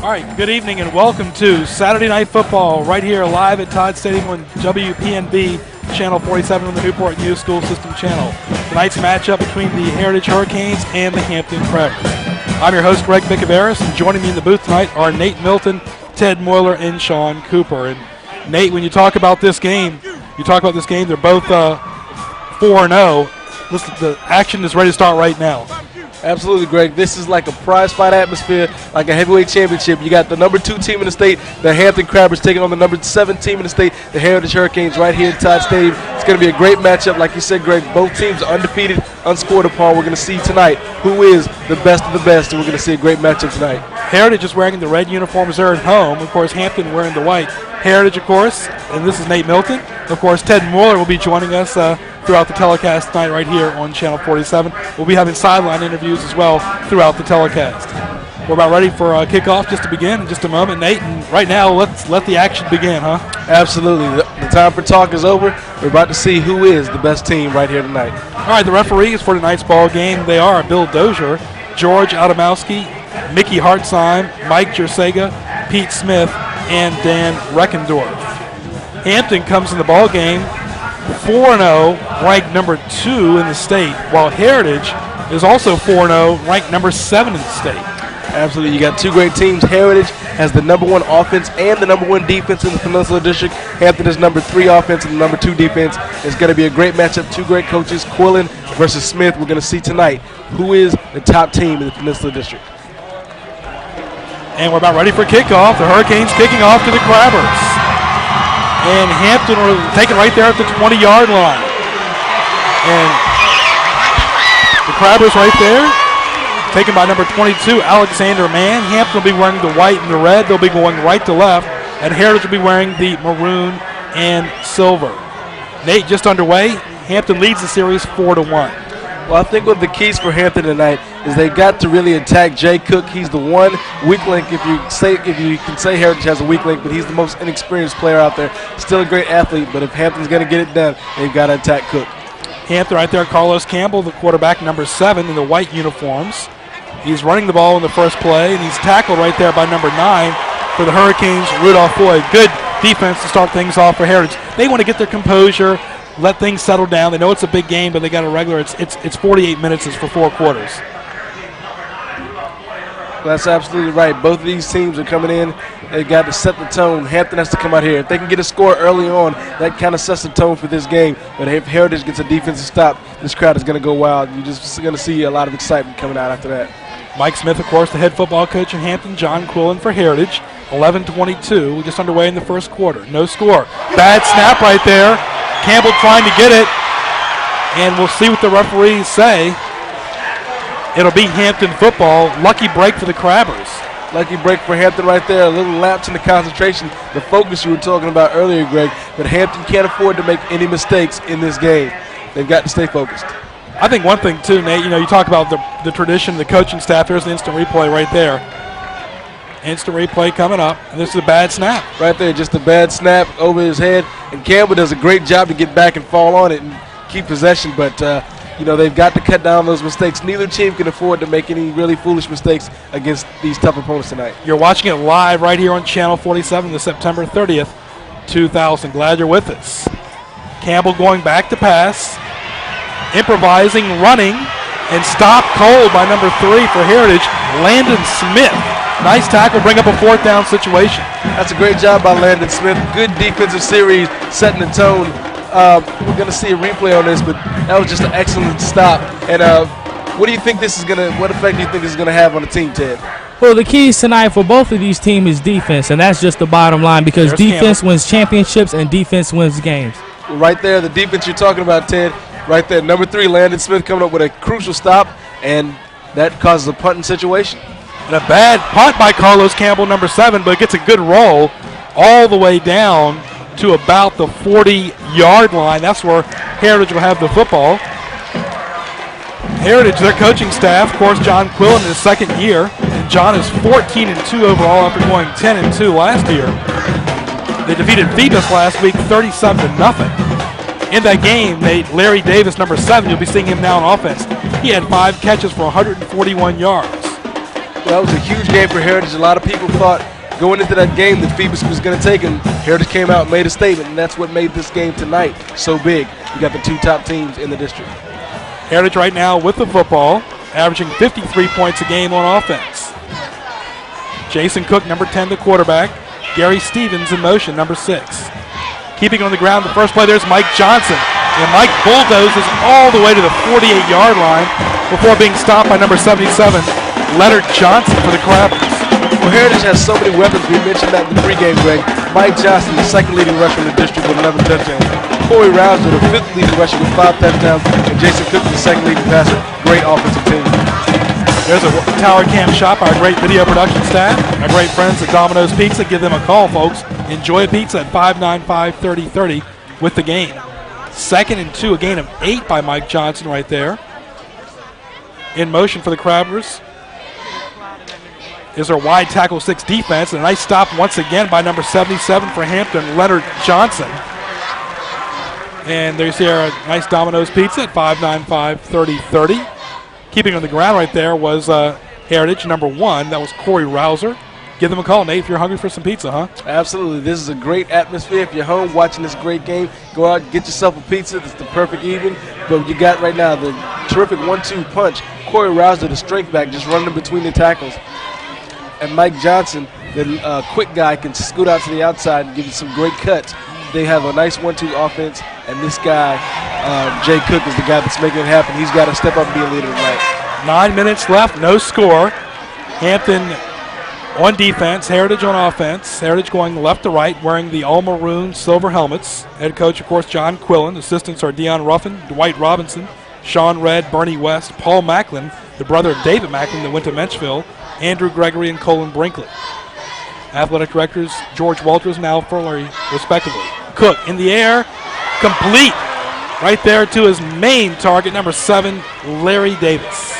All right, good evening and welcome to Saturday Night Football right here live at Todd Stadium on WPNB Channel 47 on the Newport News School System channel. Tonight's matchup between the Heritage Hurricanes and the Hampton Crabbers. I'm your host, Greg Bicaveras, and joining me in the booth tonight are Nate Milton, Ted Moyler, and Sean Cooper. And Nate, when you talk about this game, they're both 4-0. Listen, the action is ready to start right now. Absolutely, Greg. This is like a prize fight atmosphere, like a heavyweight championship. You got the number 2 team in the state, the Hampton Crabbers, taking on the number 7 team in the state, the Heritage Hurricanes, right here at Todd Stadium. It's going to be a great matchup. Like you said, Greg, both teams are undefeated, unscored upon. We're going to see tonight who is the best of the best, and we're going to see a great matchup tonight. Heritage is wearing the red uniforms there at home. Of course, Hampton wearing the white. Heritage, of course, and this is Nate Milton. Of course, Ted Moyler will be joining us throughout the telecast tonight right here on Channel 47. We'll be having sideline interviews as well throughout the telecast. We're about ready for kickoff just to begin in just a moment, Nate. And right now, let's let the action begin, huh? Absolutely. The time for talk is over. We're about to see who is the best team right here tonight. All right, the referees for tonight's ball game, they are Bill Dozier, George Adamowski, Mickey Hartzheim, Mike Jersega, Pete Smith, and Dan Reckendorf. Hampton comes in the ball game 4-0, ranked number 2 in the state, while Heritage is also 4-0, ranked number 7 in the state. Absolutely. You got two great teams. Heritage has the number 1 offense and the number 1 defense in the Peninsula District. Hampton is number 3 offense and the number 2 defense. It's going to be a great matchup. Two great coaches, Quillen versus Smith. We're going to see tonight who is the top team in the Peninsula District. And we're about ready for kickoff. The Hurricanes kicking off to the Crabbers. And Hampton will take it right there at the 20-yard line. And the Crabbers right there, taken by number 22, Alexander Mann. Hampton will be wearing the white and the red. They'll be going right to left. And Heritage will be wearing the maroon and silver. Nate, just underway. Hampton leads the series 4-1. Well, I think one of the keys for Hampton tonight is they've got to really attack Jay Cook. He's the one weak link, if you can say Heritage has a weak link, but he's the most inexperienced player out there. Still a great athlete, but if Hampton's going to get it done, they've got to attack Cook. Hampton right there, Carlos Campbell, the quarterback, number 7 in the white uniforms. He's running the ball in the first play, and he's tackled right there by number 9 for the Hurricanes, Rudolph Boyd. Good defense to start things off for Heritage. They want to get their composure, let things settle down. They know it's a big game, but they got a regular. It's 48 minutes. It's for 4 quarters. Well, that's absolutely right. Both of these teams are coming in. They've got to set the tone. Hampton has to come out here. If they can get a score early on, that kind of sets the tone for this game. But if Heritage gets a defensive stop, this crowd is going to go wild. You're just going to see a lot of excitement coming out after that. Mike Smith, of course, the head football coach in Hampton. John Quillen for Heritage. 11-22. Just underway in the first quarter. No score. Bad snap right there. Campbell trying to get it, and we'll see what the referees say. It'll be Hampton football. Lucky break for the Crabbers. Lucky break for Hampton right there. A little lapse in the concentration, the focus you were talking about earlier, Greg. But Hampton can't afford to make any mistakes in this game. They've got to stay focused. I think one thing, too, Nate, you talk about the tradition, the coaching staff. There's the instant replay right there. Instant replay coming up, and this is a bad snap. Right there, just a bad snap over his head. And Campbell does a great job to get back and fall on it and keep possession, but they've got to cut down those mistakes. Neither team can afford to make any really foolish mistakes against these tough opponents tonight. You're watching it live right here on Channel 47, the September 30th, 2000. Glad you're with us. Campbell going back to pass, improvising, running, and stopped cold by number 3 for Heritage, Landon Smith. Nice tackle, bring up a 4th down situation. That's a great job by Landon Smith. Good defensive series, setting the tone. We're going to see a replay on this, but that was just an excellent stop. And what effect do you think this is going to have on the team, Ted? Well, the keys tonight for both of these teams is defense, and that's just the bottom line, because defense wins championships and defense wins games. Right there, the defense you're talking about, Ted. Right there, number 3, Landon Smith coming up with a crucial stop, and that causes a punting situation. And a bad punt by Carlos Campbell, number 7, but it gets a good roll all the way down to about the 40-yard line. That's where Heritage will have the football. Heritage, their coaching staff, of course, John Quillen in his 2nd year. And John is 14-2 overall after going 10-2 last year. They defeated Phoebus last week 37-0. In that game, Larry Davis, number 7, you'll be seeing him now on offense. He had 5 catches for 141 yards. Well, that was a huge game for Heritage. A lot of people thought going into that game that Phoebus was going to take him. Heritage came out and made a statement, and that's what made this game tonight so big. You got the two top teams in the district. Heritage right now with the football, averaging 53 points a game on offense. Jason Cook, number 10, the quarterback. Gary Stevens in motion, number 6. Keeping on the ground, the first play, there's Mike Johnson. And Mike bulldozes all the way to the 48-yard line before being stopped by number 77, Leonard Johnson for the Crabbers. Well, Heritage has so many weapons. We mentioned that in the pregame, Greg. Mike Johnson, the second leading rusher in the district with 11 touchdowns. Corey Rouser, the fifth leading rusher with 5 touchdowns. And Jason Cook, the second leading passer. Great offensive team. There's a Tower Cam shop, our great video production staff, our great friends at Domino's Pizza. Give them a call, folks. Enjoy a pizza at 595-3030 with the game. 2nd and 2, a gain of 8 by Mike Johnson right there. In motion for the Crabbers is our wide tackle 6 defense. And a nice stop once again by number 77 for Hampton, Leonard Johnson. And there's here a nice Domino's Pizza at 595-3030. Keeping on the ground right there was Heritage, number 1. That was Corey Rouser. Give them a call, Nate, if you're hungry for some pizza, huh? Absolutely. This is a great atmosphere. If you're home watching this great game, go out and get yourself a pizza. It's the perfect evening. But you got right now the terrific 1-2 punch. Corey Rouser, the strength back, just running between the tackles. And Mike Johnson, the quick guy, can scoot out to the outside and give you some great cuts. They have a nice 1-2 offense, and this guy, Jay Cook, is the guy that's making it happen. He's got to step up and be a leader tonight. 9 minutes left, no score. Hampton on defense, Heritage on offense. Heritage going left to right, wearing the all-maroon silver helmets. Head coach, of course, John Quillen. Assistants are Deion Ruffin, Dwight Robinson, Sean Redd, Bernie West, Paul Macklin, the brother of David Macklin that went to Menchville, Andrew Gregory, and Colin Brinkley. Athletic directors George Walters and Al Furley, respectively. Cook in the air, complete right there to his main target, number 7, Larry Davis.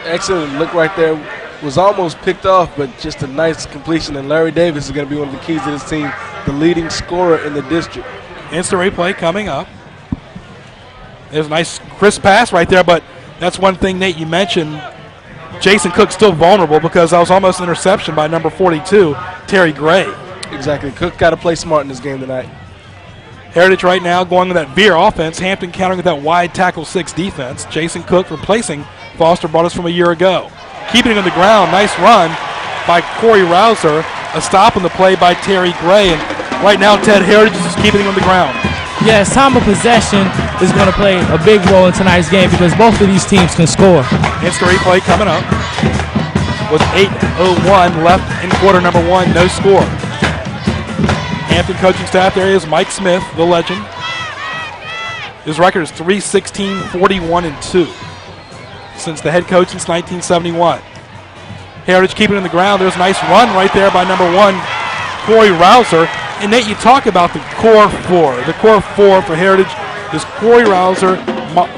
Excellent look right there. Was almost picked off, but just a nice completion. And Larry Davis is going to be one of the keys to this team, the leading scorer in the district. Instant replay coming up. There's a nice crisp pass right there, but that's one thing, Nate, you mentioned. Jason Cook still vulnerable because that was almost an interception by number 42, Terry Gray. Exactly. Cook got to play smart in this game tonight. Heritage right now going with that veer offense. Hampton countering with that wide tackle 6 defense. Jason Cook replacing Foster Brothers from a year ago. Keeping it on the ground, nice run by Corey Rouser. A stop on the play by Terry Gray. And right now, Ted, Heritage is keeping him on the ground. Yes, time of possession is going to play a big role in tonight's game because both of these teams can score. Instant replay coming up. With 8:01 left in quarter number 1, no score. Hampton coaching staff, there is Mike Smith, the legend. His record is 3-16-41-2. Since the head coach since 1971. Heritage keeping it on the ground. There's a nice run right there by number 1, Corey Rouser. And Nate, you talk about the core 4. The core 4 for Heritage is Corey Rouser,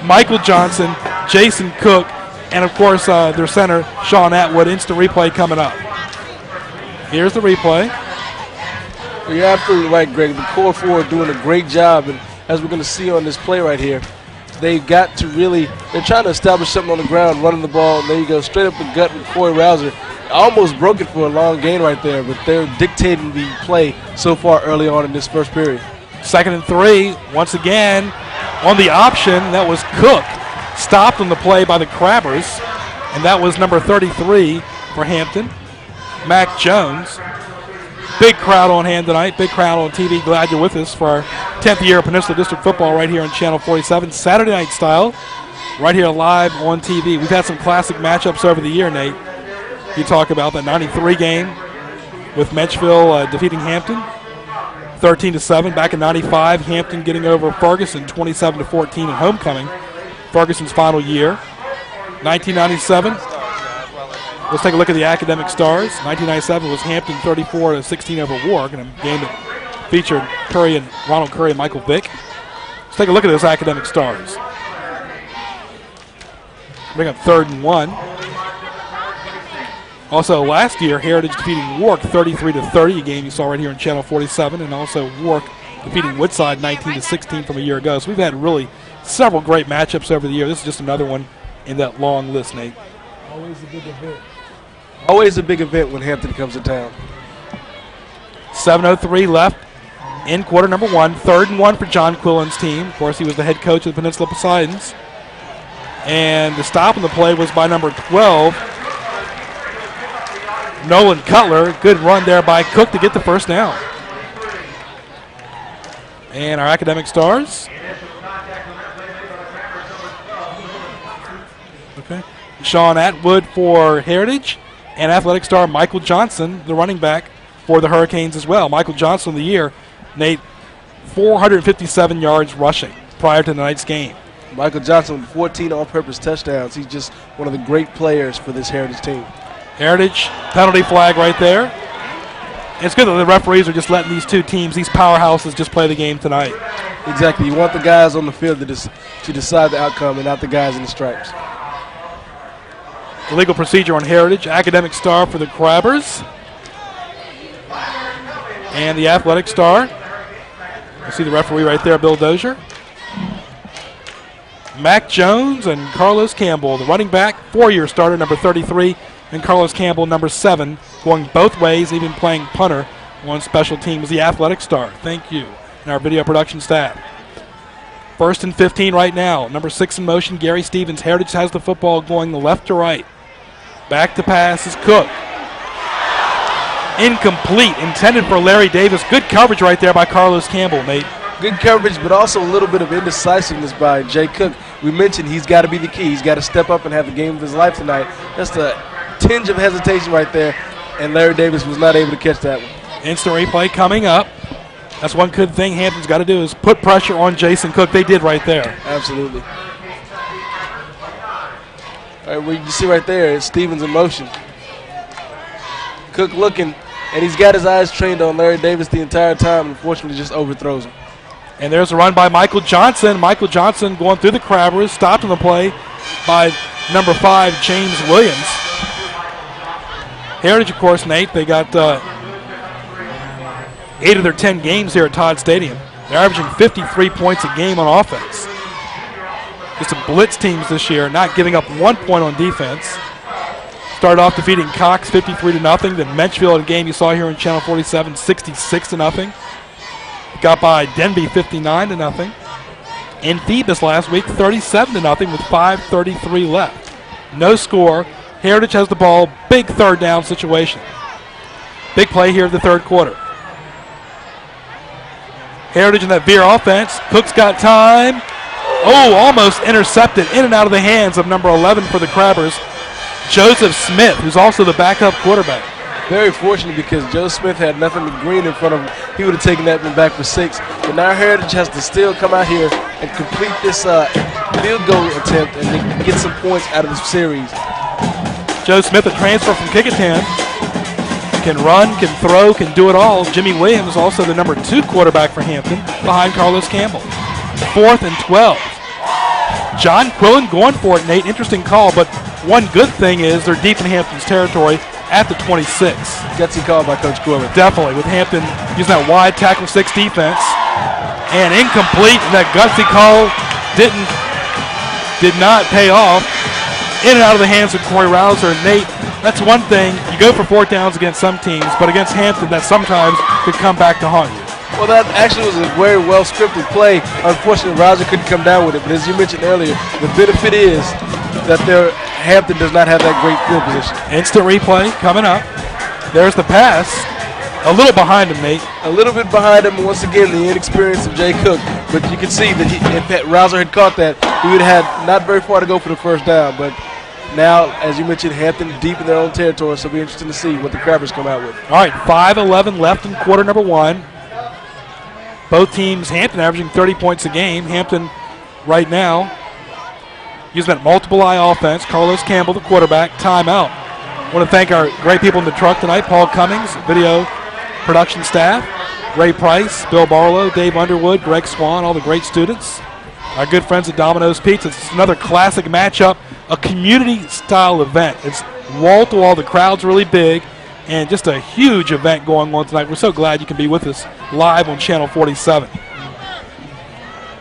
Michael Johnson, Jason Cook, and of course their center, Sean Atwood. Instant replay coming up. Here's the replay. You're absolutely right, Greg. The core 4 are doing a great job, and as we're going to see on this play right here, they've got to really, they're trying to establish something on the ground, running the ball, and there you go, straight up the gut with Corey Rouser. Almost broke it for a long gain right there, but they're dictating the play so far early on in this first period. 2nd and 3, once again, on the option, that was Cook. Stopped on the play by the Crabbers, and that was number 33 for Hampton, Mac Jones. Big crowd on hand tonight, big crowd on TV. Glad you're with us for our 10th year of Peninsula District Football right here on Channel 47, Saturday night style, right here live on TV. We've had some classic matchups over the year, Nate. You talk about the 93 game with Menchville defeating Hampton, 13-7. Back in 95, Hampton getting over Ferguson, 27-14 in homecoming, Ferguson's final year. 1997. Let's take a look at the academic stars. 1997 was Hampton 34-16 over Warwick in a game that featured Ronald Curry and Michael Vick. Let's take a look at those academic stars. Bring up 3rd and 1. Also last year, Heritage defeating Warwick 33-30, a game you saw right here on Channel 47, and also Warwick defeating Woodside 19-16 from a year ago. So we've had really several great matchups over the year. This is just another one in that long list, Nate. Always a good event. Always a big event when Hampton comes to town. 7:03 left in quarter number 1. 3rd and 1 for John Quillen's team. Of course, he was the head coach of the Peninsula Poseidons. And the stop on the play was by number 12, Nolan Cutler. Good run there by Cook to get the first down. And our academic stars. Okay. Sean Atwood for Heritage, and athletic star Michael Johnson, the running back for the Hurricanes as well. Michael Johnson of the year, Nate, 457 yards rushing prior to tonight's game. Michael Johnson with 14 all-purpose touchdowns. He's just one of the great players for this Heritage team. Heritage penalty flag right there. And it's good that the referees are just letting these two teams, these powerhouses, just play the game tonight. Exactly. You want the guys on the field to decide the outcome and not the guys in the stripes. Illegal procedure on Heritage. Academic star for the Crabbers. And the athletic star. You see the referee right there, Bill Dozier. Mac Jones and Carlos Campbell, the running back, 4-year starter, number 33, and Carlos Campbell, number 7, going both ways, even playing punter on special teams, the athletic star. Thank you, and our video production staff. 1st and 15 right now. Number 6 in motion, Gary Stevens. Heritage has the football going the left to right. Back to pass is Cook. Incomplete, intended for Larry Davis. Good coverage right there by Carlos Campbell, Nate. Good coverage, but also a little bit of indecisiveness by Jay Cook. We mentioned he's got to be the key. He's got to step up and have the game of his life tonight. Just a tinge of hesitation right there, and Larry Davis was not able to catch that one. Instant replay coming up. That's one good thing Hampton's got to do is put pressure on Jason Cook. They did right there. Absolutely. All right, well, you see right there, it's Stevens in motion. Cook looking, and he's got his eyes trained on Larry Davis the entire time. Unfortunately, just overthrows him. And there's a run by Michael Johnson. Michael Johnson going through the Crabbers, stopped on the play by number 5, James Williams. Heritage, of course, Nate, they got 8 of their 10 games here at Todd Stadium. They're averaging 53 points a game on offense. Just a blitz teams this year, not giving up 1 point on defense. Started off defeating Cox 53-0. Then Menchville, a game you saw here on Channel 47, 66-0. Got by Denby 59-0. And Phoebus last week 37-0 with 5:33 left. No score. Heritage has the ball. Big 3rd down situation. Big play here in the 3rd quarter. Heritage in that veer offense. Cook's got time. Oh, almost intercepted in and out of the hands of number 11 for the Crabbers, Joseph Smith, who's also the backup quarterback. Very fortunate because Joe Smith had nothing but green in front of him. He would have taken that one back for 6. But now Heritage has to still come out here and complete this field goal attempt and get some points out of this series. Joe Smith, a transfer from Kickingham, can run, can throw, can do it all. Jimmy Williams, also the number 2 quarterback for Hampton, behind Carlos Campbell. 4th and 12. John Quillen going for it, Nate. Interesting call, but one good thing is they're deep in Hampton's territory at the 26. Gutsy call by Coach Quillen. Definitely, with Hampton using that wide tackle 6 defense. And incomplete, and that gutsy call did not pay off. In and out of the hands of Corey Rouser. Nate, that's one thing. You go for 4th downs against some teams, but against Hampton, that sometimes could come back to haunt you. Well, that actually was a very well-scripted play. Unfortunately, Rouser couldn't come down with it. But as you mentioned earlier, the benefit is that Hampton does not have that great field position. Instant replay coming up. There's the pass. A little behind him, Nate. A little bit behind him. Once again, the inexperience of Jay Cook. But you can see that if Rouser had caught that, he would have had not very far to go for the first down. But now, as you mentioned, Hampton deep in their own territory, so it'll be interesting to see what the Crabbers come out with. All right, 5:11 left in quarter number 1. Both teams, Hampton averaging 30 points a game. Hampton right now using that multiple eye offense. Carlos Campbell, the quarterback, timeout. I want to thank our great people in the truck tonight. Paul Cummings, video production staff. Ray Price, Bill Barlow, Dave Underwood, Greg Swan, all the great students. Our good friends at Domino's Pizza. It's another classic matchup, a community-style event. It's wall-to-wall. The crowd's really big. And just a huge event going on tonight. We're so glad you can be with us live on Channel 47.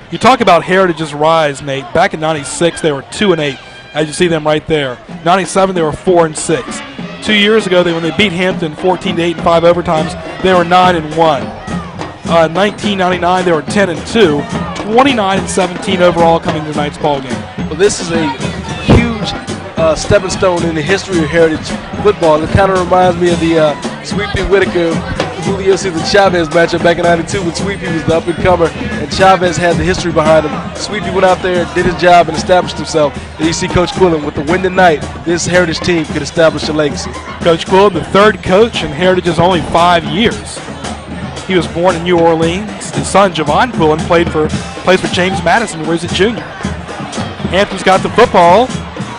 You talk about Heritage's rise, Nate. Back in '96, they were 2-8. As you see them right there. '97, they were 4-6. 2 years ago, when they beat Hampton 14-8 in 5 overtimes, they were 9-1. 1999, they were 10-2. 29-17 overall coming to tonight's ball game. Well, this is a huge stepping stone in the history of Heritage football. It kind of reminds me of the Sweepy Whitaker, Julio Cesar Chavez matchup back in '92 when Sweepy was the up-and-comer and Chavez had the history behind him. Sweepy went out there, did his job, and established himself. And you see Coach Quillen with the win tonight. This Heritage team could establish a legacy. Coach Quillen, the third coach in Heritage's only 5 years. He was born in New Orleans. His son, Javon Quillen, plays for James Madison, where he's a junior. Hampton's got the football,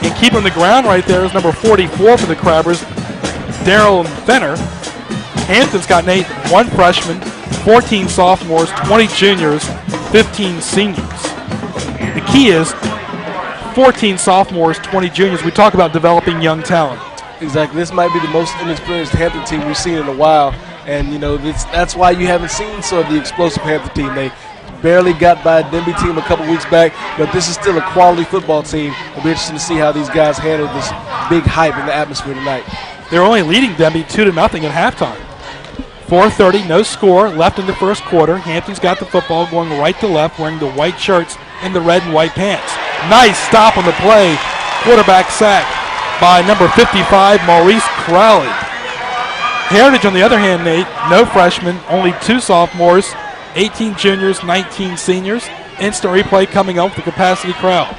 and keeping the ground right there is number 44 for the Crabbers, Daryl Fenner. Hampton's got, Nate, 1 freshman, 14 sophomores, 20 juniors, 15 seniors. The key is 14 sophomores, 20 juniors. We talk about developing young talent. Exactly. This might be the most inexperienced Hampton team we've seen in a while. And, you know, that's why you haven't seen sort of the explosive Hampton team. They barely got by a Denby team a couple weeks back, but this is still a quality football team. It'll be interesting to see how these guys handle this big hype in the atmosphere tonight. They're only leading Denby 2-0 at halftime. 4:30, no score, left in the first quarter. Hampton's got the football going right to left, wearing the white shirts and the red and white pants. Nice stop on the play. Quarterback sack by number 55, Maurice Crowley. Heritage, on the other hand, Nate, no freshmen, only 2 sophomores, 18 juniors, 19 seniors. Instant replay coming up with the capacity crowd.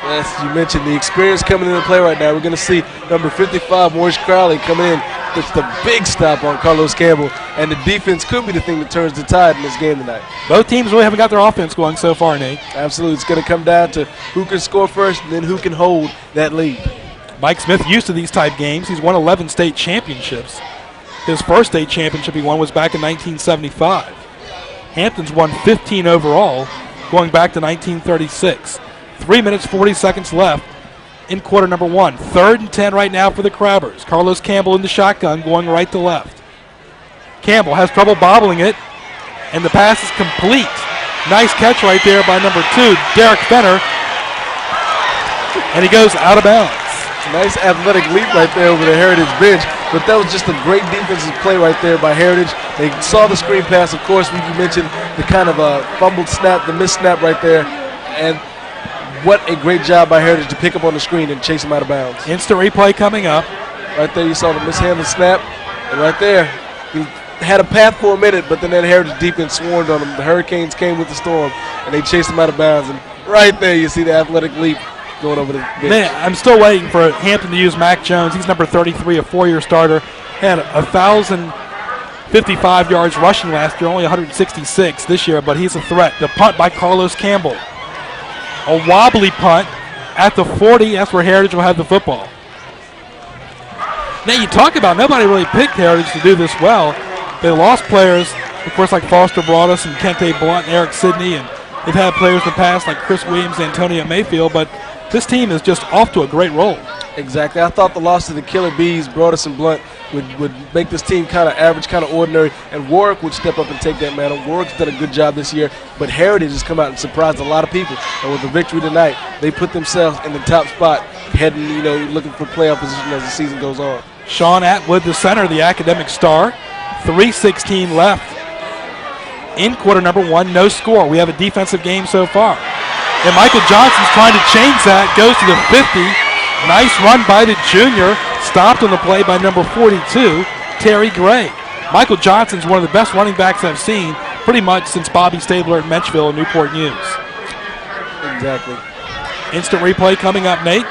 As you mentioned, the experience coming into play right now. We're going to see number 55, Maurice Crowley, coming in. It's the big stop on Carlos Campbell, and the defense could be the thing that turns the tide in this game tonight. Both teams really haven't got their offense going so far, Nate. Absolutely. It's going to come down to who can score first and then who can hold that lead. Mike Smith used to these type games. He's won 11 state championships. His first state championship he won was back in 1975. Hampton's won 15 overall, going back to 1936. 3 minutes, 40 seconds left in quarter number 1. 3rd and 10 right now for the Crabbers. Carlos Campbell in the shotgun, going right to left. Campbell has trouble bobbling it, and the pass is complete. Nice catch right there by number 2, Derek Fenner, and he goes out of bounds. Nice athletic leap right there over the Heritage bench, but that was just a great defensive play right there by Heritage. They saw the screen pass. Of course, you mentioned the kind of a fumbled snap, the missed snap right there, and what a great job by Heritage to pick up on the screen and chase him out of bounds. Instant replay coming up. Right there, you saw the mishandled snap, and right there, he had a path for a minute, but then that Heritage defense swarmed on him. The Hurricanes came with the storm, and they chased him out of bounds, and right there you see the athletic leap going over the bench. Man, I'm still waiting for Hampton to use Mac Jones. He's number 33, a 4-year starter. Had 1,055 yards rushing last year, only 166 this year, but he's a threat. The punt by Carlos Campbell. A wobbly punt at the 40. That's where Heritage will have the football. Now, you talk about nobody really picked Heritage to do this well. They lost players, of course, like Foster Broadus and Kente Blunt and Eric Sidney, and they've had players in the past like Chris Williams, Antonio Mayfield, but this team is just off to a great roll. Exactly. I thought the loss to the Killer Bees, Broadus and Blunt, would make this team kind of average, kind of ordinary, and Warwick would step up and take that mantle. Warwick's done a good job this year, but Heritage has come out and surprised a lot of people. And with the victory tonight, they put themselves in the top spot, heading, looking for playoff position as the season goes on. Sean Atwood, the center, the academic star. 3:16 left in quarter number 1. No score. We have a defensive game so far. And Michael Johnson's trying to change that. Goes to the 50. Nice run by the junior. Stopped on the play by number 42, Terry Gray. Michael Johnson's one of the best running backs I've seen pretty much since Bobby Stabler at Menchville and Newport News. Exactly. Instant replay coming up, Nate.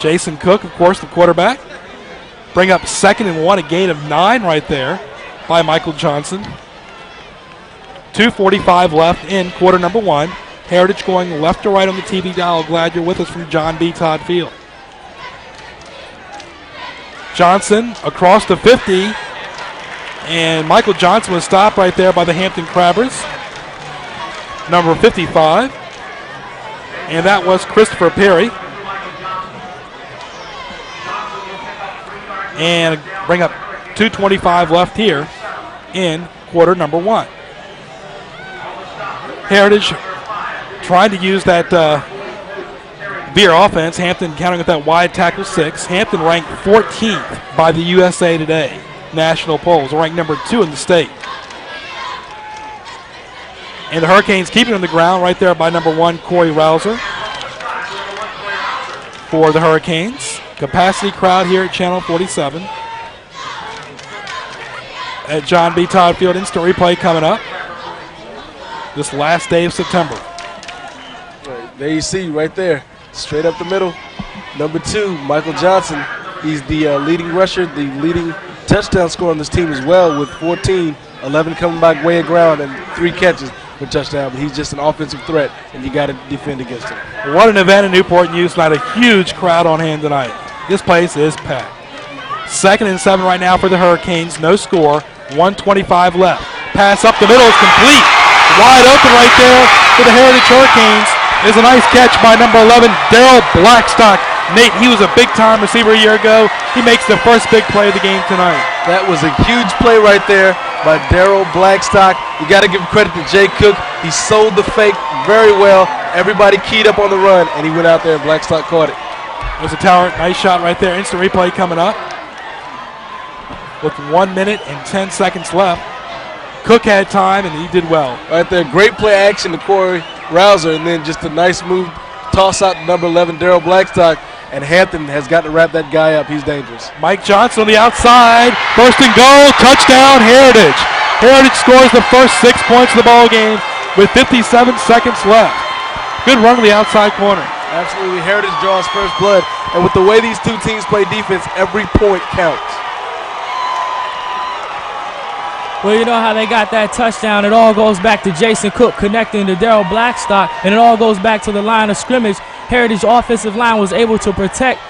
Jason Cook, of course, the quarterback. Bring up 2nd and 1, a gain of 9 right there by Michael Johnson. 2:45 left in quarter number 1. Heritage going left to right on the TV dial. Glad you're with us from John B. Todd Field. Johnson across the 50, and Michael Johnson was stopped right there by the Hampton Crabbers. Number 55, and that was Christopher Perry. And bring up 2:25 left here in quarter number 1. Heritage trying to use that Beer offense. Hampton counting with that wide tackle 6. Hampton ranked 14th by the USA Today national polls, ranked number 2 in the state. And the Hurricanes keeping on the ground right there by number 1, Corey Rouser. For the Hurricanes. Capacity crowd here at Channel 47. At John B. Todd Field, instant replay coming up this last day of September. There you see right there, straight up the middle. Number 2, Michael Johnson. He's the leading rusher, the leading touchdown scorer on this team as well with 14, 11 coming by way of ground and 3 catches for touchdown. But he's just an offensive threat, and you got to defend against him. What an event in Newport News tonight. A huge crowd on hand tonight. This place is packed. 2nd and 7 right now for the Hurricanes. No score. 1:25 left. Pass up the middle is complete. Wide open right there for the Heritage Hurricanes. Is a nice catch by number 11, Daryl Blackstock. Nate, he was a big-time receiver a year ago. He makes the first big play of the game tonight. That was a huge play right there by Daryl Blackstock. You got to give credit to Jay Cook. He sold the fake very well. Everybody keyed up on the run, and he went out there and Blackstock caught it. There's a tower, nice shot right there. Instant replay coming up. With 1 minute and 10 seconds left. Cook had time, and he did well. Right there, great play action to Corey Rouser, and then just a nice move, toss out to number 11, Daryl Blackstock, and Hampton has got to wrap that guy up. He's dangerous. Mike Johnson on the outside, first and goal, touchdown Heritage. Heritage scores the first 6 points of the ball game with 57 seconds left. Good run to the outside corner. Absolutely, Heritage draws first blood, and with the way these two teams play defense, every point counts. Well, you know how they got that touchdown. It all goes back to Jason Cook connecting to Daryl Blackstock, and it all goes back to the line of scrimmage. Heritage offensive line was able to protect,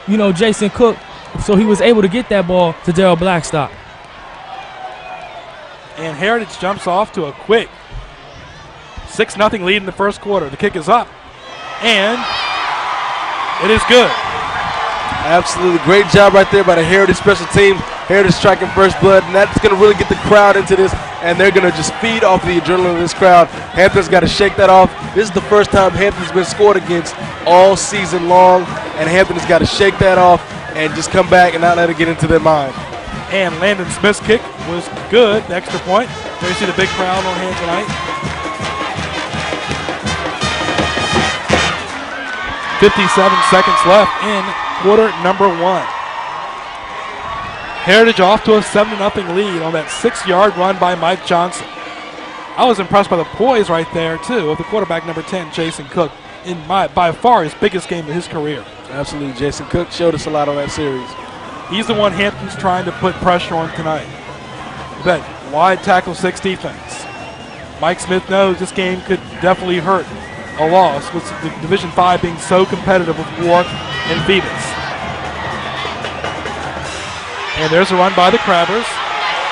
Jason Cook, so he was able to get that ball to Daryl Blackstock. And Heritage jumps off to a quick 6-0 lead in the first quarter. The kick is up, and it is good. Absolutely great job right there by the Heritage special teams. Heritage striking first blood, and that's going to really get the crowd into this, and they're going to just feed off the adrenaline of this crowd. Hampton's got to shake that off. This is the first time Hampton's been scored against all season long, and Hampton's got to shake that off and just come back and not let it get into their mind. And Landon Smith's kick was good, the extra point. There you see the big crowd on hand tonight. 57 seconds left in quarter number 1. Heritage off to a 7-0 lead on that 6-yard run by Mike Johnson. I was impressed by the poise right there, too, of the quarterback number 10, Jason Cook, in by far his biggest game of his career. Absolutely. Jason Cook showed us a lot on that series. He's the one Hampton's trying to put pressure on tonight. That wide tackle 6 defense. Mike Smith knows this game could definitely hurt a loss with the Division 5 being so competitive with Warwick and Phoebus. And there's a run by the Crabbers.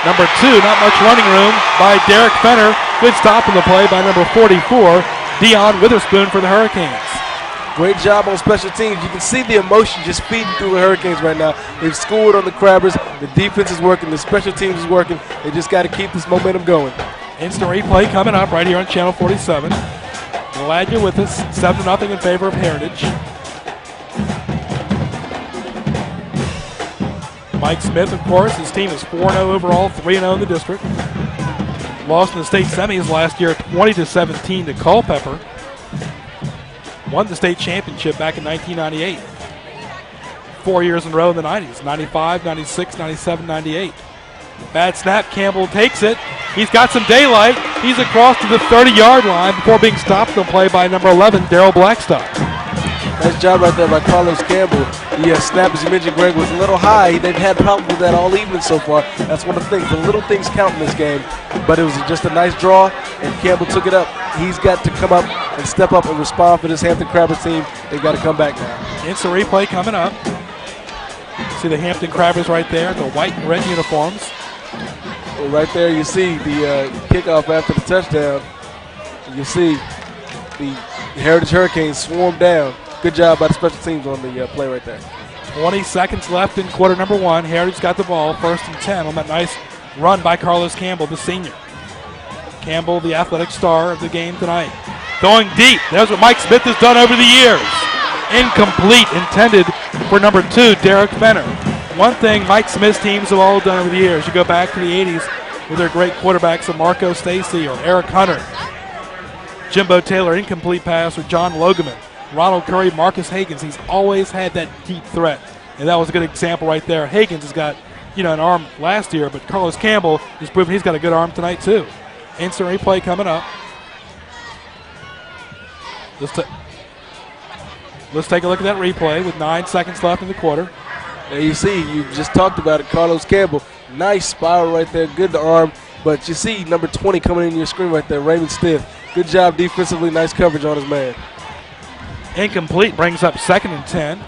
Number 2, not much running room by Derek Fenner. Good stop in the play by number 44, Dion Witherspoon for the Hurricanes. Great job on special teams. You can see the emotion just feeding through the Hurricanes right now. They've scored on the Crabbers. The defense is working. The special teams is working. They just got to keep this momentum going. Instant replay coming up right here on Channel 47. Glad you're with us. 7-0 in favor of Heritage. Mike Smith, of course, his team is 4-0 overall, 3-0 in the district. Lost in the state semis last year, 20-17 to Culpeper. Won the state championship back in 1998. 4 years in a row in the 90s, 95, 96, 97, 98. Bad snap, Campbell takes it. He's got some daylight. He's across to the 30-yard line before being stopped on play by number 11, Daryl Blackstock. Nice job right there by Carlos Campbell. The snap, as you mentioned, Greg, was a little high. They've had problems with that all evening so far. That's one of the things. The little things count in this game. But it was just a nice draw, and Campbell took it up. He's got to come up and step up and respond for this Hampton Crabbers team. They've got to come back now. Instant replay coming up. See the Hampton Crabbers right there, the white and red uniforms. Well, right there you see the kickoff after the touchdown. You see the Heritage Hurricanes swarm down. Good job by the special teams on the play right there. 20 seconds left in quarter number 1. Heritage got the ball, 1st and 10 on that nice run by Carlos Campbell, the senior. Campbell, the athletic star of the game tonight. Going deep. There's what Mike Smith has done over the years. Incomplete, intended for number 2, Derek Fenner. One thing Mike Smith's teams have all done over the years, you go back to the 80s with their great quarterbacks of Marco Stacy or Eric Hunter. Jimbo Taylor, incomplete pass, or John Logeman. Ronald Curry, Marcus Hagans. He's always had that deep threat, and that was a good example right there. Hagans has got, an arm last year, but Carlos Campbell has proven he's got a good arm tonight too. Instant replay coming up. Let's take a look at that replay with 9 seconds left in the quarter. And you see, you just talked about it, Carlos Campbell. Nice spiral right there, good to arm. But you see number 20 coming in your screen right there, Raymond Stiff. Good job defensively, nice coverage on his man. Incomplete, brings up 2nd and 10.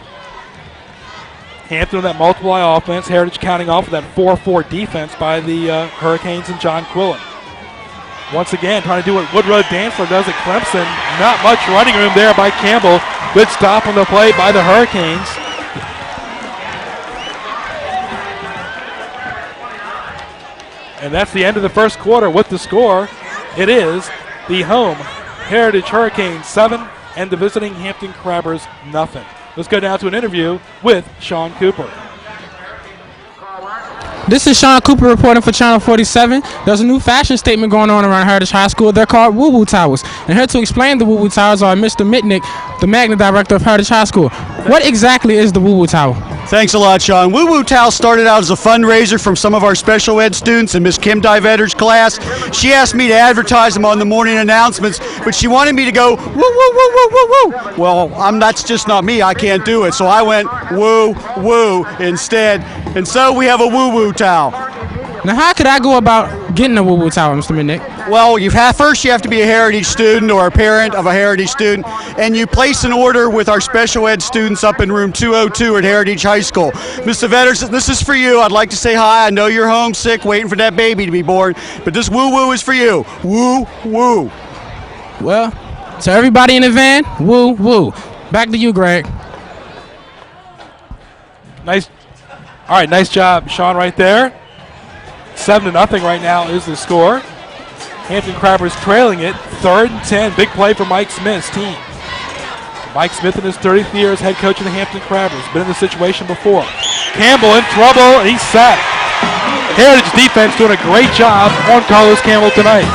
Hampton with that multiply offense. Heritage counting off with that 4-4 defense by the Hurricanes and John Quillen. Once again, trying to do what Woodrow Dantzler does at Clemson. Not much running room there by Campbell. Good stop on the play by the Hurricanes. And that's the end of the first quarter. With the score, it is the home Heritage Hurricanes 7 and the visiting Hampton Crabbers nothing. Let's go down to an interview with Sean Cooper. This is Sean Cooper reporting for Channel 47. There's a new fashion statement going on around Heritage High School. They're called Woo-Woo Towers. And here to explain the Woo-Woo Towers are Mr. Mitnick, the Magnet Director of Heritage High School. What exactly is the Woo-Woo Tower? Thanks a lot, Sean. Woo Woo Towel started out as a fundraiser from some of our special ed students in Miss Kim Diverter's class. She asked me to advertise them on the morning announcements, but she wanted me to go woo, woo, woo, woo, woo, woo. Well, that's just not me. I can't do it. So I went woo, woo instead. And so we have a Woo Woo Towel. Now, how could I go about getting a Woo-Woo Tower, Mr. Mitnick? Well, first you have to be a Heritage student or a parent of a Heritage student, and you place an order with our special ed students up in room 202 at Heritage High School. Mr. Vetters, this is for you. I'd like to say hi. I know you're homesick waiting for that baby to be born, but this woo-woo is for you. Woo-woo. Well, to everybody in the van, woo-woo. Back to you, Greg. Nice. All right, nice job, Sean, right there. 7-0 right now is the score. Hampton Crabbers trailing it, 3rd and 10. Big play for Mike Smith's team. Mike Smith in his 30th year as head coach of the Hampton Crabbers. Been in this situation before. Campbell in trouble, and he's sacked. Heritage defense doing a great job on Carlos Campbell tonight.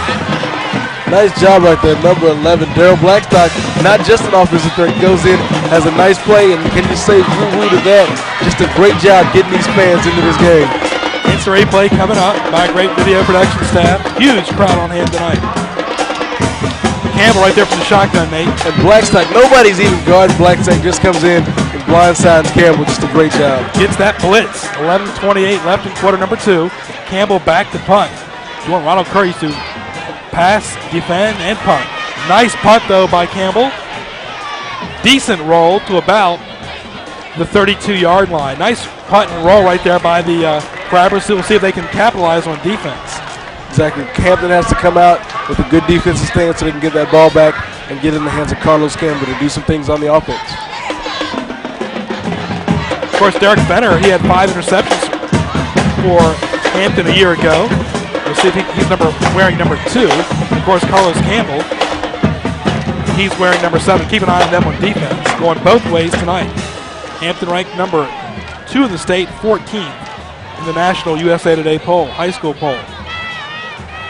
Nice job right there, number 11, Daryl Blackstock. Not just an offensive threat, goes in, has a nice play, and can you say woo-woo to that? Just a great job getting these fans into this game. Instant replay coming up by a great video production staff. Huge crowd on hand tonight. Campbell right there from the shotgun, Nate. And Blackstock, nobody's even guarding Blackstock, just comes in and blindsides Campbell. Just a great job. Gets that blitz. 11:28 left in quarter number 2. Campbell back to punt. You want Ronald Curry to pass, defend, and punt. Nice punt, though, by Campbell. Decent roll to about the 32-yard line. Nice punt and roll right there by the Crabbers. We'll see if they can capitalize on defense. Exactly. Hampton has to come out with a good defensive stance so they can get that ball back and get it in the hands of Carlos Campbell to do some things on the offense. Of course, Derek Fenner, he had 5 interceptions for Hampton a year ago. We'll see if he's wearing number 2. Of course, Carlos Campbell, he's wearing number 7. Keep an eye on them on defense. Going both ways tonight. Hampton ranked number 2 in the state, 14th in the National USA Today poll, high school poll.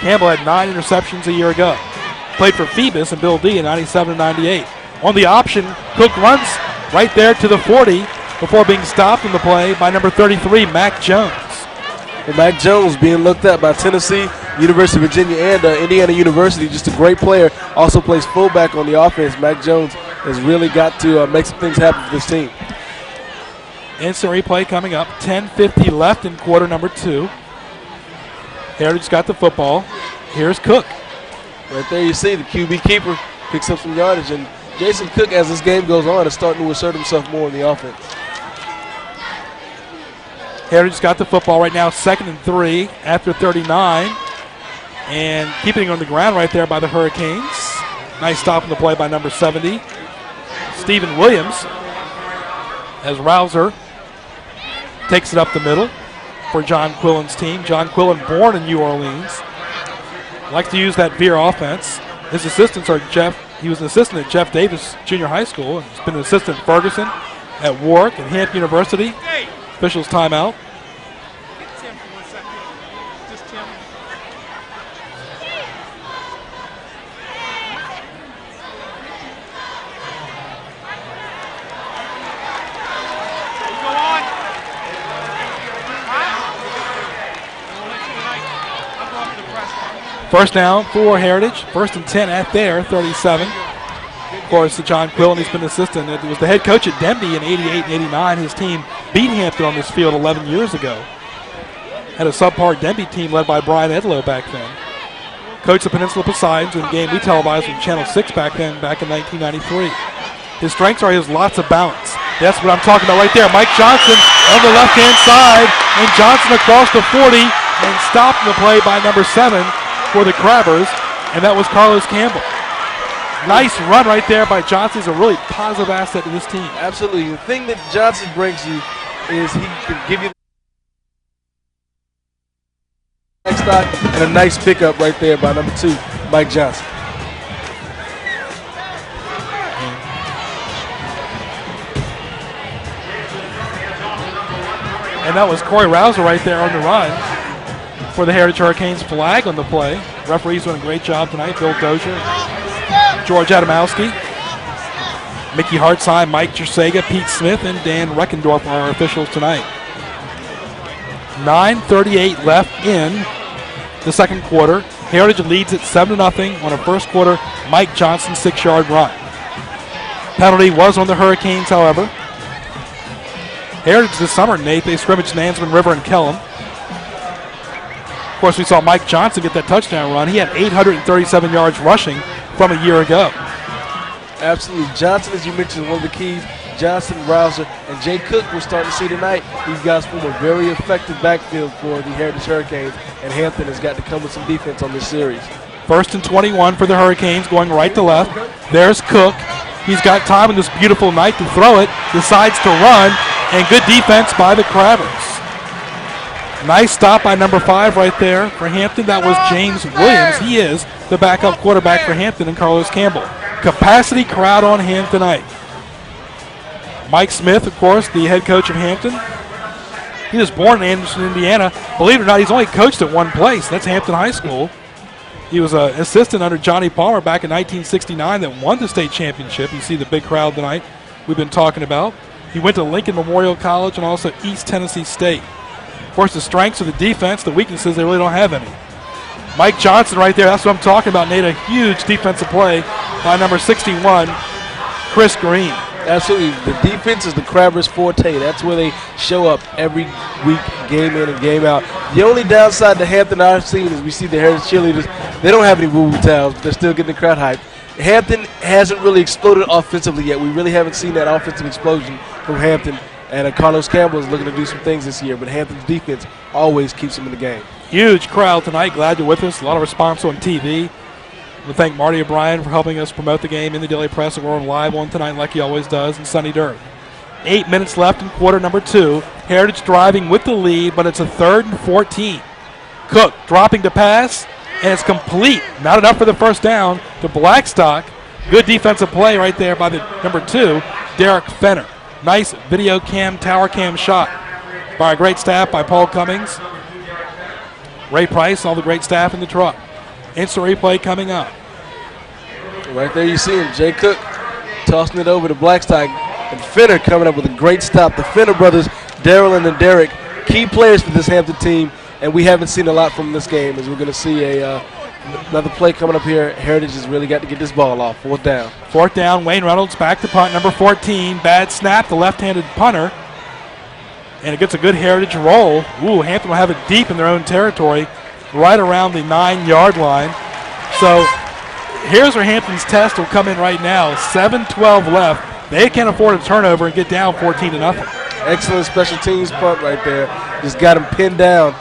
Campbell had 9 interceptions a year ago. Played for Phoebus and Bill D in 97 and 98. On the option, Cook runs right there to the 40 before being stopped in the play by number 33, Mac Jones. And Mac Jones being looked at by Tennessee, University of Virginia, and Indiana University. Just a great player. Also plays fullback on the offense. Mac Jones has really got to make some things happen for this team. Instant replay coming up. 10:50 left in quarter number 2. Heritage got the football. Here's Cook. Right there you see the QB keeper picks up some yardage. And Jason Cook, as this game goes on, is starting to assert himself more in the offense. Heritage got the football right now, 2nd and 3 after 39. And keeping it on the ground right there by the Hurricanes. Nice stop in the play by number 70, Stephen Williams, as Rouser takes it up the middle for John Quillen's team. John Quillen, born in New Orleans, likes to use that veer offense. His assistants are Jeff He was an assistant at Jeff Davis Junior High School and has been an assistant at Ferguson, at Warwick, and Hampton University. Officials timeout. First down for Heritage. First and 10 at their 37. Of course, John Quill, and he's been an assistant. He was the head coach at Denby in 88 and 89. His team beat Hampton on this field 11 years ago. Had a subpar Denby team led by Brian Edlow back then. Coached the Peninsula Poseidons in a game we televised on Channel 6 back then, back in 1993. His strengths are his lots of balance. That's what I'm talking about right there. Mike Johnson on the left-hand side, and Johnson across the 40, and stopped the play by number 7 for the Crabbers, and that was Carlos Campbell. Nice run right there by Johnson. He's a really positive asset to this team. Absolutely. The thing that Johnson brings you is he can give you and a nice pickup right there by number 2, Mike Johnson. And that was Corey Rouser right there on the run for the Heritage Hurricanes. Flag on the play. Referees doing a great job tonight. Bill Dozier, George Adamowski, Mickey Hartsheim, Mike Jersega, Pete Smith, and Dan Reckendorf are our officials tonight. 9:38 left in the second quarter. Heritage leads at 7-0 on a first quarter Mike Johnson 6-yard run. Penalty was on the Hurricanes, however. Heritage this summer, Nate, they scrimmaged Nansman, River, and Kellum. Of course, we saw Mike Johnson get that touchdown run. He had 837 yards rushing from a year ago. Absolutely. Johnson, as you mentioned, one of the keys. Johnson, Rouser, and Jay Cook we're starting to see tonight. These guys form a very effective backfield for the Heritage Hurricanes, and Hampton has got to come with some defense on this series. First and 21 for the Hurricanes, going right to left. There's Cook. He's got time on this beautiful night to throw it. Decides to run, and good defense by the Crabbers. Nice stop by number 5 right there for Hampton. That was James Williams. He is the backup quarterback for Hampton, and Carlos Campbell. Capacity crowd on hand tonight. Mike Smith, of course, the head coach of Hampton. He was born in Anderson, Indiana. Believe it or not, he's only coached at one place. That's Hampton High School. He was an assistant under Johnny Palmer back in 1969 that won the state championship. You see the big crowd tonight we've been talking about. He went to Lincoln Memorial College and also East Tennessee State. Of course, the strengths of the defense, the weaknesses, they really don't have any. Mike Johnson right there, that's what I'm talking about, Nate. A huge defensive play by number 61, Chris Green. Absolutely. The defense is the Crabbers' forte. That's where they show up every week, game in and game out. The only downside to Hampton I've seen is we see the Heritage cheerleaders. They don't have any woo-woo towels, but they're still getting the crowd hyped. Hampton hasn't really exploded offensively yet. We really haven't seen that offensive explosion from Hampton. And Carlos Campbell is looking to do some things this year, but Hampton's defense always keeps him in the game. Huge crowd tonight. Glad you're with us. A lot of response on TV. We thank Marty O'Brien for helping us promote the game in the Daily Press that we're on live on tonight like he always does, and Sunny Dirt. 8 minutes left in quarter number 2. Heritage driving with the lead, but it's a 3rd and 14. Cook dropping to pass, and it's complete. Not enough for the first down to Blackstock. Good defensive play right there by the number 2, Derek Fenner. Nice video cam, tower cam shot by a great staff by Paul Cummings, Ray Price, all the great staff in the truck. Instant replay coming up. Right there you see him, Jay Cook tossing it over to Blackstock, and Fenner coming up with a great stop. The Fenner brothers, Daryl and Derek, key players for this Hampton team, and we haven't seen a lot from this game as we're going to see another play coming up here. Heritage has really got to get this ball off. 4th down. 4th down, Wayne Reynolds back to punt, number 14. Bad snap, the left-handed punter. And it gets a good Heritage roll. Ooh, Hampton will have it deep in their own territory, right around the 9-yard line. So here's where Hampton's test will come in right now. 7:12 left. They can't afford a turnover and get down 14-0. Excellent special teams punt right there. Just got them pinned down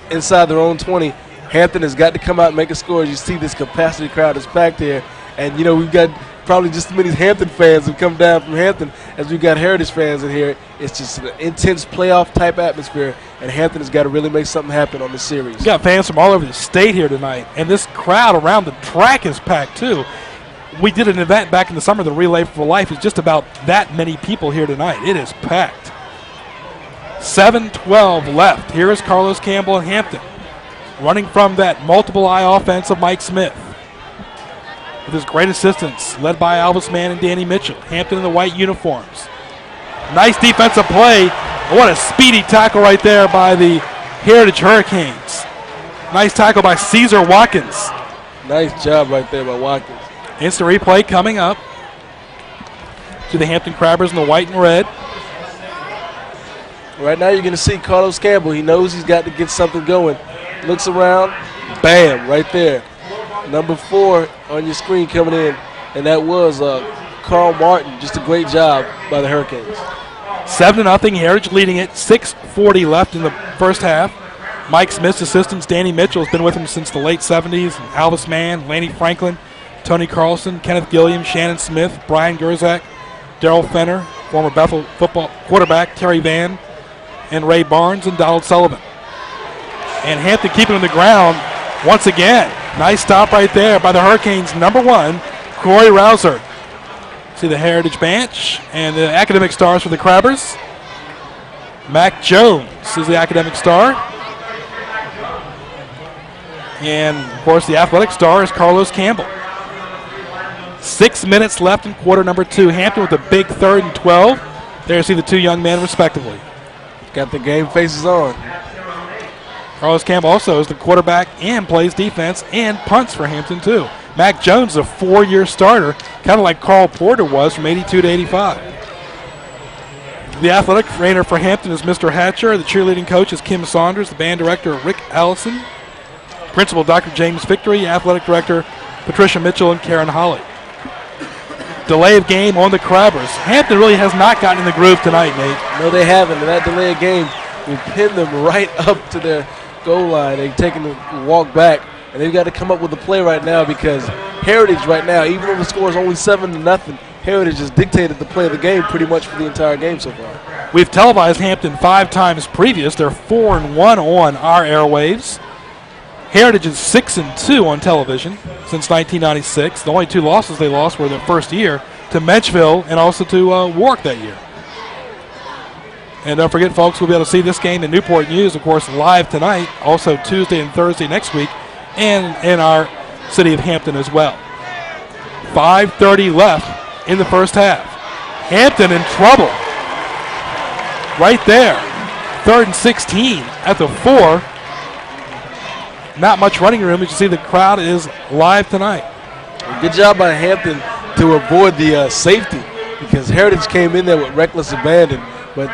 inside their own 20. Hampton has got to come out and make a score. As you see, this capacity crowd is packed here. And, you know, we've got probably just as many Hampton fans have come down from Hampton as we've got Heritage fans in here. It's just an intense playoff-type atmosphere, and Hampton has got to really make something happen on this series. You got fans from all over the state here tonight, and this crowd around the track is packed, too. we did an event back in the summer, the Relay for Life. It's just about that many people here tonight. It is packed. 7:12 left. Here is Carlos Campbell and Hampton, running from that multiple eye offense of Mike Smith, with his great assistants led by Alvis Mann and Danny Mitchell. Hampton in the white uniforms. Nice defensive play. What a speedy tackle right there by the Heritage Hurricanes. Nice tackle by Caesar Watkins. Nice job right there by Watkins. Instant replay coming up to the Hampton Crabbers in the white and red. Right now you're going to see Carlos Campbell. He knows he's got to get something going. Looks around. Bam, right there. Number 4 on your screen coming in. And that was Carl Martin. Just a great job by the Hurricanes. 7-0, Heritage leading it. 6:40 left in the first half. Mike Smith's assistants, Danny Mitchell, has been with him since the late 70s. Alvis Mann, Laney Franklin, Tony Carlson, Kenneth Gilliam, Shannon Smith, Brian Gerzak, Daryl Fenner, former Bethel football quarterback Terry Van, and Ray Barnes and Donald Sullivan. And Hampton keeping on the ground once again. Nice stop right there by the Hurricanes' number 1, Corey Rouser. See the Heritage bench and the academic stars for the Crabbers. Mac Jones is the academic star. And, of course, the athletic star is Carlos Campbell. 6 minutes left in quarter number 2. Hampton with a big 3rd and 12. There you see the 2 young men respectively. Got the game faces on. Carlos Campbell also is the quarterback and plays defense and punts for Hampton too. Mac Jones, a 4-year starter, kind of like Carl Porter was from 82 to 85. The athletic trainer for Hampton is Mr. Hatcher. The cheerleading coach is Kim Saunders. The band director, Rick Allison. Principal, Dr. James Victory. Athletic director, Patricia Mitchell and Karen Holly. Delay of game on the Crabbers. Hampton really has not gotten in the groove tonight, Nate. No, they haven't. And that delay of game will pin them right up to their goal line. They've taken a walk back, and they've got to come up with a play right now because Heritage right now, even though the score is only 7-0, Heritage has dictated the play of the game pretty much for the entire game so far. We've televised Hampton 5 times previous. They're 4-1 on our airwaves. Heritage is 6-2 on television since 1996. The only 2 losses they lost were their first year to Menchville and also to Warwick that year. And don't forget, folks, we'll be able to see this game in Newport News, of course, live tonight, also Tuesday and Thursday next week, and in our city of Hampton as well. 5:30 left in the first half. Hampton in trouble. Right there. 3rd and 16 at the 4. Not much running room. As you see, the crowd is live tonight. Good job by Hampton to avoid the safety because Heritage came in there with reckless abandon. But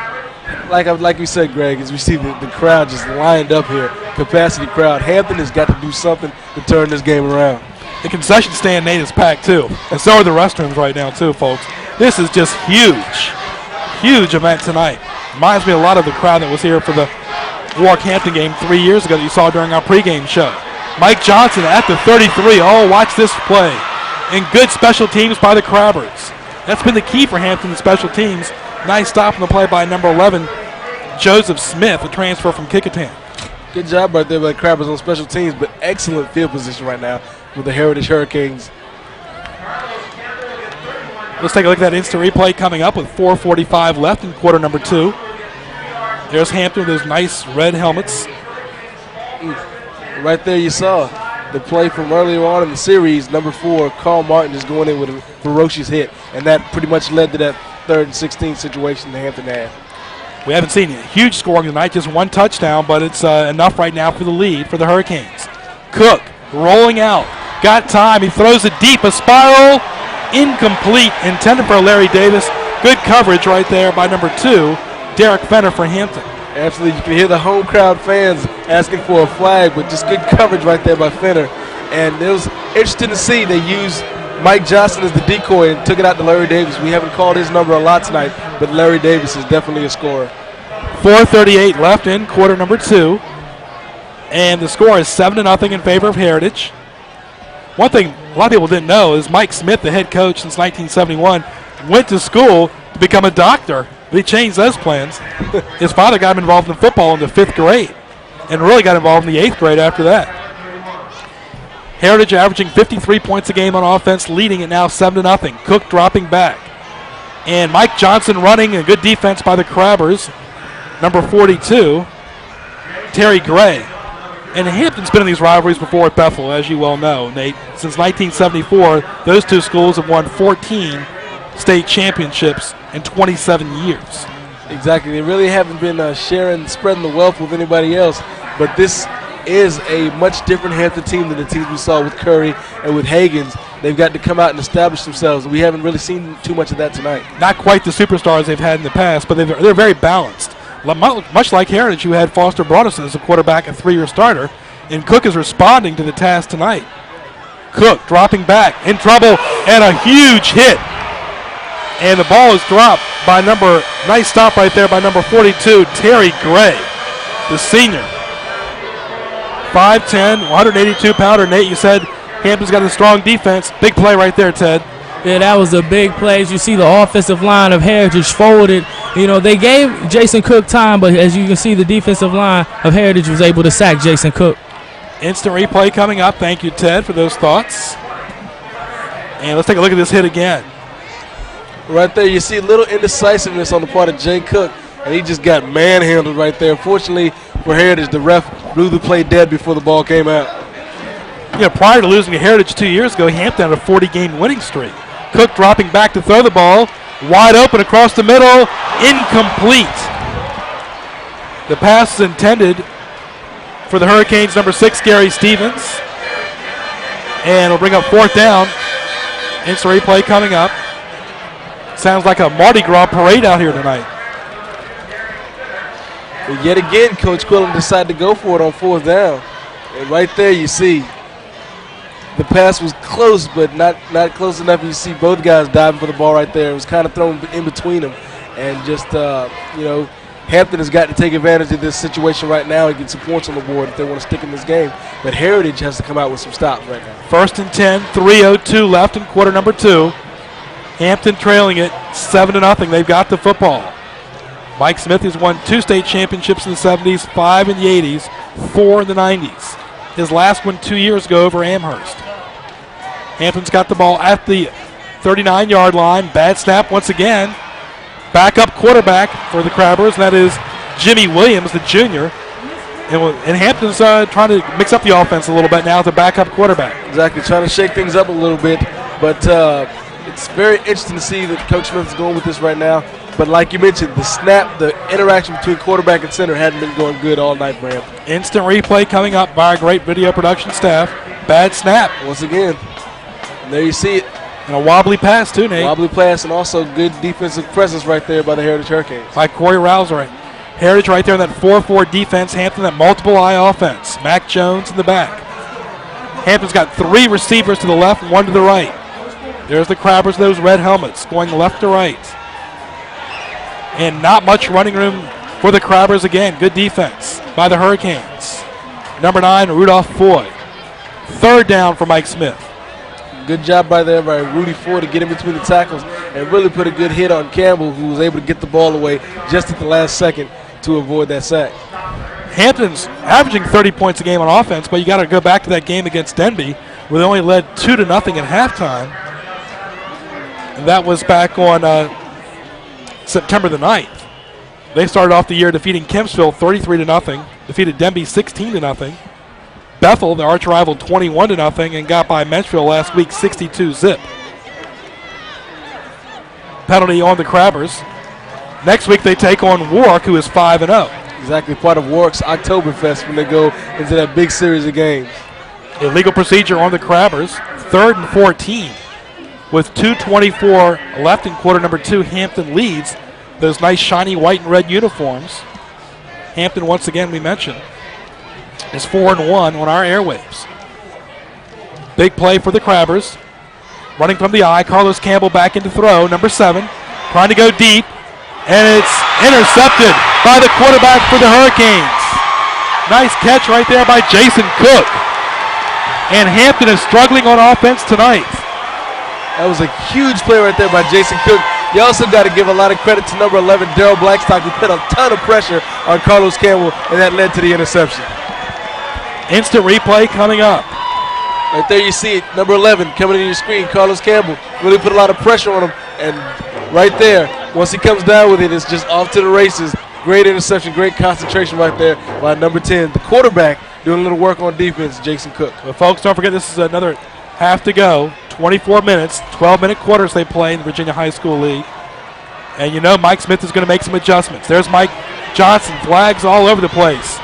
like we said, Greg, as we see the crowd just lined up here, capacity crowd, Hampton has got to do something to turn this game around. The concession stand, Nate, is packed too. And so are the restrooms right now too, folks. This is just huge. Huge event tonight. Reminds me a lot of the crowd that was here for the Warwick-Hampton game 3 years ago that you saw during our pregame show. Mike Johnson at the 33. Oh, watch this play. And good special teams by the Crabbers. That's been the key for Hampton in special teams. Nice stop on the play by number 11, Joseph Smith, a transfer from Kickoff. Good job right there by the Crabbers on special teams, but excellent field position right now with the Heritage Hurricanes. Let's take a look at that instant replay coming up with 4:45 left in quarter number 2. There's Hampton with his nice red helmets. Right there you saw the play from earlier on in the series. Number 4, Carl Martin, is going in with a ferocious hit, and that pretty much led to that 3rd and 16 situation that Hampton had. We haven't seen huge scoring tonight, just 1 touchdown, but it's enough right now for the lead for the Hurricanes. Cook rolling out, got time, he throws it deep, a spiral, incomplete, intended for Larry Davis. Good coverage right there by number 2, Derek Fenner for Hampton. Absolutely, you can hear the home crowd fans asking for a flag, but just good coverage right there by Fenner. And it was interesting to see they used Mike Johnson as the decoy and took it out to Larry Davis. We haven't called his number a lot tonight, but Larry Davis is definitely a scorer. 4:38 left in quarter number 2. And the score is 7-0 in favor of Heritage. One thing a lot of people didn't know is Mike Smith, the head coach since 1971, went to school to become a doctor. But he changed those plans. His father got him involved in football in the 5th grade and really got involved in the 8th grade after that. Heritage averaging 53 points a game on offense, leading it now 7-0. Cook dropping back. And Mike Johnson running, a good defense by the Crabbers. Number 42, Terry Gray. And Hampton's been in these rivalries before at Bethel, as you well know, Nate. Since 1974, those two schools have won 14 state championships in 27 years. Exactly. They really haven't been spreading the wealth with anybody else. But this is a much different Hampton team than the teams we saw with Curry and with Hagens. They've got to come out and establish themselves. We haven't really seen too much of that tonight. Not quite the superstars they've had in the past, but they're very balanced. Much like Heritage, who had Foster Broderson as a quarterback, a 3-year starter, and Cook is responding to the task tonight. Cook dropping back, in trouble, and a huge hit. And the ball is dropped by nice stop right there by number 42, Terry Gray, the senior. 5'10", 182-pounder. Nate, you said Hampton's got a strong defense. Big play right there, Ted. Yeah, that was a big play. As you see, the offensive line of Heritage folded. You know, they gave Jason Cook time, but as you can see, the defensive line of Heritage was able to sack Jason Cook. Instant replay coming up. Thank you, Ted, for those thoughts. And let's take a look at this hit again. Right there, you see a little indecisiveness on the part of Jay Cook, and he just got manhandled right there. Fortunately for Heritage, the ref blew the play dead before the ball came out. Yeah, prior to losing to Heritage 2 years ago, Hampton had a 40-game winning streak. Cook dropping back to throw the ball. Wide open across the middle. Incomplete. The pass is intended for the Hurricanes' number 6, Gary Stevens. And it'll bring up 4th down. Instant replay coming up. Sounds like a Mardi Gras parade out here tonight. But yet again, Coach Quillen decided to go for it on 4th down. And right there you see the pass was close, but not close enough. You see both guys diving for the ball right there. It was kind of thrown in between them. And just, Hampton has got to take advantage of this situation right now and get some points on the board if they want to stick in this game. But Heritage has to come out with some stops right now. 1st and 10, 3:02 left in quarter number 2. Hampton trailing it 7-0. They've got the football. Mike Smith has won 2 state championships in the 70s, 5 in the 80s, 4 in the 90s. His last one 2 years ago over Amherst. Hampton's got the ball at the 39-yard line. Bad snap once again. Backup quarterback for the Crabbers, and that is Jimmy Williams, the junior. And Hampton's trying to mix up the offense a little bit now with the backup quarterback. Exactly, trying to shake things up a little bit. But it's very interesting to see that Coach Smith is going with this right now. But like you mentioned, the snap, the interaction between quarterback and center hadn't been going good all night for him. Instant replay coming up by our great video production staff. Bad snap. Once again, and there you see it. And a wobbly pass too, Nate. Wobbly pass and also good defensive presence right there by the Heritage Hurricanes. By Corey Rouser. Heritage right there in that 4-4 defense. Hampton that multiple eye offense. Mac Jones in the back. Hampton's got 3 receivers to the left and 1 to the right. There's the Crabbers, those red helmets, going left to right. And not much running room for the Crabbers again. Good defense by the Hurricanes. Number 9, Rudolph Foy. 3rd down for Mike Smith. Good job by Rudy Ford to get in between the tackles and really put a good hit on Campbell, who was able to get the ball away just at the last second to avoid that sack. Hampton's averaging 30 points a game on offense, but you got to go back to that game against Denby, where they only led 2-0 at halftime. And that was back on September the 9th. They started off the year defeating Kempsville 33-0, defeated Denby 16-0. Bethel, the arch rival, 21-0, and got by Menchville last week 62-zip. Penalty on the Crabbers. Next week they take on Warwick, who is 5-0. Exactly, part of Warwick's Oktoberfest when they go into that big series of games. Illegal procedure on the Crabbers. 3rd and 14. With 2:24 left in quarter number 2, Hampton leads those nice shiny white and red uniforms. Hampton, once again, we mentioned, is 4-1 on our airwaves. Big play for the Crabbers. Running from the eye, Carlos Campbell back into throw. Number 7, trying to go deep, and it's intercepted by the quarterback for the Hurricanes. Nice catch right there by Jason Cook. And Hampton is struggling on offense tonight. That was a huge play right there by Jason Cook. You also got to give a lot of credit to number 11, Daryl Blackstock, who put a ton of pressure on Carlos Campbell, and that led to the interception. Instant replay coming up. Right there you see it, number 11 coming in your screen, Carlos Campbell. Really put a lot of pressure on him. And right there, once he comes down with it, it's just off to the races. Great interception, great concentration right there by number 10. The quarterback doing a little work on defense, Jason Cook. Well, folks, don't forget this is another half to go. 24 minutes, 12-minute quarters they play in the Virginia High School League. And you know Mike Smith is going to make some adjustments. There's Mike Johnson, flags all over the place.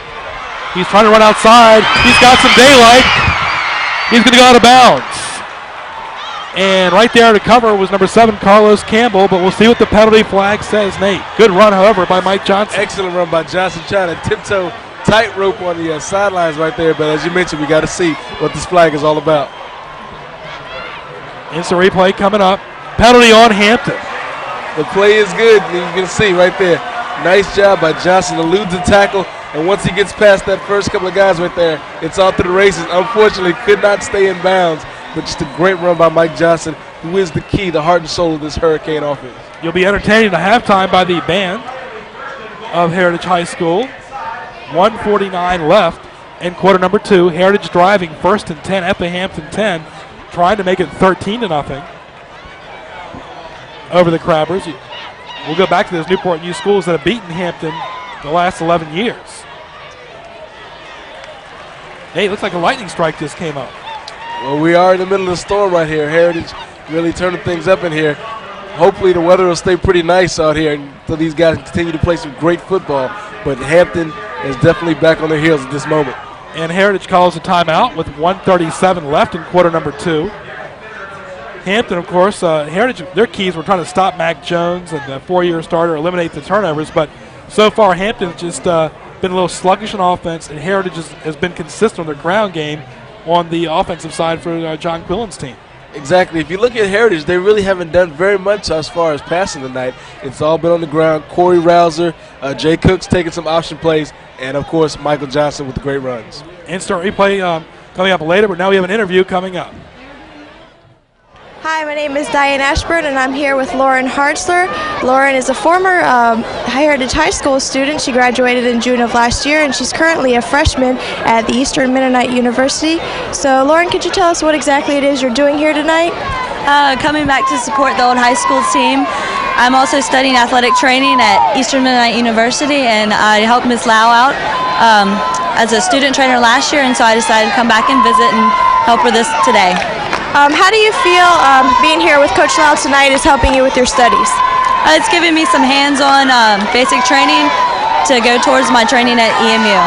He's trying to run outside. He's got some daylight. He's going to go out of bounds. And right there to cover was number 7, Carlos Campbell, but we'll see what the penalty flag says, Nate. Good run, however, by Mike Johnson. Excellent run by Johnson, trying to tiptoe tightrope on the sidelines right there, but as you mentioned, we got to see what this flag is all about. Instant replay coming up. Penalty on Hampton. The play is good, and you can see right there. Nice job by Johnson, eludes the tackle, and once he gets past that first couple of guys right there, it's off to the races. Unfortunately, could not stay in bounds, but just a great run by Mike Johnson, who is the key, the heart and soul of this Hurricane offense. You'll be entertained at halftime by the band of Heritage High School. 1:49 left in quarter number 2. Heritage driving 1st and 10 at the Hampton 10, trying to make it 13-0 over the Crabbers. We'll go back to those Newport News schools that have beaten Hampton the last 11 years. Hey, it looks like a lightning strike just came up. Well, we are in the middle of the storm right here. Heritage really turning things up in here. Hopefully the weather will stay pretty nice out here until these guys continue to play some great football. But Hampton is definitely back on their heels at this moment. And Heritage calls a timeout with 1:37 left in quarter number 2. Hampton, of course, Heritage, their keys were trying to stop Mac Jones and the 4-year starter, eliminate the turnovers. But so far, Hampton's just been a little sluggish on offense, and Heritage has been consistent on their ground game on the offensive side for John Quillen's team. Exactly. If you look at Heritage, they really haven't done very much as far as passing tonight. It's all been on the ground. Corey Rouser, Jay Cook's taking some option plays, and, of course, Michael Johnson with the great runs. Instant replay coming up later, but now we have an interview coming up. Hi, my name is Diane Ashburn, and I'm here with Lauren Hartzler. Lauren is a former Heritage High School student. She graduated in June of last year, and she's currently a freshman at the Eastern Mennonite University. So, Lauren, could you tell us what exactly it is you're doing here tonight? Coming back to support the old high school team. I'm also studying athletic training at Eastern Mennonite University, and I helped Ms. Lau out as a student trainer last year, and so I decided to come back and visit and help her this today. How do you feel being here with Coach Lau tonight is helping you with your studies? It's giving me some hands-on basic training to go towards my training at EMU.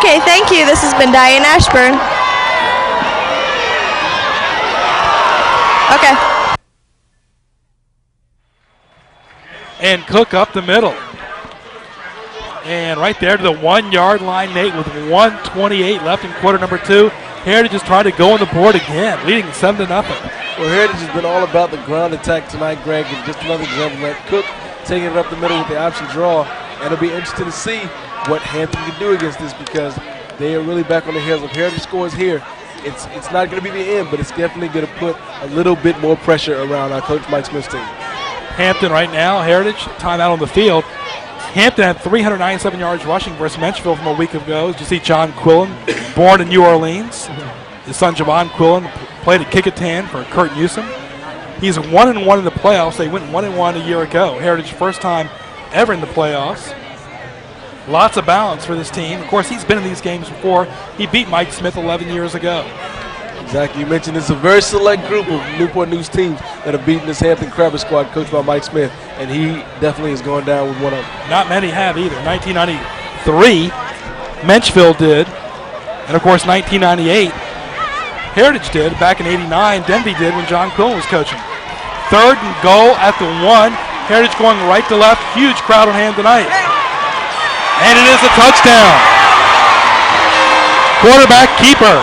Okay, thank you. This has been Diane Ashburn. Okay. And Cook up the middle. And right there to the 1-yard line, Nate, with 1:28 left in quarter number 2. Heritage is trying to go on the board again, leading 7-0. Well, Heritage has been all about the ground attack tonight, Greg, and just another example that Cook taking it up the middle with the option draw. And it'll be interesting to see what Hampton can do against this, because they are really back on the heels. If Heritage scores here, it's not going to be the end, but it's definitely going to put a little bit more pressure around Coach Mike Smith's team. Hampton right now, Heritage, timeout on the field. Hampton had 397 yards rushing versus Menchville from a week ago. As you see, John Quillen, born in New Orleans. His son, Javon Quillen, played at Kickoff for Kurt Newsom. He's 1-1 in the playoffs. They went 1-1 a year ago. Heritage first time ever in the playoffs. Lots of balance for this team. Of course, he's been in these games before. He beat Mike Smith 11 years ago. Exactly. You mentioned it's a very select group of Newport News teams that have beaten this Hampton Crabber squad coached by Mike Smith, and he definitely is going down with one of them. Not many have either. 1993, Menchville did, and of course 1998, Heritage did. Back in '89, Denby did when John Quillen was coaching. 3rd and goal at the 1. Heritage going right to left. Huge crowd on hand tonight. And it is a touchdown. Quarterback keeper.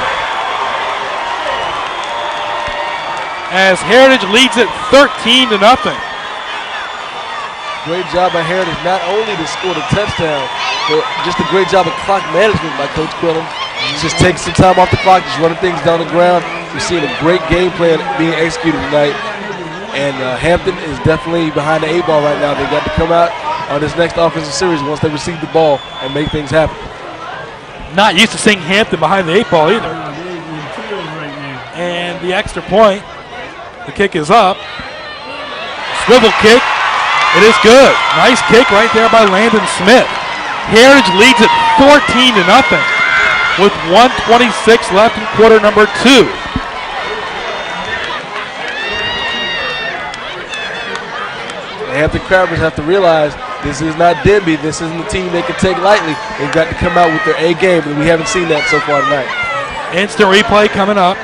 As Heritage leads it 13-0. Great job by Heritage, not only to score the touchdown, but just a great job of clock management by Coach Quillen. Just taking some time off the clock, just running things down the ground. We're seeing a great game plan being executed tonight. And Hampton is definitely behind the 8 ball right now. They've got to come out on this next offensive series once they receive the ball and make things happen. Not used to seeing Hampton behind the 8 ball either. And the extra point. The kick is up. Swivel kick. It is good. Nice kick right there by Landon Smith. Heritage leads it 14-0 with 1:26 left in quarter number 2. The Hampton Crabbers have to realize this is not Denby. This isn't a team they can take lightly. They've got to come out with their A game, and we haven't seen that so far tonight. Instant replay coming up.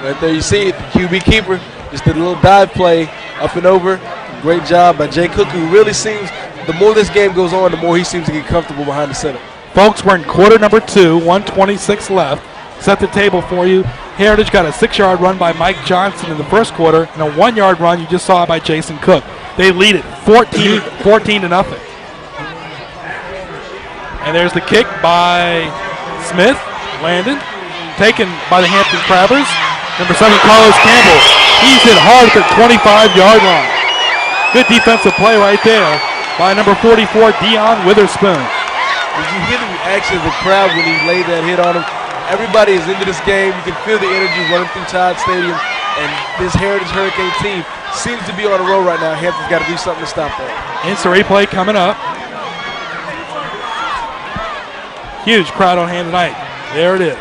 Right there you see it, the QB keeper. Just did a little dive play up and over. Great job by Jay Cook, who really seems, the more this game goes on, the more he seems to get comfortable behind the center. Folks, we're in quarter number 2, 1:26 left. Set the table for you. Heritage got a 6-yard run by Mike Johnson in the first quarter and a 1-yard run you just saw by Jason Cook. They lead it 14-0. And there's the kick by Smith, Landon, taken by the Hampton Crabbers. Number 7, Carlos Campbell. He's hit hard at the 25-yard line. Good defensive play right there by number 44, Dion Witherspoon. Did you hear the reaction of the crowd when he laid that hit on him? Everybody is into this game. You can feel the energy running through Todd Stadium. And this Heritage Hurricane team seems to be on a roll right now. Hampton's got to do something to stop that. Instant replay coming up. Huge crowd on hand tonight. There it is.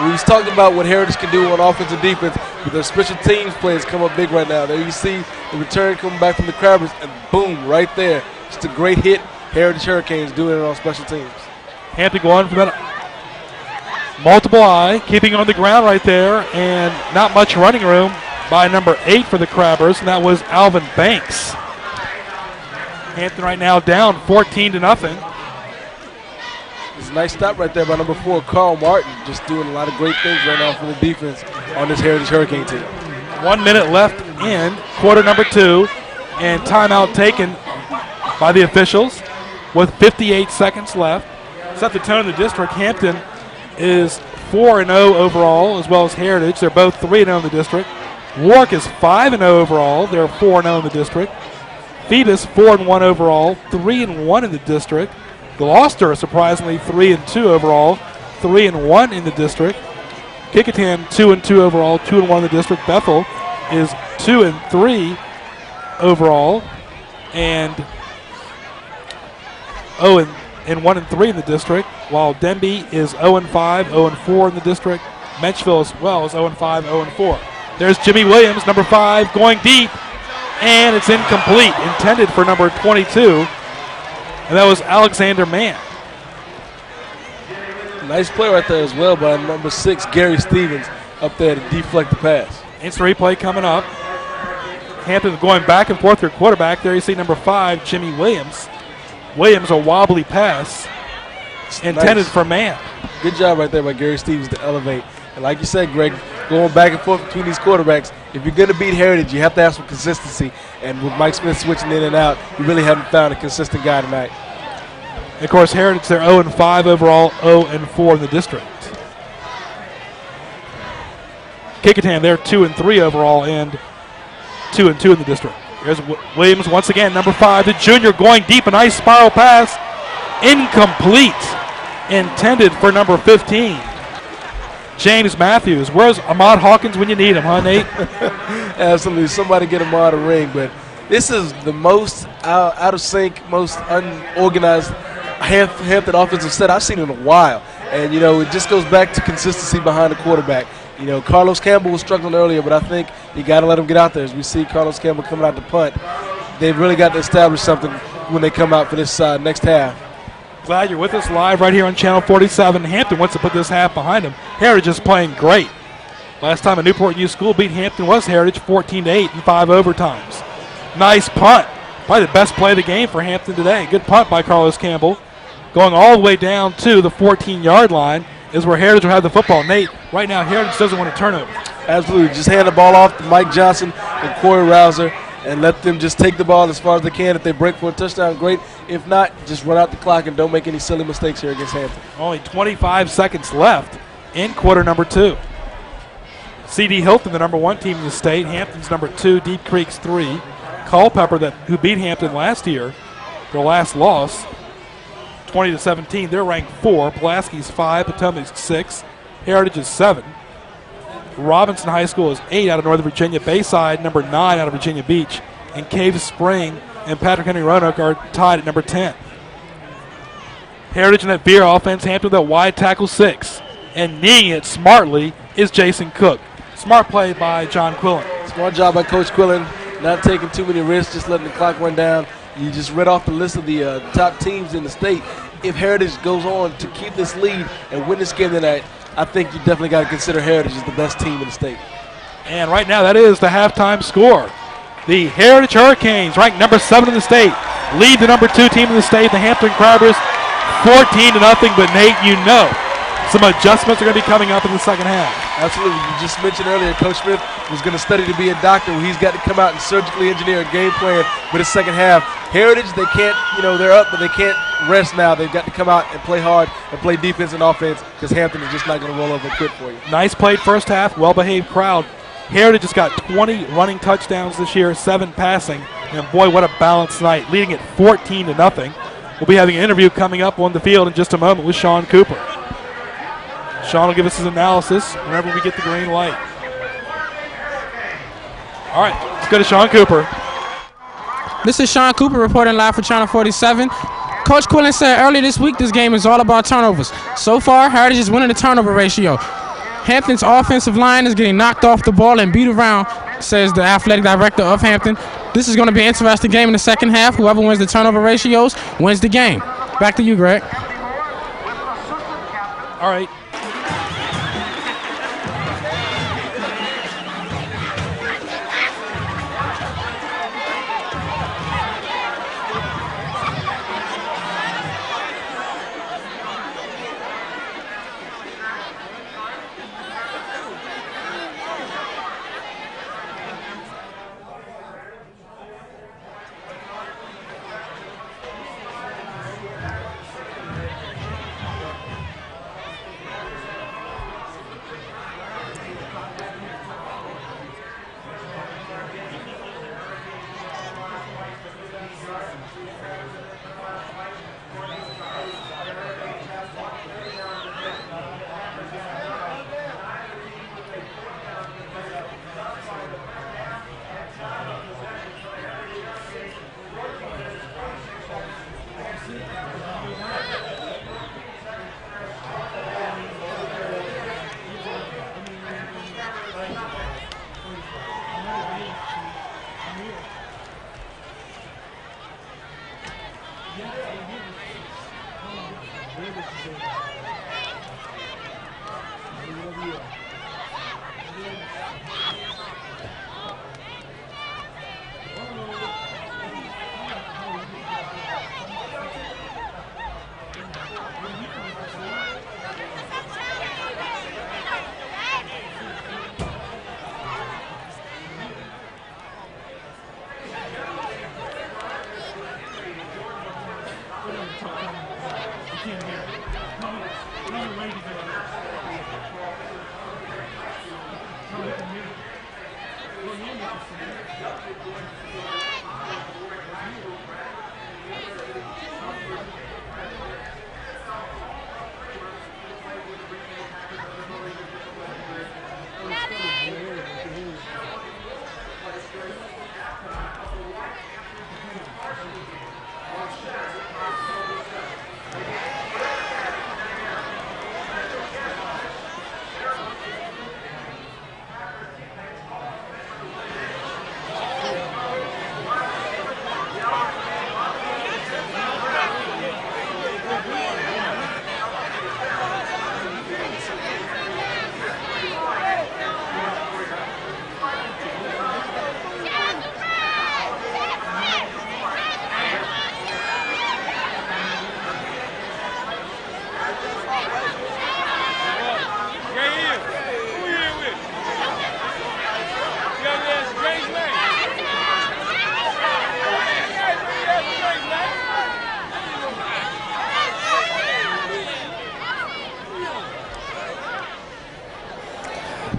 We was talking about what Heritage can do on offense and defense, but their special teams plays come up big right now. There you see the return coming back from the Crabbers, and boom, right there. Just a great hit. Heritage Hurricanes doing it on special teams. Hampton going for that multiple eye, keeping on the ground right there, and not much running room by number 8 for the Crabbers, and that was Alvin Banks. Hampton right now down 14-0. It's a nice stop right there by number 4, Carl Martin, just doing a lot of great things right now for the defense on this Heritage Hurricane team. 1 minute left in quarter number 2, and timeout taken by the officials with 58 seconds left. Set the tone of the district. Hampton is 4-0 overall, as well as Heritage. They're both 3-0 in the district. Warwick is 5-0 overall. They're 4-0 in the district. Phoebus 4-1 overall, 3-1 in the district. Gloucester, surprisingly, 3-2 overall, 3-1 in the district. Kickingham 2-2 overall, 2-1 in the district. Bethel is 2-3 overall, and 1-3 in the district. While Denby is 0-5, 0-4 in the district. Menchville as well is 0-5, 0-4. There's Jimmy Williams, number 5, going deep, and it's incomplete. Intended for number 22. And that was Alexander Mann. Nice play right there as well by number 6, Gary Stevens, up there to deflect the pass. Instant replay coming up. Hampton going back and forth their quarterback. There you see number 5, Jimmy Williams. Williams, a wobbly pass intended for Mann. Good job right there by Gary Stevens to elevate. And like you said, Greg, going back and forth between these quarterbacks, if you're going to beat Heritage, you have to have some consistency. And with Mike Smith switching in and out, you really haven't found a consistent guy tonight. And of course, Heritage, they're 0-5 overall, 0-4 in the district. Kickingham, they're 2-3 overall and 2-2 in the district. Here's Williams once again, number 5, the junior, going deep, a nice spiral pass. Incomplete. Intended for number 15, James Matthews. Where's Ahmad Hawkins when you need him, huh, Nate? Absolutely. Somebody get Ahmad a ring. But this is the most out of sync, most unorganized Hampton offensive set I've seen in a while. And, you know, it just goes back to consistency behind the quarterback. You know, Carlos Campbell was struggling earlier, but I think you got to let him get out there. As we see Carlos Campbell coming out to punt, they've really got to establish something when they come out for this next half. Glad you're with us live right here on Channel 47. Hampton wants to put this half behind him. Heritage is playing great. Last time a Newport News school beat Hampton was Heritage 14-8 in 5 overtimes. Nice punt. Probably the best play of the game for Hampton today. Good punt by Carlos Campbell. Going all the way down to the 14-yard line is where Heritage will have the football. Nate, right now Heritage doesn't want a turnover. Absolutely. Just hand the ball off to Mike Johnson and Corey Rouser and let them just take the ball as far as they can. If they break for a touchdown, great. If not, just run out the clock and don't make any silly mistakes here against Hampton. Only 25 seconds left in quarter number 2. C.D. Hilton, the number 1 team in the state. Hampton's number 2, Deep Creek's 3. Culpeper, who beat Hampton last year, their last loss, 20-17. They're ranked 4. Pulaski's 5. Potomac's 6. Heritage is 7. Robinson High School is 8 out of Northern Virginia. Bayside, number 9 out of Virginia Beach. And Cave Spring and Patrick Henry Roanoke are tied at number 10. Heritage in that veer offense. Hampton with that wide tackle 6. And kneeing it smartly is Jason Cook. Smart play by John Quillen. Smart job by Coach Quillen, not taking too many risks, just letting the clock run down. You just read off the list of the top teams in the state. If Heritage goes on to keep this lead and win this game tonight, I think you definitely got to consider Heritage as the best team in the state. And right now that is the halftime score. The Heritage Hurricanes, ranked number 7 in the state, lead the number 2 team in the state, the Hampton Crabbers, 14-0. But Nate, you know, some adjustments are going to be coming up in the second half. Absolutely. You just mentioned earlier Coach Smith was going to study to be a doctor. He's got to come out and surgically engineer a game plan for the second half. Heritage, they can't, they're up, but they can't rest now. They've got to come out and play hard and play defense and offense because Hampton is just not going to roll over and quit for you. Nice played first half, well-behaved crowd. Heritage has got 20 running touchdowns this year, 7 passing. And boy, what a balanced night, leading it 14-0. We'll be having an interview coming up on the field in just a moment with Sean Cooper. Sean will give us his analysis whenever we get the green light. All right, let's go to Sean Cooper. This is Sean Cooper reporting live for Channel 47. Coach Quillen said earlier this week this game is all about turnovers. So far, Heritage is winning the turnover ratio. Hampton's offensive line is getting knocked off the ball and beat around, says the athletic director of Hampton. This is going to be an interesting game in the second half. Whoever wins the turnover ratios wins the game. Back to you, Greg. All right.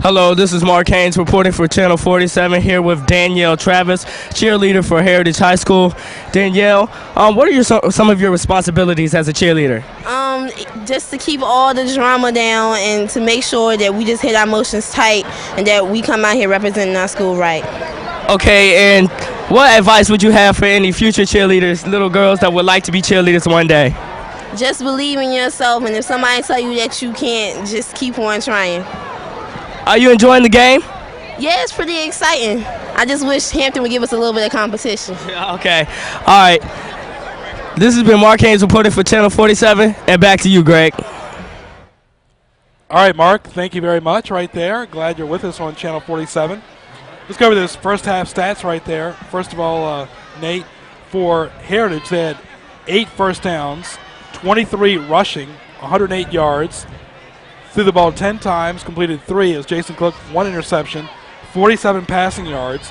Hello, this is Mark Haynes reporting for Channel 47 here with Danielle Travis, cheerleader for Heritage High School. Danielle, what are some of your responsibilities as a cheerleader? Just to keep all the drama down and to make sure that we just hit our motions tight and that we come out here representing our school right. Okay, and what advice would you have for any future cheerleaders, little girls that would like to be cheerleaders one day? Just believe in yourself, and if somebody tell you that you can't, just keep on trying. Are you enjoying the game? Yeah, it's pretty exciting. I just wish Hampton would give us a little bit of competition. Okay, all right. This has been Mark Haynes reporting for Channel 47, and back to you, Greg. All right, Mark, thank you very much right there. Glad you're with us on Channel 47. Let's go over this first half stats right there. First of all, Nate, for Heritage, they had 8 first downs, 23 rushing, 108 yards, threw the ball 10 times, completed 3 as Jason Cook, 1 interception, 47 passing yards.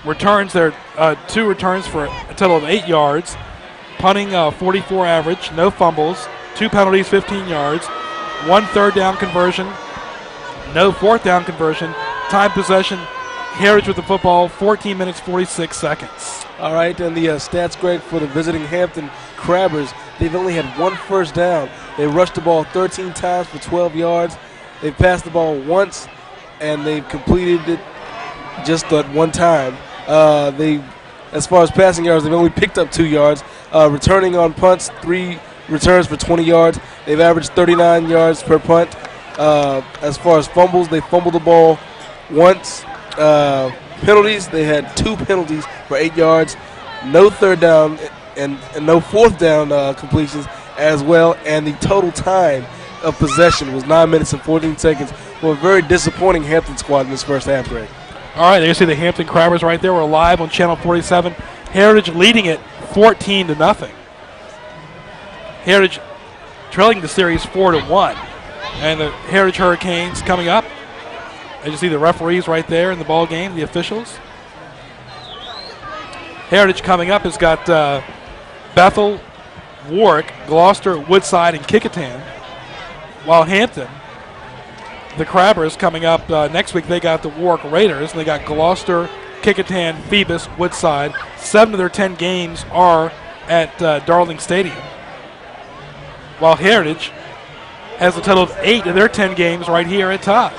Returns there, 2 returns for a total of 8 yards, punting 44 average, no fumbles, 2 penalties, 15 yards, 1 third down conversion, no fourth down conversion. Time possession, Heritage with the football, 14 minutes, 46 seconds. All right, and the stats, Greg, for the visiting Hampton Crabbers, they've only had 1 first down. They rushed the ball 13 times for 12 yards. They've passed the ball once, and they've completed it just that 1 time. As far as passing yards, they've only picked up 2 yards. Returning on punts, 3 returns for 20 yards. They've averaged 39 yards per punt. As far as fumbles, they fumbled the ball once. Penalties, they had 2 penalties for 8 yards. No third down and no fourth down completions as well. And the total time of possession was 9 minutes and 14 seconds for a very disappointing Hampton squad in this first half, Greg. All right, there you see the Hampton Crabbers right there. We're live on Channel 47. Heritage leading it 14-0. Heritage trailing the series 4-1. And the Heritage Hurricanes coming up. As you see the referees right there in the ball game, the officials. Heritage coming up has got Bethel, Warwick, Gloucester, Woodside, and Kickingham. While Hampton, the Crabbers coming up next week, they got the Warwick Raiders, and they got Gloucester, Kickingham, Phoebus, Woodside. 7 of their 10 games are at Darling Stadium. While Heritage has a total of 8 of their 10 games right here at Todd.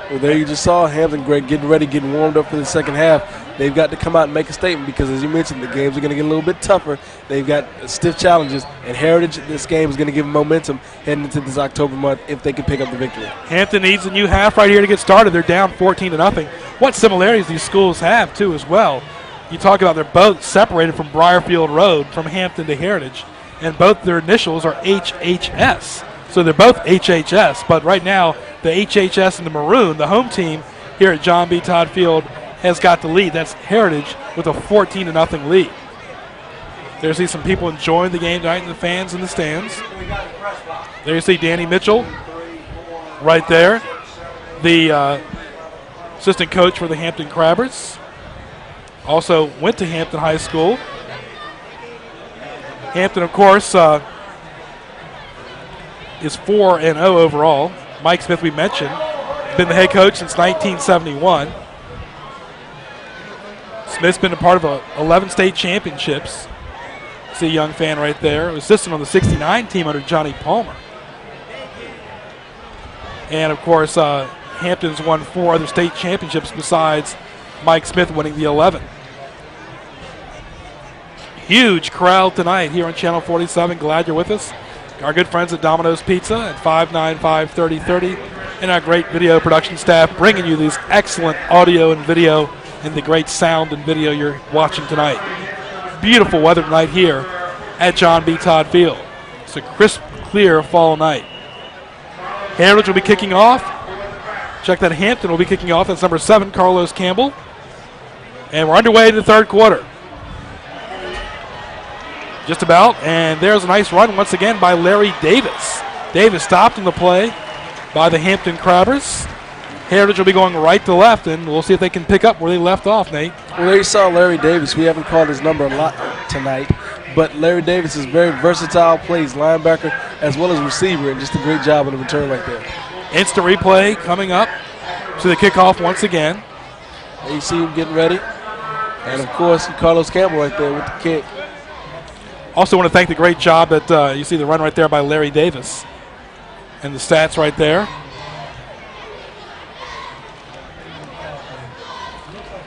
Well, there you just saw Hampton, Greg, getting ready, getting warmed up for the second half. They've got to come out and make a statement because, as you mentioned, the games are going to get a little bit tougher. They've got stiff challenges, and Heritage, this game is going to give them momentum heading into this October month if they can pick up the victory. Hampton needs a new half right here to get started. They're down 14-0. What similarities these schools have, too, as well. You talk about they're both separated from Briarfield Road from Hampton to Heritage, and both their initials are HHS. So they're both HHS, but right now the HHS and the Maroon, the home team here at John B. Todd Field, has got the lead. That's Heritage with a 14-0 lead. There you see some people enjoying the game tonight, and the fans in the stands. There you see Danny Mitchell right there, the assistant coach for the Hampton Crabbers. Also went to Hampton High School. Hampton, of course, is 4-0 overall. Mike Smith, we mentioned, been the head coach since 1971. Smith's been a part of 11 state championships. See a young fan right there. Assistant on the 69 team under Johnny Palmer. And, of course, Hampton's won 4 other state championships besides Mike Smith winning the 11. Huge crowd tonight here on Channel 47. Glad you're with us. Our good friends at Domino's Pizza at 595-3030, and our great video production staff bringing you these excellent audio and video and the great sound and video you're watching tonight. Beautiful weather tonight here at John B. Todd Field. It's a crisp, clear fall night. Heritage will be kicking off. Check that Hampton will be kicking off. That's number 7, Carlos Campbell. And we're underway in the third quarter. Just about, and there's a nice run once again by Larry Davis. Davis stopped in the play by the Hampton Crabbers. Heritage will be going right to left, and we'll see if they can pick up where they left off, Nate. Well, there you saw Larry Davis. We haven't called his number a lot tonight, but Larry Davis is very versatile, plays linebacker, as well as receiver, and just a great job on the return right there. Instant replay coming up to the kickoff once again. And you see him getting ready. And, of course, Carlos Campbell right there with the kick. Also want to thank the great job that you see the run right there by Larry Davis. And the stats right there.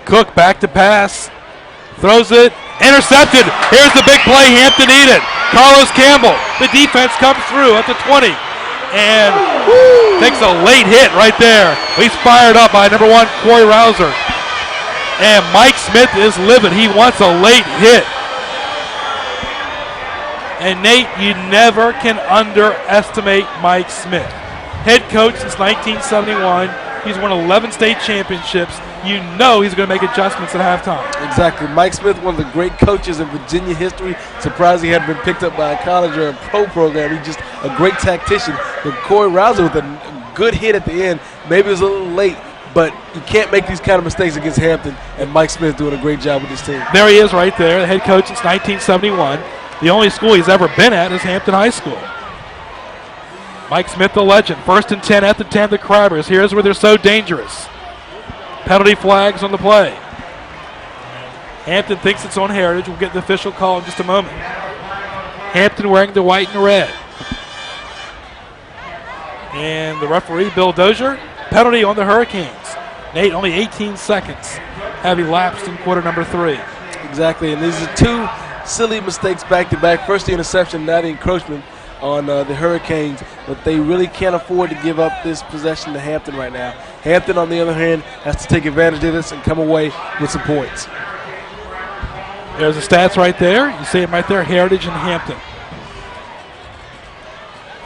Cook back to pass. Throws it. Intercepted. Here's the big play Hampton needed. Carlos Campbell. The defense comes through at the 20. And takes a late hit right there. He's fired up by number 1, Corey Rouser. And Mike Smith is livid. He wants a late hit. And Nate, you never can underestimate Mike Smith. Head coach since 1971. He's won 11 state championships. You know he's going to make adjustments at halftime. Exactly. Mike Smith, one of the great coaches in Virginia history. Surprised he hadn't been picked up by a college or a pro program. He's just a great tactician. But Corey Rouser with a good hit at the end. Maybe it was a little late, but you can't make these kind of mistakes against Hampton. And Mike Smith doing a great job with his team. There he is right there, the head coach since 1971. The only school he's ever been at is Hampton High School. Mike Smith, the legend. 1st and 10 at the 10, the Crabbers. Here's where they're so dangerous. Penalty flags on the play. Hampton thinks it's on Heritage. We'll get the official call in just a moment. Hampton wearing the white and red. And the referee, Bill Dozier, penalty on the Hurricanes. Nate, only 18 seconds have elapsed in quarter number 3. Exactly, and these are two silly mistakes back-to-back. First the interception, now the encroachment on the Hurricanes, but they really can't afford to give up this possession to Hampton right now. Hampton, on the other hand, has to take advantage of this and come away with some points. There's the stats right there. You see them right there, Heritage and Hampton.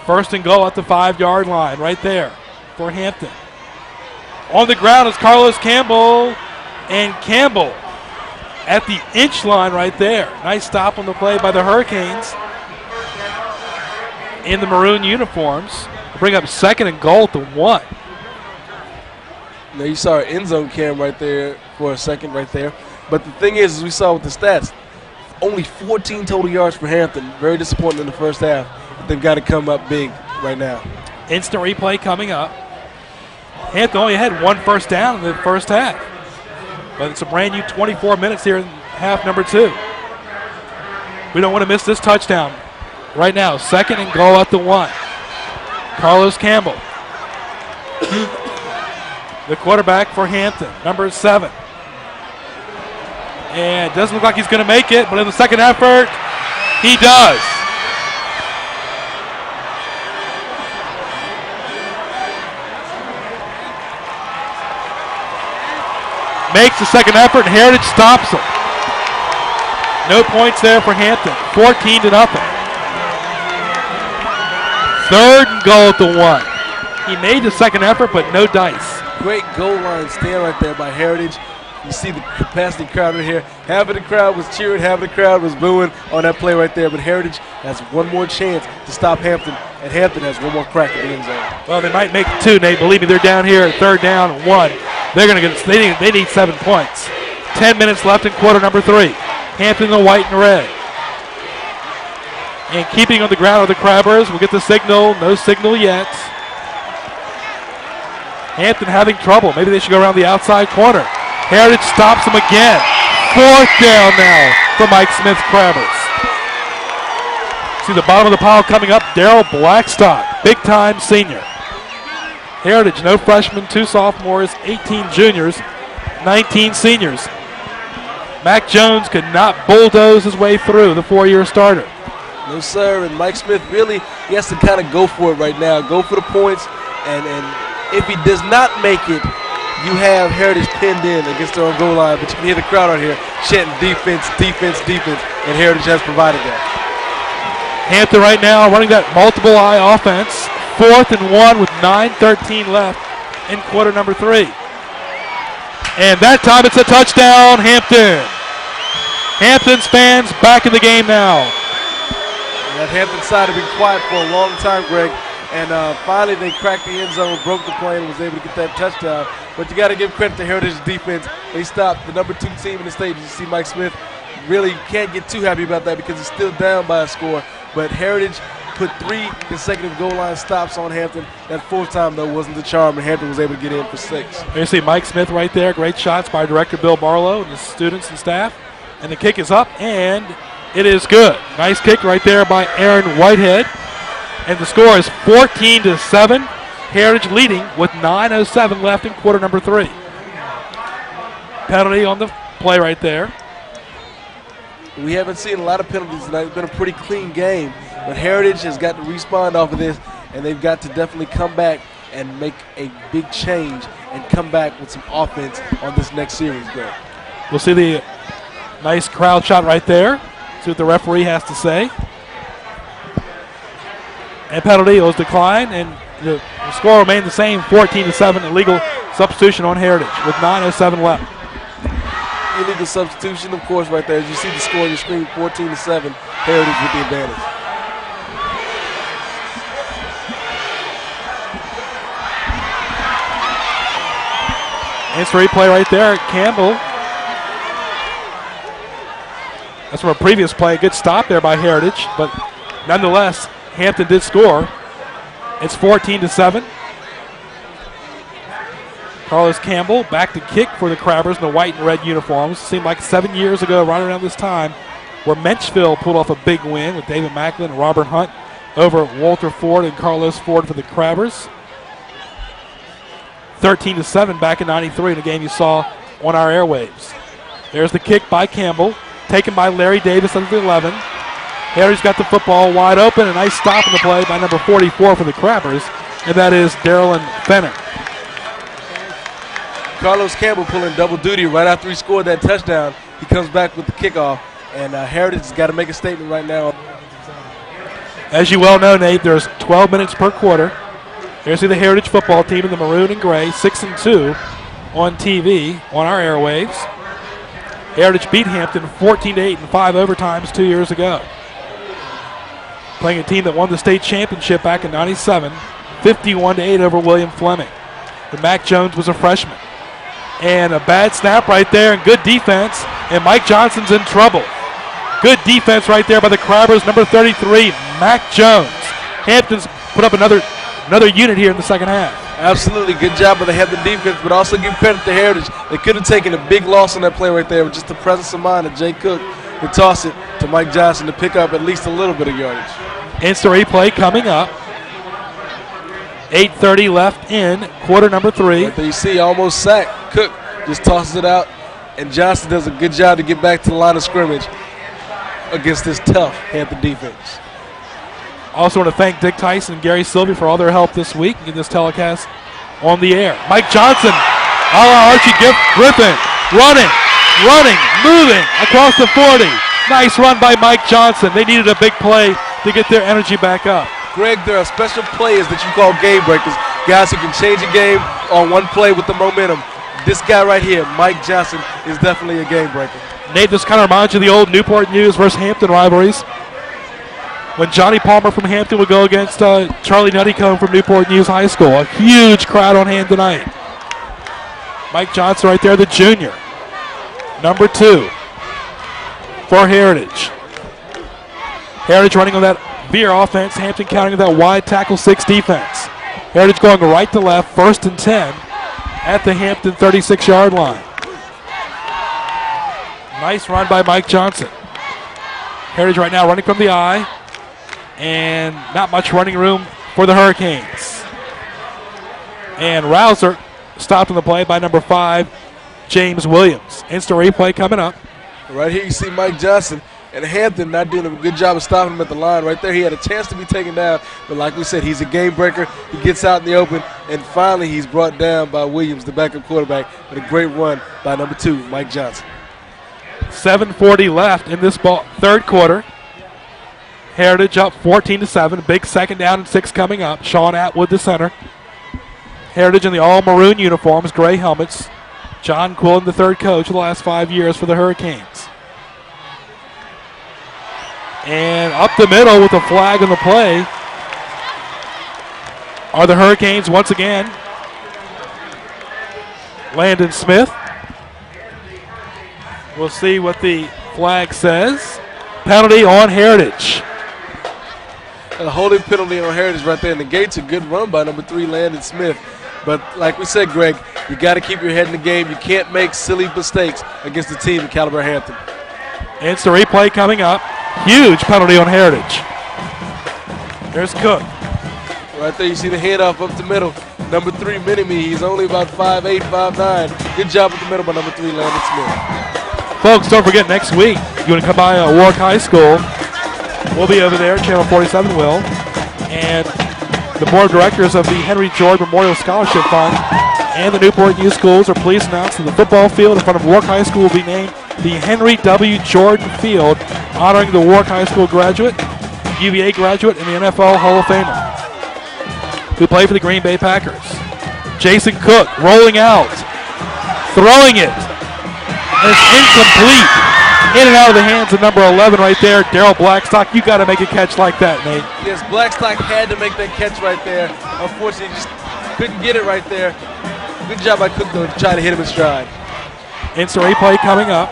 1st and goal at the 5-yard line right there for Hampton. On the ground is Carlos Campbell, and Campbell at the inch line right there. Nice stop on the play by the Hurricanes in the maroon uniforms. Bring up 2nd and goal to 1. Now you saw our end zone cam right there for a second right there. But the thing is, as we saw with the stats, only 14 total yards for Hampton. Very disappointing in the first half. But they've got to come up big right now. Instant replay coming up. Hampton only had 1 first down in the first half. But it's a brand new 24 minutes here in half number 2. We don't want to miss this touchdown. Right now, 2nd and goal at the 1. Carlos Campbell. The quarterback for Hampton, number 7. And it doesn't look like he's going to make it, but in the second effort, he does. Makes the second effort, and Heritage stops him. No points there for Hampton, 14-0. 3rd and goal at the 1. He made the second effort, but no dice. Great goal line stand right there by Heritage. You see the capacity crowd right here. Half of the crowd was cheering, half of the crowd was booing on that play right there. But Heritage has one more chance to stop Hampton, and Hampton has one more crack at the end zone. Well, they might make 2, Nate. Believe me, they're down here at 3rd down and 1. They're going to get. They need 7 points. 10 minutes left in quarter number 3. Hampton in the white and red. And keeping on the ground are the Crabbers. We'll get the signal. No signal yet. Hampton having trouble. Maybe they should go around the outside corner. Heritage stops him again. 4th down now for Mike Smith's Crabbers. See the bottom of the pile coming up. Daryl Blackstock, big-time senior. Heritage, no freshmen, 2 sophomores, 18 juniors, 19 seniors. Mac Jones could not bulldoze his way through, the 4-year starter. No, sir, and Mike Smith really, he has to kind of go for it right now. Go for the points, and if he does not make it, you have Heritage pinned in against their own goal line, but you can hear the crowd out here chanting defense, defense, defense, and Heritage has provided that. Hampton right now running that multiple eye offense. 4th and 1 with 9:13 left in quarter number 3. And that time it's a touchdown, Hampton. Hampton's fans back in the game now. That Hampton side had been quiet for a long time, Greg. And finally they cracked the end zone, broke the play, and was able to get that touchdown. But you got to give credit to Heritage's defense. They stopped the number 2 team in the state. You see Mike Smith really can't get too happy about that because he's still down by a score. But Heritage put 3 consecutive goal line stops on Hampton. That 4th time, though, wasn't the charm, and Hampton was able to get in for 6. There you see Mike Smith right there. Great shots by Director Bill Barlow and his students and staff. And the kick is up, and it is good. Nice kick right there by Aaron Whitehead. And the score is 14-7. Heritage leading with 9:07 left in quarter number 3. Penalty on the play right there. We haven't seen a lot of penalties tonight. It's been a pretty clean game. But Heritage has got to respond off of this, and they've got to definitely come back and make a big change and come back with some offense on this next series, Greg. We'll see the nice crowd shot right there. See what the referee has to say. And penalty was declined, and the score remained the same, 14-7. Illegal substitution on Heritage with 9:07 left. Illegal substitution, of course, right there. As you see the score on your screen, 14-7. Heritage with the advantage. Instant replay right there. Campbell. That's from a previous play. A good stop there by Heritage, but nonetheless, Hampton did score. It's 14-7. Carlos Campbell back to kick for the Crabbers in the white and red uniforms. Seemed like 7 years ago, right around this time, where Menchville pulled off a big win with David Macklin and Robert Hunt over Walter Ford and Carlos Ford for the Crabbers. 13-7 back in '93 in a game you saw on our airwaves. There's the kick by Campbell, taken by Larry Davis under the 11. Harry's got the football wide open. A nice stop in the play by number 44 for the Crabbers, and that is Darylyn Fenner. Carlos Campbell pulling double duty right after he scored that touchdown. He comes back with the kickoff, and Heritage has got to make a statement right now. As you well know, Nate, there's 12 minutes per quarter. Here's the Heritage football team in the maroon and gray, 6-2 on TV on our airwaves. Heritage beat Hampton 14-8 in 5 overtimes 2 years ago. Playing a team that won the state championship back in '97, 51-8 over William Fleming. And Mac Jones was a freshman. And a bad snap right there and good defense, and Mike Johnson's in trouble. Good defense right there by the Crabbers, number 33, Mac Jones. Hampton's put up another unit here in the second half. Absolutely, good job by the Hampton defense, but also give credit to Heritage. They could have taken a big loss on that play right there with just the presence of mind of Jay Cook to toss it to Mike Johnson to pick up at least a little bit of yardage. Instant replay coming up. 8:30 left in quarter number 3. Right there you see almost sacked. Cook just tosses it out, and Johnson does a good job to get back to the line of scrimmage against this tough Hampton defense. Also want to thank Dick Tyson and Gary Sylvie for all their help this week in this telecast on the air. Mike Johnson, a la Archie Griffin, running, moving across the 40. Nice run by Mike Johnson. They needed a big play to get their energy back up. Greg, there are special players that you call game breakers, guys who can change a game on one play with the momentum. This guy right here, Mike Johnson, is definitely a game breaker. Nate, this kind of reminds you of the old Newport News versus Hampton rivalries. When Johnny Palmer from Hampton would go against Charlie Nuttycombe from Newport News High School. A huge crowd on hand tonight. Mike Johnson right there, the junior. Number 2 for Heritage. Heritage running on that veer offense. Hampton counting that wide tackle 6 defense. Heritage going right to left, 1st and 10 at the Hampton 36-yard line. Nice run by Mike Johnson. Heritage right now running from the eye. And not much running room for the Hurricanes. And Rouser stopped on the play by number 5, James Williams. Instant replay coming up. Right here you see Mike Johnson and Hampton not doing a good job of stopping him at the line. Right there he had a chance to be taken down, but like we said, he's a game breaker. He gets out in the open, and finally he's brought down by Williams, the backup quarterback, with a great run by number 2, Mike Johnson. 7:40 left in this third quarter. Heritage up 14-7. Big 2nd down and 6 coming up. Sean Atwood, the center. Heritage in the all-maroon uniforms, gray helmets. John Quillen, the 3rd coach of the last 5 years for the Hurricanes. And up the middle with a flag on the play are the Hurricanes once again. Landon Smith. We'll see what the flag says. Penalty on Heritage. a holding penalty on Heritage right there. Negates a good run by number 3, Landon Smith. But like we said, Greg, you got to keep your head in the game. You can't make silly mistakes against the team in Caliber Hampton. Instant replay coming up. Huge penalty on Heritage. There's Cook. Right there, you see the handoff up the middle. Number 3, Mini-Me. He's only about 5'8", 5'9". Good job with the middle by number 3, Landon Smith. Folks, don't forget next week, you want to come by Warwick High School. We'll be over there, Channel 47 will. And the board of directors of the Henry Jordan Memorial Scholarship Fund and the Newport Youth Schools are pleased to announce that the football field in front of Warwick High School will be named the Henry W. Jordan Field, honoring the Warwick High School graduate, UVA graduate, and the NFL Hall of Famer who played for the Green Bay Packers. Jason Cook rolling out, throwing it, and it's incomplete. In and out of the hands of number 11 right there, Daryl Blackstock. You got to make a catch like that, Nate. Yes, Blackstock had to make that catch right there. Unfortunately, just couldn't get it right there. Good job by Cook, though, to try to hit him in stride. Instant replay coming up.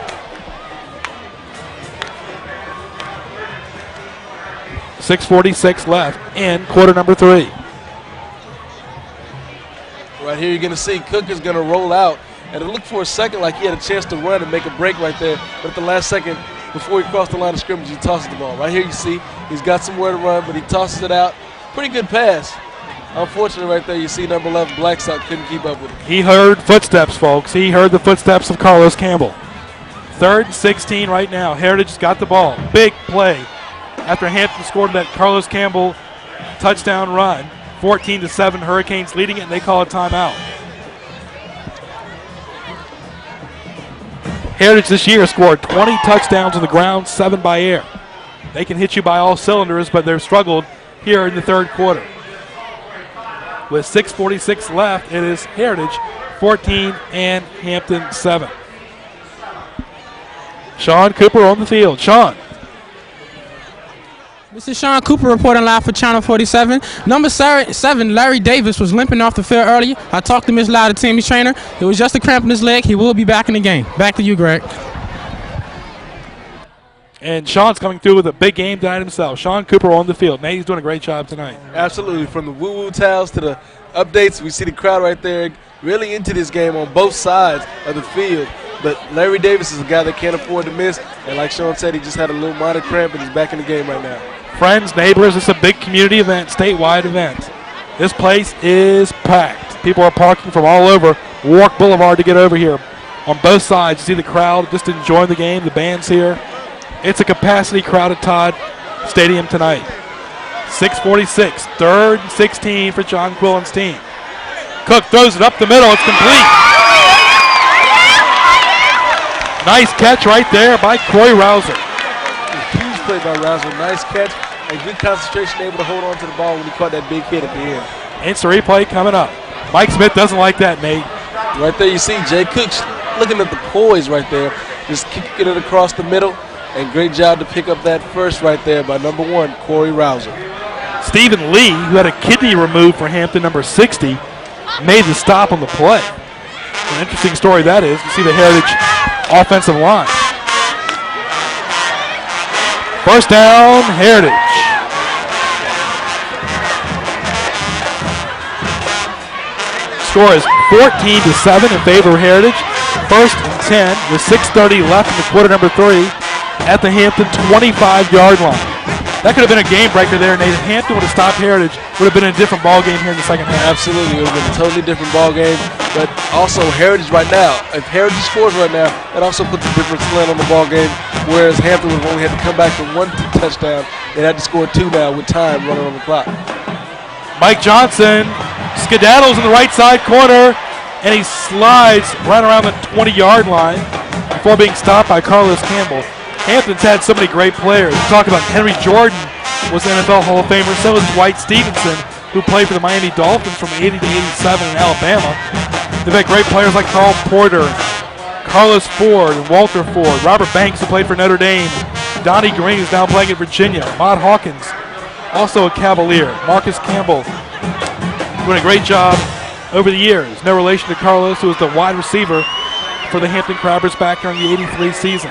.646 left in quarter number 3. Right here, you're going to see Cook is going to roll out. And it looked for a second like he had a chance to run and make a break right there. But at the last second, before he crossed the line of scrimmage, he tosses the ball. Right here you see he's got somewhere to run, but he tosses it out. Pretty good pass. Unfortunately, right there, you see number 11, Blackstock, couldn't keep up with it. He heard footsteps, folks. He heard the footsteps of Carlos Campbell. 3rd and 16 right now. Heritage has got the ball. Big play after Hampton scored that Carlos Campbell touchdown run. 14-7, Hurricanes leading it, and they call a timeout. Heritage this year scored 20 touchdowns on the ground, 7 by air. They can hit you by all cylinders, but they've struggled here in the third quarter. With 6:46 left, it is Heritage 14 and Hampton 7. Sean Cooper on the field. Sean. This is Sean Cooper reporting live for Channel 47. Number 7, Larry Davis, was limping off the field earlier. I talked to Ms. Lau, the team's trainer. It was just a cramp in his leg. He will be back in the game. Back to you, Greg. And Sean's coming through with a big game tonight himself. Sean Cooper on the field. Nate, he's doing a great job tonight. Absolutely. From the woo-woo towels to the updates, we see the crowd right there really into this game on both sides of the field. But Larry Davis is a guy that can't afford to miss. And like Sean said, he just had a little minor cramp, and he's back in the game right now. Friends, neighbors, it's a big community event, statewide event. This place is packed. People are parking from all over Warwick Boulevard to get over here. On both sides, you see the crowd just enjoying the game. The band's here. It's a capacity crowd at Todd Stadium tonight. 6:46, 3rd and 16 for John Quillen's team. Cook throws it up the middle. It's complete. Nice catch right there by Corey Rouser. Huge play by Rouser. Nice catch and good concentration, able to hold on to the ball when he caught that big hit at the end. Instant replay coming up. Mike Smith doesn't like that, Nate. Right there you see Jay Cook looking at the poise right there, just kicking it across the middle, and great job to pick up that first right there by number 1, Corey Rouser. Stephen Lee, who had a kidney removed for Hampton, number 60, made the stop on the play. An interesting story that is. You see the Heritage offensive line. First down, Heritage. Score is 14-7 in favor of Heritage. 1st and 10 with 6:30 left in the quarter number 3 at the Hampton 25-yard line. That could have been a game breaker there, Nate. If Hampton would have stopped Heritage, would have been a different ball game here in the second half. Absolutely, it would have been a totally different ball game. But also Heritage right now, if Heritage scores right now, that also puts a different slant on the ball game. Whereas Hampton would have only had to come back from 1 touchdown. They had to score 2 now with time running on the clock. Mike Johnson skedaddles in the right side corner, and he slides right around the 20-yard line before being stopped by Carlos Campbell. Hampton's had so many great players. We talk about Henry Jordan was an NFL Hall of Famer. So was Dwight Stevenson, who played for the Miami Dolphins from 80 to 87 in Alabama. They've had great players like Carl Porter, Carlos Ford, and Walter Ford. Robert Banks, who played for Notre Dame. Donnie Green, who's now playing at Virginia. Maude Hawkins, also a Cavalier. Marcus Campbell, doing a great job over the years. No relation to Carlos, who was the wide receiver for the Hampton Crabbers back during the '83 season.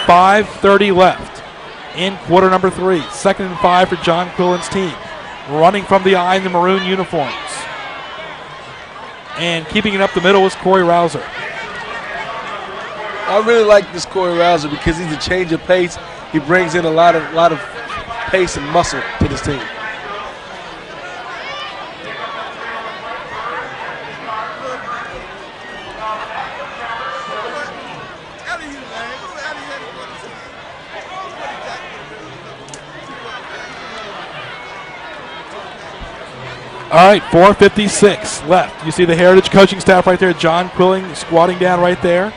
5:30 left. in quarter number 3. 2nd and 5 for John Quillen's team. Running from the eye in the maroon uniforms. And keeping it up the middle was Corey Rouser. I really like this Corey Rouser because he's a change of pace. He brings in a lot of pace and muscle to this team. All right, 4:56 left. You see the Heritage coaching staff right there. John Quillen squatting down right there.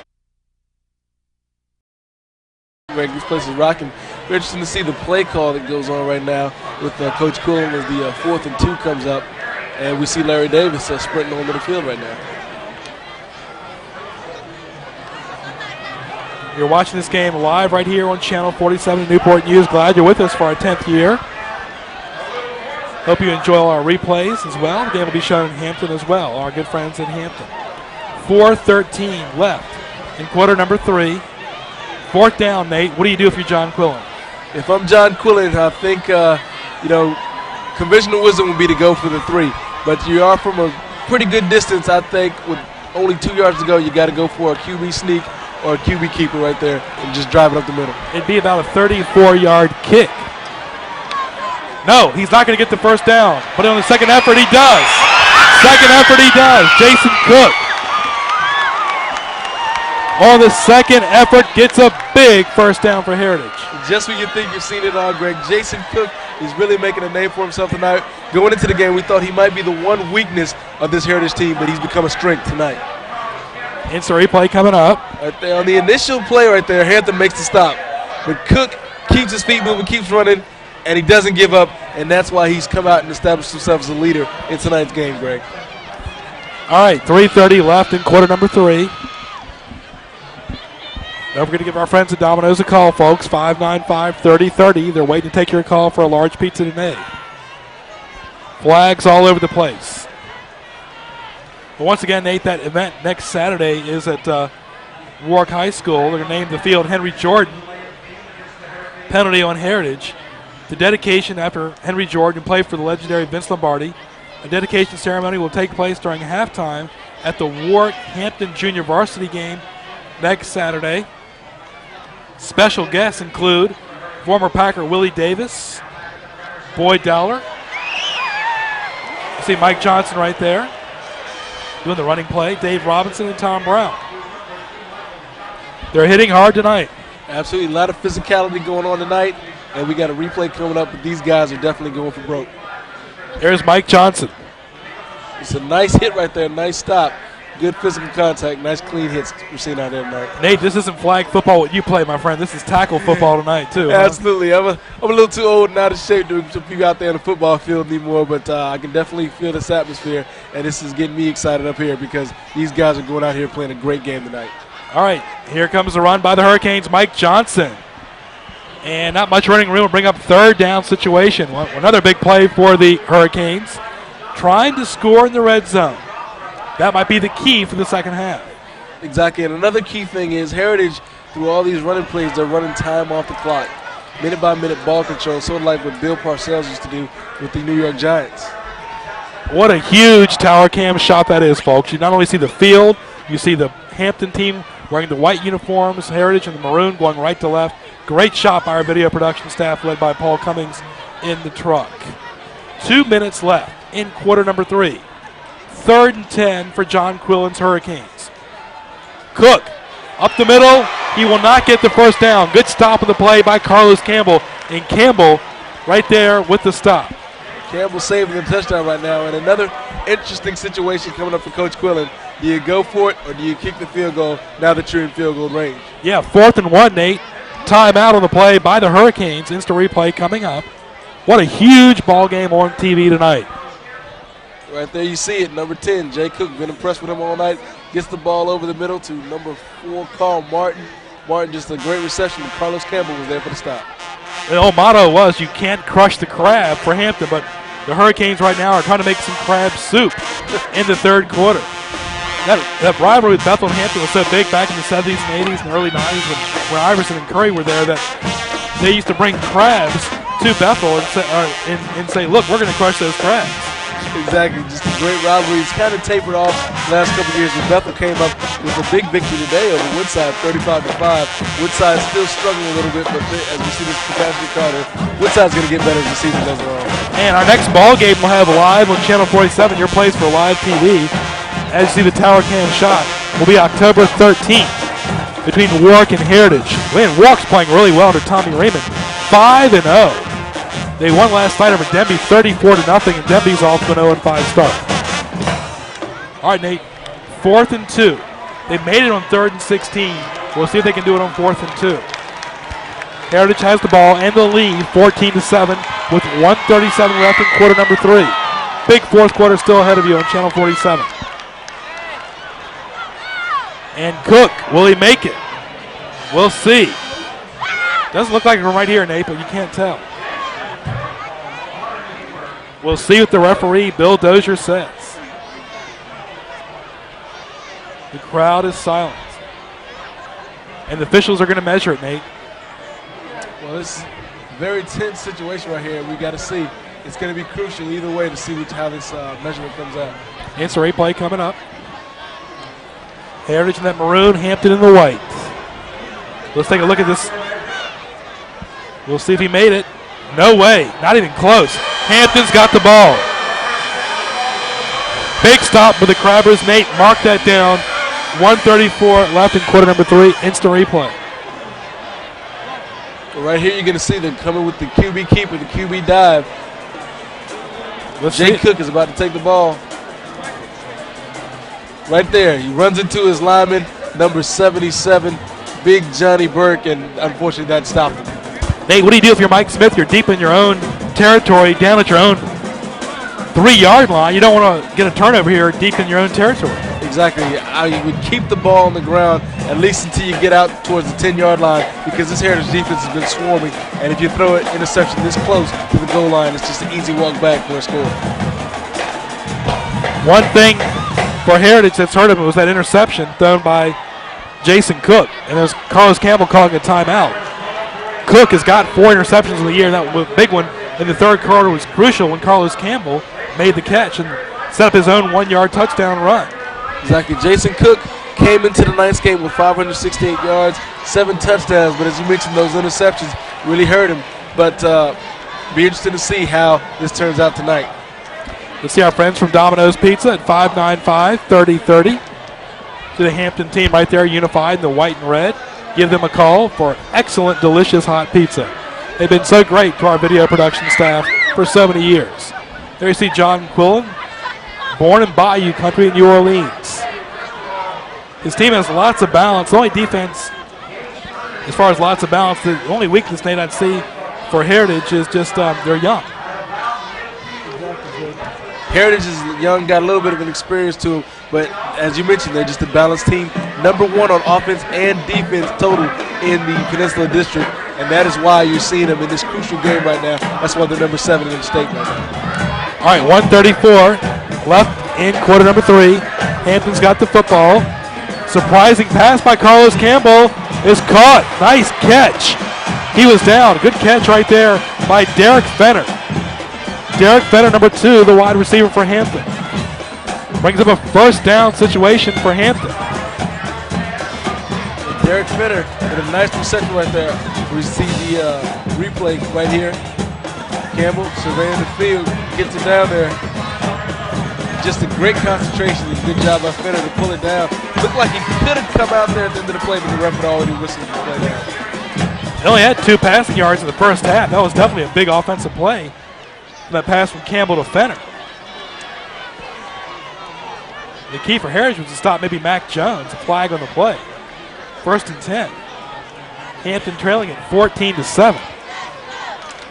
Greg, this place is rocking. We're interested to see the play call that goes on right now with Coach Quillen as the 4th and 2 comes up. And we see Larry Davis sprinting over the field right now. You're watching this game live right here on Channel 47 Newport News. Glad you're with us for our 10th year. Hope you enjoy all our replays as well. The game will be shown in Hampton as well, our good friends in Hampton. 4:13 left in quarter number 3. 4th down, Nate. What do you do if you're John Quillen? If I'm John Quillen, I think, conventional wisdom would be to go for the 3. But you are from a pretty good distance, I think. With only 2 yards to go, you got to go for a QB sneak or a QB keeper right there and just drive it up the middle. It'd be about a 34-yard kick. No, he's not going to get the first down. But on the second effort, he does. Second effort, he does. Jason Cook. On the second effort, gets a big first down for Heritage. Just when you think you've seen it all, Greg, Jason Cook is really making a name for himself tonight. Going into the game, we thought he might be the one weakness of this Heritage team, but he's become a strength tonight. Instant replay coming up. Right there, on the initial play right there, Hampton makes the stop. But Cook keeps his feet moving, keeps running, and he doesn't give up, and that's why he's come out and established himself as a leader in tonight's game, Greg. All right, 3:30 left in quarter number 3. Don't forget to give our friends at Domino's a call, folks. 595-3030. They're waiting to take your call for a large pizza today. Flags all over the place. But once again, Nate, that event next Saturday is at Warwick High School. They're going to name the field Henry Jordan. Penalty on Heritage. The dedication after Henry Jordan played for the legendary Vince Lombardi. A dedication ceremony will take place during halftime at the Warwick-Hampton Junior Varsity game next Saturday. Special guests include former Packer Willie Davis, Boyd Dowler. You see Mike Johnson right there doing the running play, Dave Robinson and Tom Brown. They're hitting hard tonight. Absolutely, a lot of physicality going on tonight, and we got a replay coming up, but these guys are definitely going for broke. There's Mike Johnson. It's a nice hit right there, nice stop. Good physical contact, nice clean hits we're seeing out there tonight. Nate, this isn't flag football what you play, my friend. This is tackle football tonight, too. Absolutely. I'm a little too old and out of shape to be out there in the football field anymore, but I can definitely feel this atmosphere, and this is getting me excited up here because these guys are going out here playing a great game tonight. All right, here comes the run by the Hurricanes, Mike Johnson. And not much running room will bring up 3rd down situation. Another big play for the Hurricanes. Trying to score in the red zone. That might be the key for the second half. Exactly, and another key thing is Heritage, through all these running plays, they're running time off the clock. Minute by minute ball control, sort of like what Bill Parcells used to do with the New York Giants. What a huge tower cam shot that is, folks. You not only see the field, you see the Hampton team wearing the white uniforms, Heritage and the maroon going right to left. Great shot by our video production staff led by Paul Cummings in the truck. 2 minutes left in quarter number 3. 3rd and 10 for John Quillen's Hurricanes. Cook up the middle. He will not get the first down. Good stop of the play by Carlos Campbell. And Campbell right there with the stop. Campbell saving the touchdown right now. And another interesting situation coming up for Coach Quillen. Do you go for it or do you kick the field goal now that you're in field goal range? Yeah, 4th and 1, Nate. Timeout on the play by the Hurricanes. Instant replay coming up. What a huge ball game on TV tonight. Right there you see it, number 10, Jay Cook. Been impressed with him all night. Gets the ball over the middle to number 4, Carl Martin. Martin just a great reception, but Carlos Campbell was there for the stop. The old motto was you can't crush the crab for Hampton, but the Hurricanes right now are trying to make some crab soup in the 3rd quarter. That rivalry with Bethel and Hampton was so big back in the 70s and 80s and early 90s when Iverson and Curry were there that they used to bring crabs to Bethel and say, look, we're going to crush those crabs. Exactly, just a great rivalry. It's kind of tapered off the last couple of years when Bethel came up with a big victory today over Woodside, 35-5. Woodside still struggling a little bit, but as we see this capacity Carter, Woodside's going to get better as the season goes on. And our next ball game we'll have live on Channel 47, your place for live TV. As you see the tower cam shot, will be October 13th between Warwick and Heritage. Man, Warwick's playing really well under Tommy Raymond, 5-0. They won last night over Denby 34-0, and Denby's off to an 0-5 start. All right, Nate, 4th and 2. They made it on 3rd and 16. We'll see if they can do it on 4th and 2. Heritage has the ball and the lead, 14-7, with 1:37 left in quarter number 3. Big fourth quarter still ahead of you on Channel 47. And Cook, will he make it? We'll see. Doesn't look like it from right here, Nate, but you can't tell. We'll see what the referee, Bill Dozier, says. The crowd is silent. And the officials are going to measure it, Nate. Well, it's a very tense situation right here. We got to see. It's going to be crucial either way to see how this measurement comes out. Answer replay coming up. Heritage in that maroon, Hampton in the white. Let's take a look at this. We'll see if he made it. No way, not even close. Hampton's got the ball. Big stop for the Crabbers. Nate, mark that down. 1:34 left in quarter number 3. Instant replay. Well, right here you're going to see them coming with the QB keeper, the QB dive. Jay Cook is about to take the ball. Right there, he runs into his lineman, number 77, Big Johnny Burke, and unfortunately that stopped him. Nate, what do you do if you're Mike Smith? You're deep in your own territory, down at your own 3-yard line. You don't want to get a turnover here deep in your own territory. Exactly. I would keep the ball on the ground at least until you get out towards the 10-yard line, because this Heritage defense has been swarming, and if you throw an interception this close to the goal line, it's just an easy walk back for a score. One thing for Heritage that's hurt him was that interception thrown by Jason Cook, and there's Carlos Campbell calling a timeout. Cook has got 4 interceptions in the year, and that big one in the third quarter was crucial when Carlos Campbell made the catch and set up his own 1-yard touchdown run. Exactly. Jason Cook came into the ninth game with 568 yards, 7 touchdowns, but as you mentioned, those interceptions really hurt him. But be interested to see how this turns out tonight. Let's see our friends from Domino's Pizza at 595-3030. See the Hampton team right there, unified in the white and red. Give them a call for excellent, delicious hot pizza. They've been so great to our video production staff for so many years. There you see John Quillen, born in Bayou Country in New Orleans. His team has lots of balance. The only defense, as far as lots of balance, the only weakness, Nate, I'd see for Heritage is just they're young. Heritage is young, got a little bit of an experience to him, but as you mentioned, they're just a balanced team. Number 1 on offense and defense total in the Peninsula District, and that is why you're seeing them in this crucial game right now. That's why they're number 7 in the state right now. All right, 1:34 left in quarter number 3. Hampton's got the football. Surprising pass by Carlos Campbell is caught. Nice catch. He was down. Good catch right there by Derek Fenner. Derek Fenner, number 2, the wide receiver for Hampton. Brings up a first down situation for Hampton. Derek Fenner with a nice reception right there. We see the replay right here. Campbell surveying the field, gets it down there. Just a great concentration. Good job by Fenner to pull it down. Looked like he could have come out there at the end of the play, but the ref had already whistled the play down. He only had 2 passing yards in the first half. That was definitely a big offensive play. That pass from Campbell to Fenner. The key for Heritage was to stop maybe Mac Jones, a flag on the play. 1st and 10. Hampton trailing at 14-7.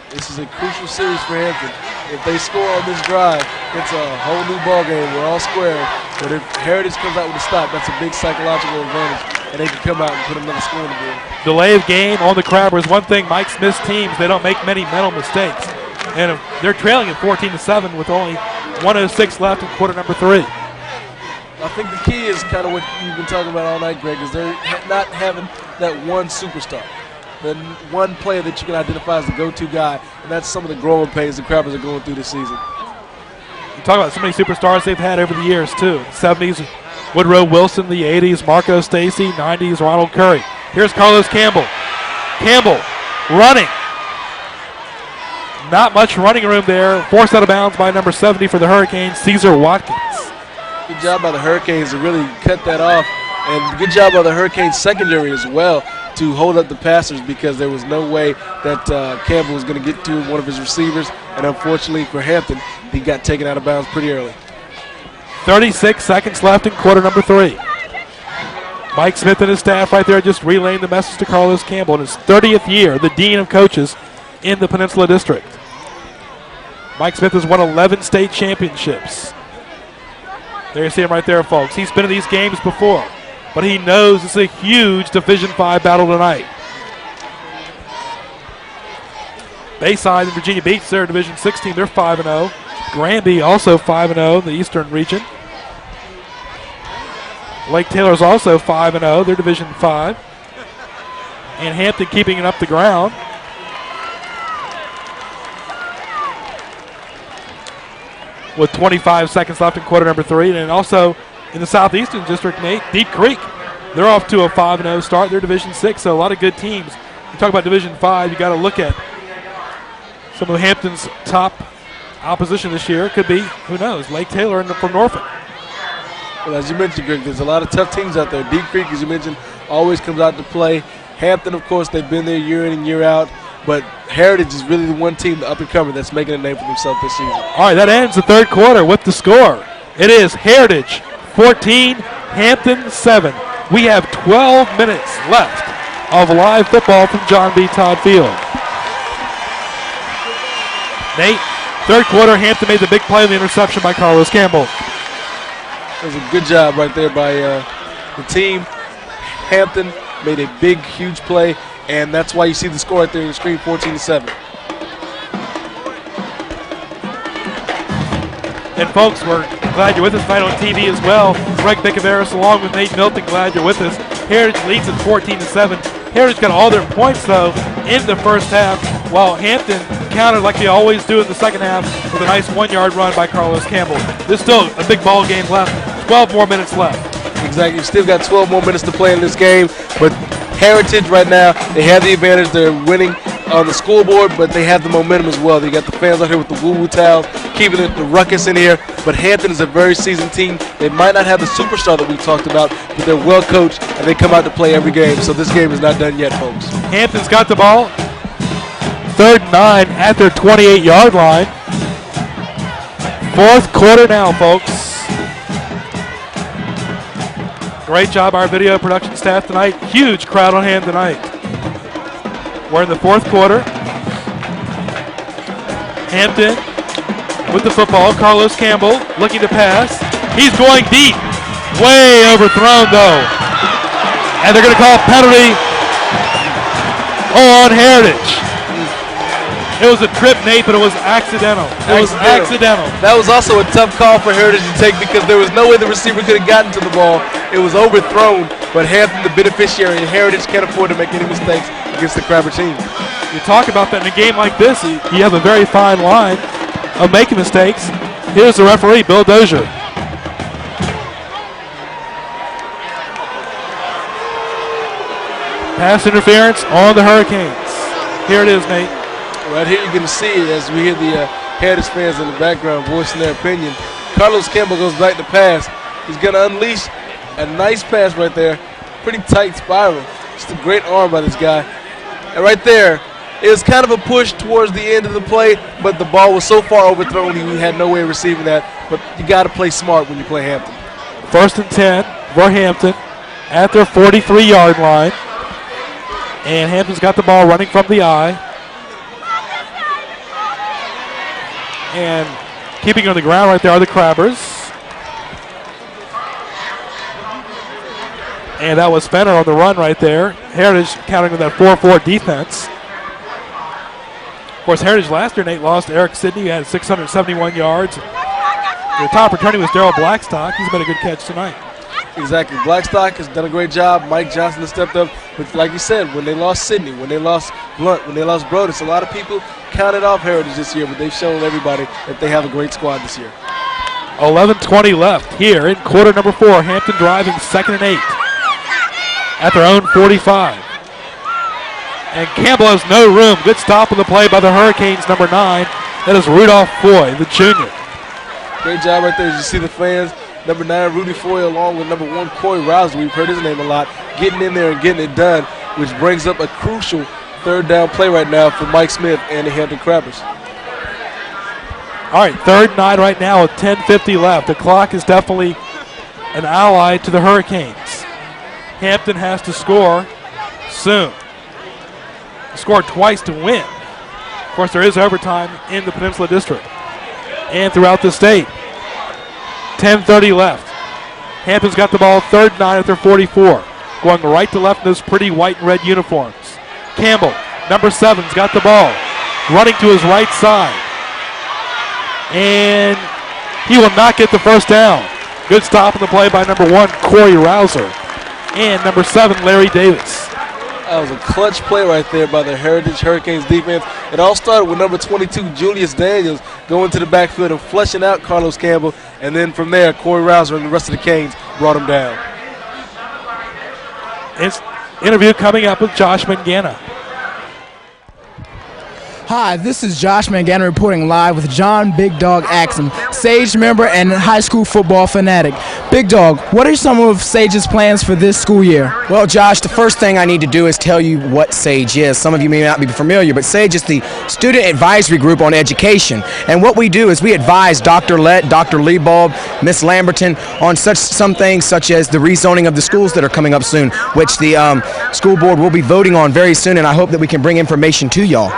This is a crucial series for Hampton. If they score on this drive, it's a whole new ball game. We're all square. But if Heritage comes out with a stop, that's a big psychological advantage, and they can come out and put another score in the game. Delay of game on the Crabbers. One thing, Mike Smith's teams, they don't make many mental mistakes. And if they're trailing at 14-7 with only 1:06 left in quarter number 3. I think the key is kind of what you've been talking about all night, Greg, is they're not having that one superstar. the one player that you can identify as the go-to guy, and that's some of the growing pains the Crabbers are going through this season. You talk about so many superstars they've had over the years, too. 70s, Woodrow Wilson, the 80s, Marco Stacy, 90s, Ronald Curry. Here's Carlos Campbell. Campbell running. Not much running room there. Forced out of bounds by number 70 for the Hurricanes, Caesar Watkins. Good job by the Hurricanes to really cut that off. And good job by the Hurricanes secondary as well to hold up the passers, because there was no way that Campbell was going to get to one of his receivers. And unfortunately for Hampton, he got taken out of bounds pretty early. 36 seconds left in quarter number 3. Mike Smith and his staff right there just relaying the message to Carlos Campbell in his 30th year, the Dean of Coaches in the Peninsula District. Mike Smith has won 11 state championships. There you see him right there, folks. He's been in these games before, but he knows it's a huge Division V battle tonight. Bayside and Virginia Beach, their Division 16, they're 5-0. Granby also 5-0 in the Eastern region. Lake Taylor's also 5-0, they're Division 5. And Hampton keeping it up the ground. With 25 seconds left in quarter number 3. And also in the Southeastern District, Nate, Deep Creek, they're off to a 5-0 start. They're Division 6, so a lot of good teams. You talk about Division 5, you got to look at some of Hampton's top opposition this year. Could be, who knows, Lake Taylor from Norfolk. Well, as you mentioned, Greg, there's a lot of tough teams out there. Deep Creek, as you mentioned, always comes out to play. Hampton, of course, they've been there year in and year out. But Heritage is really the one team, the up-and-comer, that's making a name for themselves this season. All right, that ends the third quarter with the score. It is Heritage 14, Hampton 7. We have 12 minutes left of live football from John B. Todd Field. Nate, third quarter, Hampton made the big play on the interception by Carlos Campbell. It was a good job right there by the team. Hampton made a big, huge play, and that's why you see the score right there on the screen, 14-7. And folks, we're glad you're with us tonight on TV as well. Greg Bicaveras along with Nate Milton, glad you're with us. Heritage leads at 14-7. Heritage got all their points, though, in the first half, while Hampton countered like they always do in the second half with a nice 1-yard run by Carlos Campbell. There's still a big ball game left, 12 more minutes left. Exactly, you still got 12 more minutes to play in this game, but Heritage right now, they have the advantage. They're winning on the scoreboard, but they have the momentum as well. They got the fans out here with the woo-woo towels, keeping the ruckus in here. But Hampton is a very seasoned team. They might not have the superstar that we talked about, but they're well coached, and they come out to play every game. So this game is not done yet, folks. Hampton's got the ball. 3rd and 9 at their 28-yard line. Fourth quarter now, folks. Great job, our video production staff tonight. Huge crowd on hand tonight. We're in the fourth quarter. Hampton with the football. Carlos Campbell looking to pass. He's going deep. Way overthrown, though. And they're going to call a penalty on Heritage. It was a trip, Nate, but it was accidental. It was accidental. That was also a tough call for Heritage to take because there was no way the receiver could have gotten to the ball. It was overthrown, but Hampton, the beneficiary, and Heritage can't afford to make any mistakes against the Crabber team. You talk about that in a game like this, you have a very fine line of making mistakes. Here's the referee, Bill Dozier. Pass interference on the Hurricanes. Here it is, Nate. Right here you can see as we hear the Heritage fans in the background voicing their opinion. Carlos Campbell goes back to pass. He's going to unleash a nice pass right there. Pretty tight spiral. Just a great arm by this guy. And right there, it was kind of a push towards the end of the play, but the ball was so far overthrown he had no way of receiving that. But you got to play smart when you play Hampton. 1st and 10 for Hampton at their 43-yard line. And Hampton's got the ball running from the I. And keeping it on the ground right there are the Crabbers. And that was Fenner on the run right there. Heritage counting with that 4-4 defense. Of course, Heritage last year, Nate, lost Eric Sidney, who had 671 yards. The top returning was Darrell Blackstock. He's made a good catch tonight. Exactly. Blackstock has done a great job. Mike Johnson has stepped up. But like you said, when they lost Sidney, when they lost Blunt, when they lost Brodus, a lot of people counted off Heritage this year, but they've shown everybody that they have a great squad this year. 11:20 left here in quarter number 4. Hampton driving 2nd and 8 at their own 45. And Campbell has no room. Good stop on the play by the Hurricanes, number 9. That is Rudolph Foy, the junior. Great job right there. As you see the fans, number 9, Rudy Foy, along with number 1, Corey Rouser. We've heard his name a lot. Getting in there and getting it done, which brings up a crucial 3rd down play right now for Mike Smith and the Hampton Crabbers. All right, 3rd and 9 right now with 10:50 left. The clock is definitely an ally to the Hurricanes. Hampton has to score soon. Score twice to win. Of course, there is overtime in the Peninsula District and throughout the state. 10:30 left. Hampton's got the ball, 3rd and 9 at their 44. Going right to left in those pretty white and red uniforms. Campbell, number 7's got the ball. Running to his right side. And he will not get the first down. Good stop on the play by number 1, Corey Rouser. And number 7, Larry Davis. That was a clutch play right there by the Heritage Hurricanes defense. It all started with number 22, Julius Daniels, going to the backfield and flushing out Carlos Campbell. And then from there, Corey Rouser and the rest of the Canes brought him down. It's interview coming up with Josh Mangana. Hi, this is Josh Mangana reporting live with John Big Dog Axum, Sage member and high school football fanatic. Big Dog, what are some of Sage's plans for this school year? Well, Josh, the first thing I need to do is tell you what SAGE is. Some of you may not be familiar, but SAGE is the Student Advisory Group on Education. And what we do is we advise Dr. Lett, Dr. Liebald, Miss Lamberton on some things such as the rezoning of the schools that are coming up soon, which the school board will be voting on very soon, and I hope that we can bring information to y'all.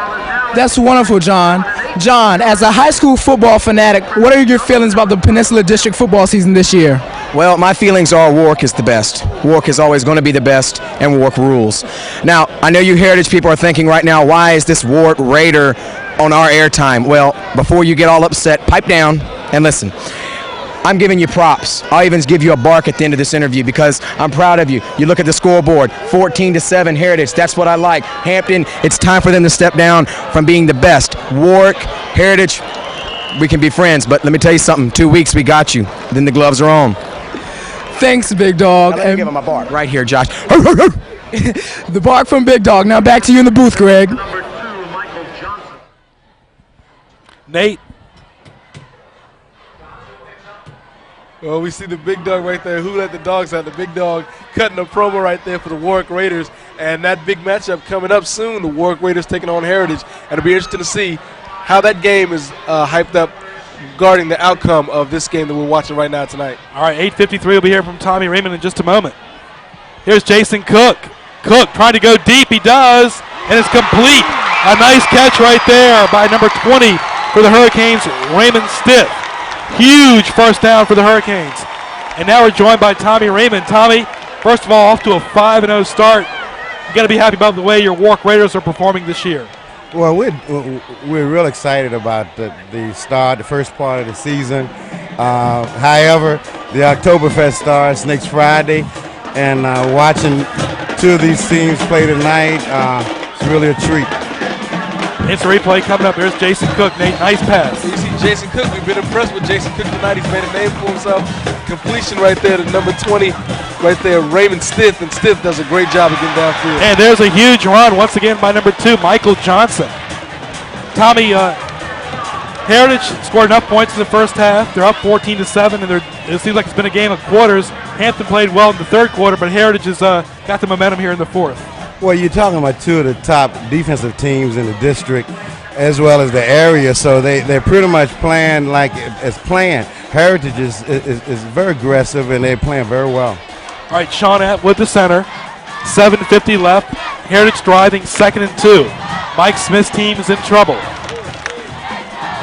That's wonderful, John. John, as a high school football fanatic, what are your feelings about the Peninsula District football season this year? Well, my feelings are Warwick is the best. Warwick is always going to be the best, and Warwick rules. Now, I know you Heritage people are thinking right now, why is this Warwick Raider on our airtime? Well, before you get all upset, pipe down and listen. I'm giving you props. I'll even give you a bark at the end of this interview because I'm proud of you. You look at the scoreboard, 14-7 Heritage. That's what I like. Hampton, it's time for them to step down from being the best. Warwick, Heritage, we can be friends, but let me tell you something. 2 weeks, we got you. Then the gloves are on. Thanks, Big Dog. Now let me give him my bark right here, Josh. The bark from Big Dog. Now back to you in the booth, Greg. Nate. Well, we see the Big Dog right there. Who let the dogs out? The Big Dog cutting a promo right there for the Warwick Raiders. And that big matchup coming up soon, the Warwick Raiders taking on Heritage. And it'll be interesting to see how that game is hyped up regarding the outcome of this game that we're watching right now tonight. All right, 8:53 will be here from Tommy Raymond in just a moment. Here's Jason Cook. Cook trying to go deep. He does, and it's complete. A nice catch right there by number 20 for the Hurricanes, Raymond Stiff. Huge first down for the Hurricanes. And now we're joined by Tommy Raymond. Tommy, first of all, off to a 5-0 start. You got to be happy about the way your Warwick Raiders are performing this year. Well, we're real excited about the start, the first part of the season. However, the Oktoberfest starts next Friday, and watching two of these teams play tonight, it's really a treat. It's a replay coming up. Here's Jason Cook. Nate, nice pass. You see Jason Cook. We've been impressed with Jason Cook tonight. He's made a name for himself. Completion right there to number 20, right there, Raymond Stiff. And Stiff does a great job of getting downfield. And there's a huge run once again by number 2, Michael Johnson. Tommy, Heritage scored enough points in the first half. They're up 14-7, and it seems like it's been a game of quarters. Hampton played well in the third quarter, but Heritage has got the momentum here in the fourth. Well, you're talking about two of the top defensive teams in the district as well as the area, so they're pretty much playing like as planned. Heritage is very aggressive, and they're playing very well. All right, Sean Atwood, the center. 7:50 left. Heritage driving 2nd and 2. Mike Smith's team is in trouble.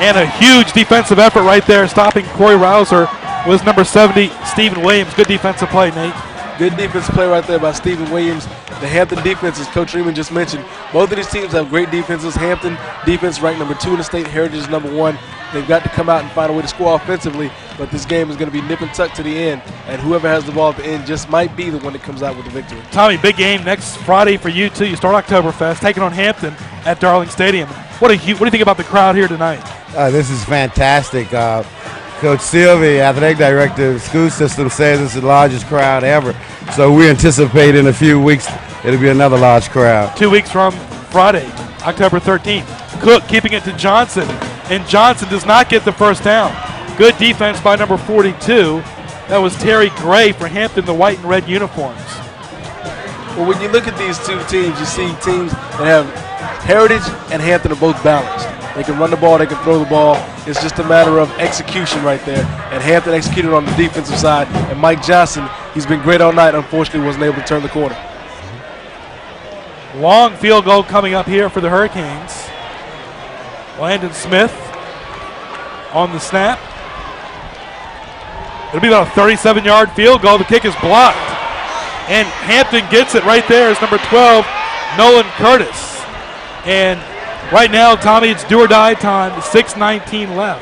And a huge defensive effort right there, stopping Corey Rouser was number 70, Stephen Williams. Good defensive play, Nate. Good defensive play right there by Stephen Williams. The Hampton defense, as Coach Reeman just mentioned, both of these teams have great defenses. Hampton defense ranked number 2 in the state. Heritage is number 1. They've got to come out and find a way to score offensively. but this game is going to be nip and tuck to the end, and whoever has the ball at the end just might be the one that comes out with the victory. Tommy, big game next Friday for you, too. You start Oktoberfest, taking on Hampton at Darling Stadium. What do you think about the crowd here tonight? This is fantastic. Coach Sylvie, athletic director of the school system, says it's the largest crowd ever. So we anticipate in a few weeks it'll be another large crowd. 2 weeks from Friday, October 13th. Cook keeping it to Johnson, and Johnson does not get the first down. Good defense by number 42. That was Terry Gray for Hampton, the white and red uniforms. Well, when you look at these two teams, you see teams that have Heritage and Hampton are both balanced. They can run the ball, they can throw the ball. It's just a matter of execution right there. And Hampton executed on the defensive side. And Mike Johnson, he's been great all night. Unfortunately, wasn't able to turn the corner. Long field goal coming up here for the Hurricanes. Landon Smith on the snap. It'll be about a 37-yard field goal. The kick is blocked. And Hampton gets it right there as number 12, Nolan Curtis. And right now, Tommy, it's do or die time. 6:19 left.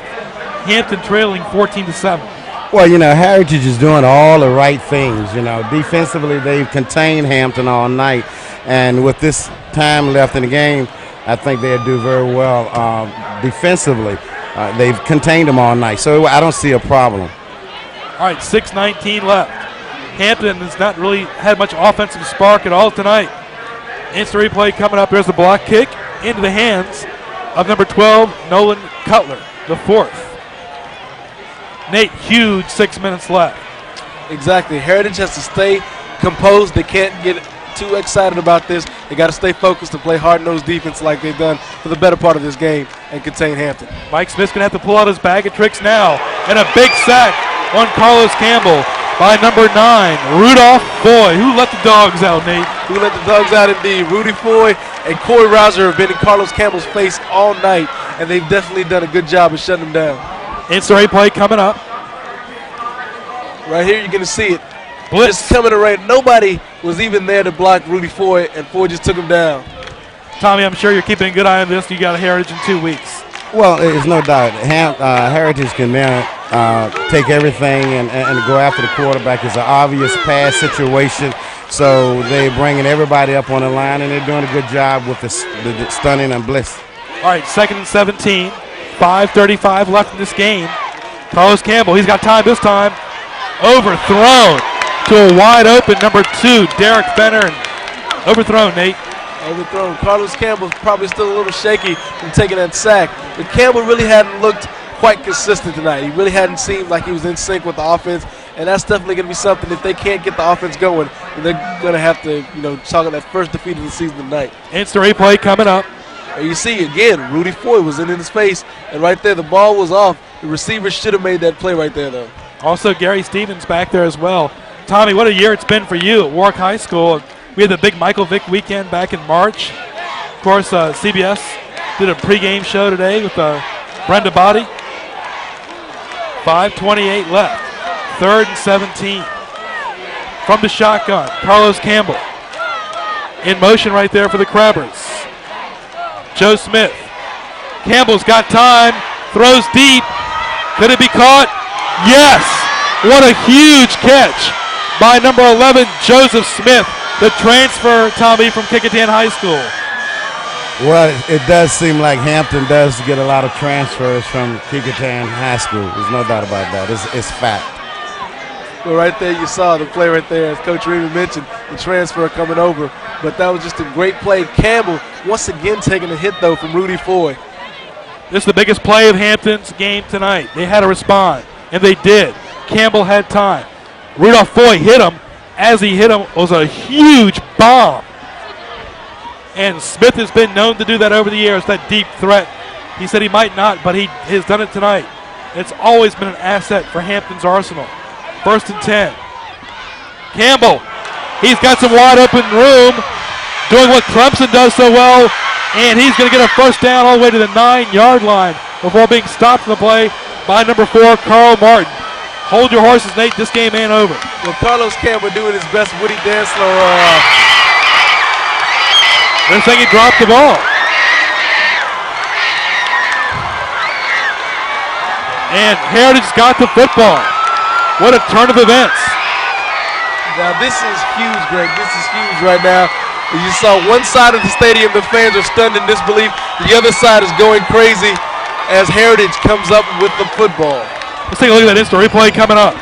Hampton trailing 14-7. Well, Heritage is doing all the right things. Defensively, they've contained Hampton all night. And with this time left in the game, I think they'll do very well defensively. They've contained them all night. So I don't see a problem. All right, 6:19 left. Hampton has not really had much offensive spark at all tonight. Instant replay coming up. There's the block kick into the hands of number 12, Nolan Cutler, the fourth. Nate, huge 6 minutes left. Exactly. Heritage has to stay composed. They can't get too excited about this. They got to stay focused and play hard-nosed defense like they've done for the better part of this game and contain Hampton. Mike Smith's going to have to pull out his bag of tricks now. And a big sack on Carlos Campbell by number 9, Rudolph Foy. Who let the dogs out, Nate? Who let the dogs out indeed. Rudy Foy and Corey Rouser have been in Carlos Campbell's face all night, and they've definitely done a good job of shutting him down. Instant replay coming up. Right here you're going to see it. Blitz. Just coming around. Nobody was even there to block Rudy Foy, and Foy just took him down. Tommy, I'm sure you're keeping a good eye on this. You got a Heritage in 2 weeks. Well, there's no doubt. Heritage can now take everything and go after the quarterback. It's an obvious pass situation. So they're bringing everybody up on the line, and they're doing a good job with the stunning and blitz. All right, 2nd and 17. 5:35 left in this game. Carlos Campbell, he's got time this time. Overthrown to a wide open number 2, Derek Benner. Overthrown, Nate. Overthrown. Carlos Campbell's probably still a little shaky from taking that sack. But Campbell really hadn't looked quite consistent tonight. He really hadn't seemed like he was in sync with the offense. And that's definitely going to be something. If they can't get the offense going, they're going to have to, talk about that first defeat of the season tonight. Instant replay coming up. And you see, again, Rudy Foy was in his space. And right there, the ball was off. The receiver should have made that play right there, though. Also, Gary Stevens back there as well. Tommy, what a year it's been for you at Warwick High School. We had the big Michael Vick weekend back in March. Of course, CBS did a pregame show today with Brenda Body. 5:28 left. 3rd and 17. From the shotgun, Carlos Campbell. In motion right there for the Crabbers. Joe Smith. Campbell's got time. Throws deep. Could it be caught? Yes. What a huge catch by number 11, Joseph Smith, the transfer, Tommy, from Kickingham High School. Well, it does seem like Hampton does get a lot of transfers from Kickingham High School. There's no doubt about that. It's fact. Well, right there you saw the play right there, as Coach Reedy mentioned, the transfer coming over. But that was just a great play. Campbell once again taking a hit, though, from Rudy Foy. This is the biggest play of Hampton's game tonight. They had to respond, and they did. Campbell had time. Rudolph Foy hit him. As he hit him, was a huge bomb. And Smith has been known to do that over the years, that deep threat. He said he might not, but he has done it tonight. It's always been an asset for Hampton's arsenal. 1st and 10. Campbell, he's got some wide open room, doing what Clemson does so well, and he's going to get a first down all the way to the 9-yard line before being stopped in the play by number 4, Carl Martin. Hold your horses, Nate. This game ain't over. Well, Carlos Campbell doing his best Woody Danslow. They're saying he dropped the ball. And Heritage got the football. What a turn of events. Now this is huge, Greg. This is huge right now. You saw one side of the stadium, the fans are stunned in disbelief. The other side is going crazy as Heritage comes up with the football. Let's take a look at that instant replay coming up.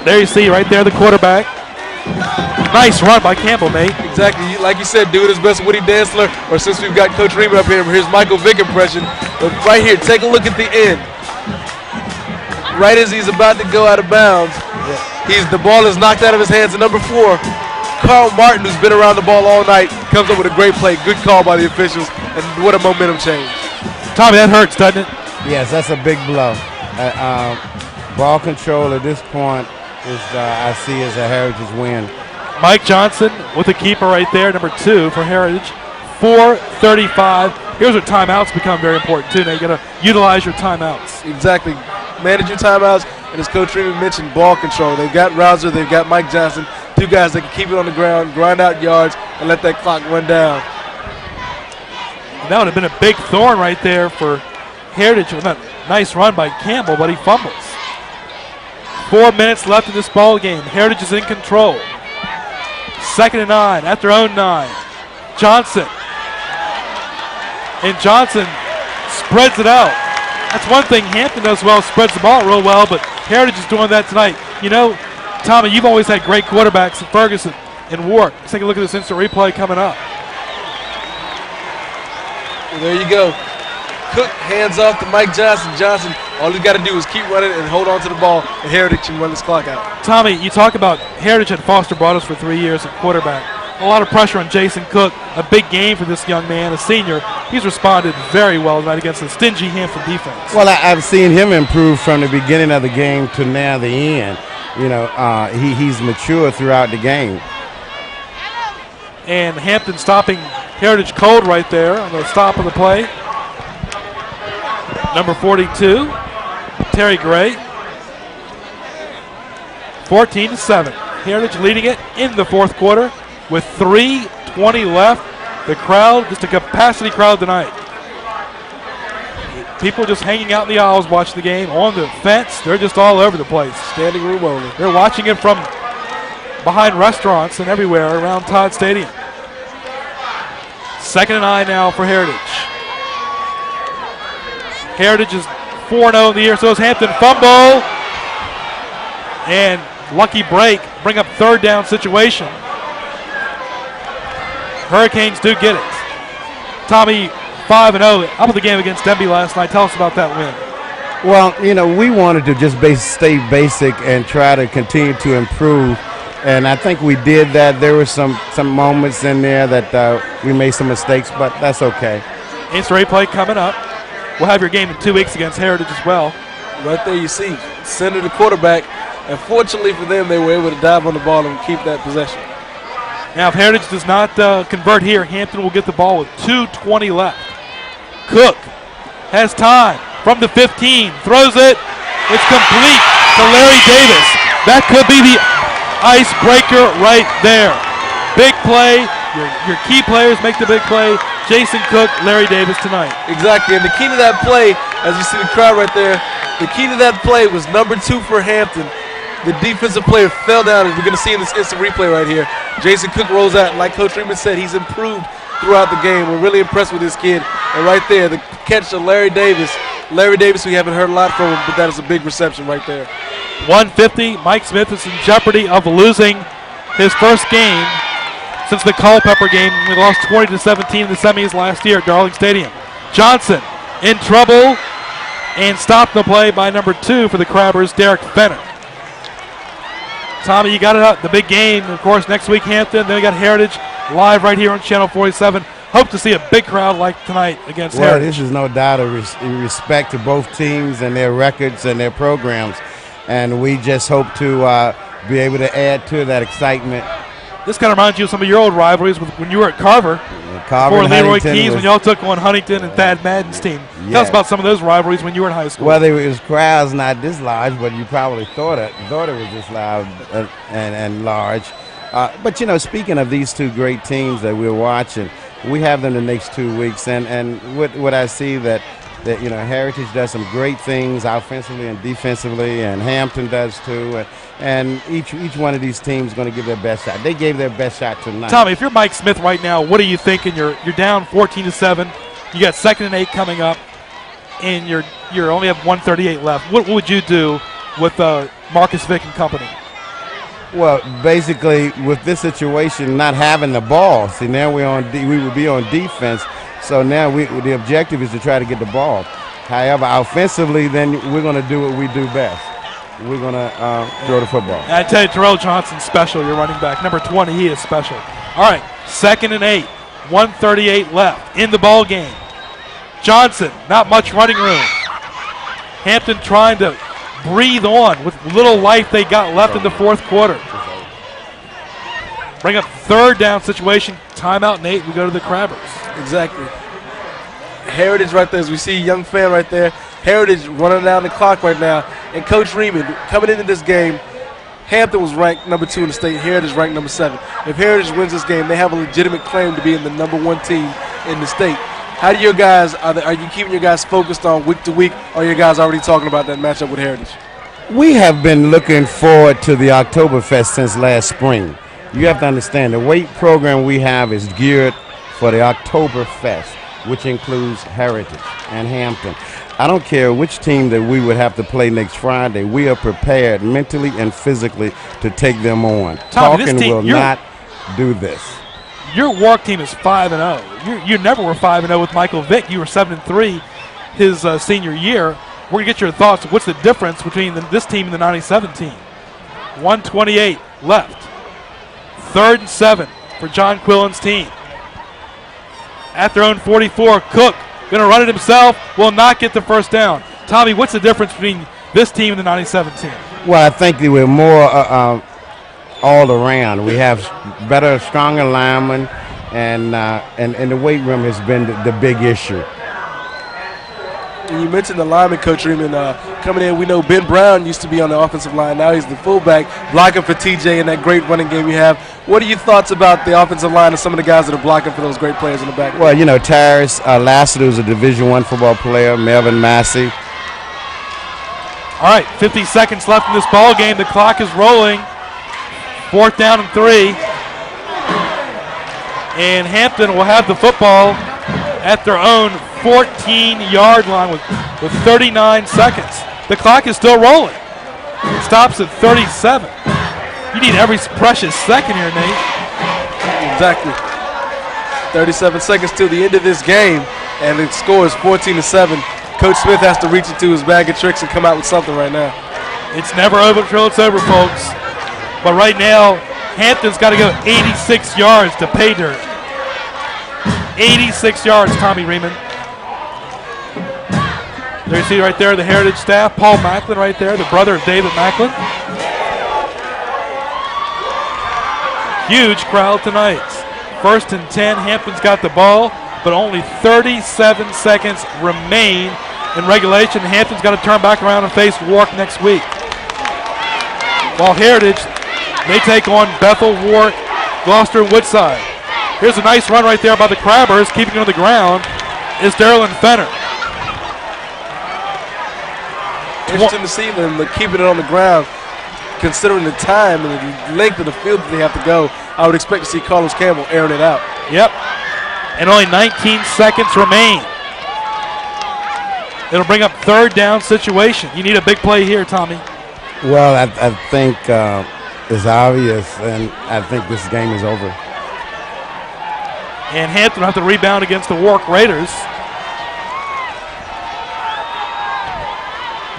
There you see right there the quarterback. Nice run by Campbell, Nate. Exactly. Like you said, doing his best Woody Dantzler, or since we've got Coach Reamer up here, here's Michael Vick impression. But right here, take a look at the end. Right as he's about to go out of bounds, the ball is knocked out of his hands. And number 4, Carl Martin, who's been around the ball all night, comes up with a great play. Good call by the officials, and what a momentum change. Tommy, that hurts, doesn't it? Yes, that's a big blow. Ball control at this point is I see as a Heritage win. Mike Johnson with the keeper right there, number 2 for Heritage. 4:35. Here's where timeouts become very important too. Now you got to utilize your timeouts. Exactly. Manage your timeouts, and as Coach Reamer mentioned, ball control. They've got Rouser, they've got Mike Johnson, 2 guys that can keep it on the ground, grind out yards, and let that clock run down. That would have been a big thorn right there for Heritage with that nice run by Campbell, but he fumbles. 4 minutes left in this ball game. Heritage is in control. 2nd and 9 at their own 9. Johnson. And Johnson spreads it out. That's one thing Hampton does well, spreads the ball real well, but Heritage is doing that tonight. You know, Tommy, you've always had great quarterbacks in Ferguson and Warwick. Let's take a look at this instant replay coming up. Well, there you go. Cook hands off to Mike Johnson. Johnson, all he's got to do is keep running and hold on to the ball, and Heritage can run this clock out. Tommy, you talk about Heritage had Foster Broaddus for 3 years at quarterback. A lot of pressure on Jason Cook. A big game for this young man, a senior. He's responded very well tonight against a stingy Hampton defense. Well, I've seen him improve from the beginning of the game to now the end. You know, he's mature throughout the game. And Hampton stopping Heritage cold right there on the stop of the play. Number 42, Terry Gray. 14-7. Heritage leading it in the 4th quarter with 3:20 left. The crowd, just a capacity crowd tonight. People just hanging out in the aisles watching the game, on the fence. They're just all over the place. Standing room only. They're watching it from behind restaurants and everywhere around Todd Stadium. 2nd and 9 now for Heritage. Heritage is 4-0 in the year, so is Hampton. Fumble. And lucky break, bring up 3rd down situation. Hurricanes do get it. Tommy, 5-0, up in the game against Denby last night. Tell us about that win. Well, you know, we wanted to just stay basic and try to continue to improve. And I think we did that. There were some moments in there that we made some mistakes, but that's okay. Instant replay coming up. We'll have your game in 2 weeks against Heritage as well. Right there you see, center the quarterback. And fortunately for them, they were able to dive on the ball and keep that possession. Now, if Heritage does not convert here, Hampton will get the ball with 2:20 left. Cook has time from the 15, throws it. It's complete to Larry Davis. That could be the icebreaker right there. Big play. Your key players make the big play. Jason Cook, Larry Davis tonight. Exactly, and the key to that play, as you see the crowd right there, the key to that play was number 2 for Hampton. The defensive player fell down, and we're going to see in this instant replay right here. Jason Cook rolls out, and like Coach Reamer said, he's improved throughout the game. We're really impressed with this kid. And right there, the catch to Larry Davis. Larry Davis, we haven't heard a lot from him, but that is a big reception right there. 150, Mike Smith is in jeopardy of losing his first game since the Culpeper game. We lost 20-17 in the semis last year at Darling Stadium. Johnson in trouble and stopped the play by number 2 for the Crabbers, Derek Fenner. Tommy, you got it up. The big game, of course, next week, Hampton. Then we got Heritage live right here on Channel 47. Hope to see a big crowd like tonight against Heritage. This is no doubt a respect to both teams and their records and their programs. And we just hope to be able to add to that excitement. This kind of reminds you of some of your old rivalries with when you were at Carver. Carver before Leroy Keys, when y'all took on Huntington and Thad Madden's team. Yeah. Tell us about some of those rivalries when you were in high school. Well, it was crowds not this large, but you probably thought it was this loud and large. But, you know, speaking of these two great teams that we're watching, we have them the next 2 weeks. And what I see that that, Heritage does some great things offensively and defensively, and Hampton does too. And each one of these teams is going to give their best shot. They gave their best shot tonight. Tommy, if you're Mike Smith right now, what are you thinking? You're down 14-7. You got 2nd and 8 coming up, and you only have 1:38 left. What would you do with Marcus Vick and company? Well, basically, with this situation, not having the ball, see, now we would be on defense. So now the objective is to try to get the ball. However, offensively, then we're going to do what we do best. We're going to throw the football. And I tell you, Terrell Johnson's special, your running back. Number 20, he is special. All right, 2nd and 8, 1:38 left in the ball game. Johnson, not much running room. Hampton trying to breathe on with little life they got left in the 4th quarter. Bring up 3rd down situation. Timeout, Nate. We go to the Crabbers. Exactly. Heritage right there, as we see young fan right there. Heritage running down the clock right now. And Coach Reeman, coming into this game, Hampton was ranked number 2 in the state. Heritage ranked number 7. If Heritage wins this game, they have a legitimate claim to be in the number 1 team in the state. How do your guys, are you keeping your guys focused on week to week, or are your guys already talking about that matchup with Heritage? We have been looking forward to the Oktoberfest since last spring. You have to understand, the weight program we have is geared for the Oktoberfest, which includes Heritage and Hampton. I don't care which team that we would have to play next Friday. We are prepared mentally and physically to take them on. Tommy, Talking will not do this. Your WARC team is 5-0. You never were 5-0 with Michael Vick. You were 7-3 his senior year. We're going to get your thoughts. What's the difference between this team and the 97 team? 1:28 left. 3rd and 7 for John Quillen's team. At their own 44, Cook going to run it himself, will not get the first down. Tommy, what's the difference between this team and the 97 team? Well, I think they were more all around. We have better, stronger linemen, and the weight room has been the big issue. And you mentioned the lineman, Coach Reeman, coming in. We know Ben Brown used to be on the offensive line. Now he's the fullback, blocking for TJ in that great running game you have. What are your thoughts about the offensive line and some of the guys that are blocking for those great players in the back? Well, Tyrus Lassiter is a Division I football player, Melvin Massey. All right, 50 seconds left in this ball game. The clock is rolling. 4th down and 3. And Hampton will have the football at their own 14-yard line with 39 seconds. The clock is still rolling. It stops at 37. You need every precious second here, Nate. Exactly. 37 seconds till the end of this game, and the score is 14-7. Coach Smith has to reach into his bag of tricks and come out with something right now. It's never over until it's over, folks. But right now, Hampton's got to go 86 yards to pay dirt. 86 yards, Tommy Reeman. There you see right there the Heritage staff. Paul Macklin right there, the brother of David Macklin. Huge crowd tonight. 1st and 10, Hampton's got the ball, but only 37 seconds remain in regulation. Hampton's got to turn back around and face Warwick next week. While Heritage, they take on Bethel, Warwick, Gloucester, and Woodside. Here's a nice run right there by the Crabbers. Keeping it on the ground is Darylyn Fenner. Interesting to see them keeping it on the ground, considering the time and the length of the field that they have to go. I would expect to see Carlos Campbell airing it out. Yep. And only 19 seconds remain. It'll bring up 3rd down situation. You need a big play here, Tommy. Well, I think it's obvious, and I think this game is over. And Hampton will have to rebound against the Warwick Raiders.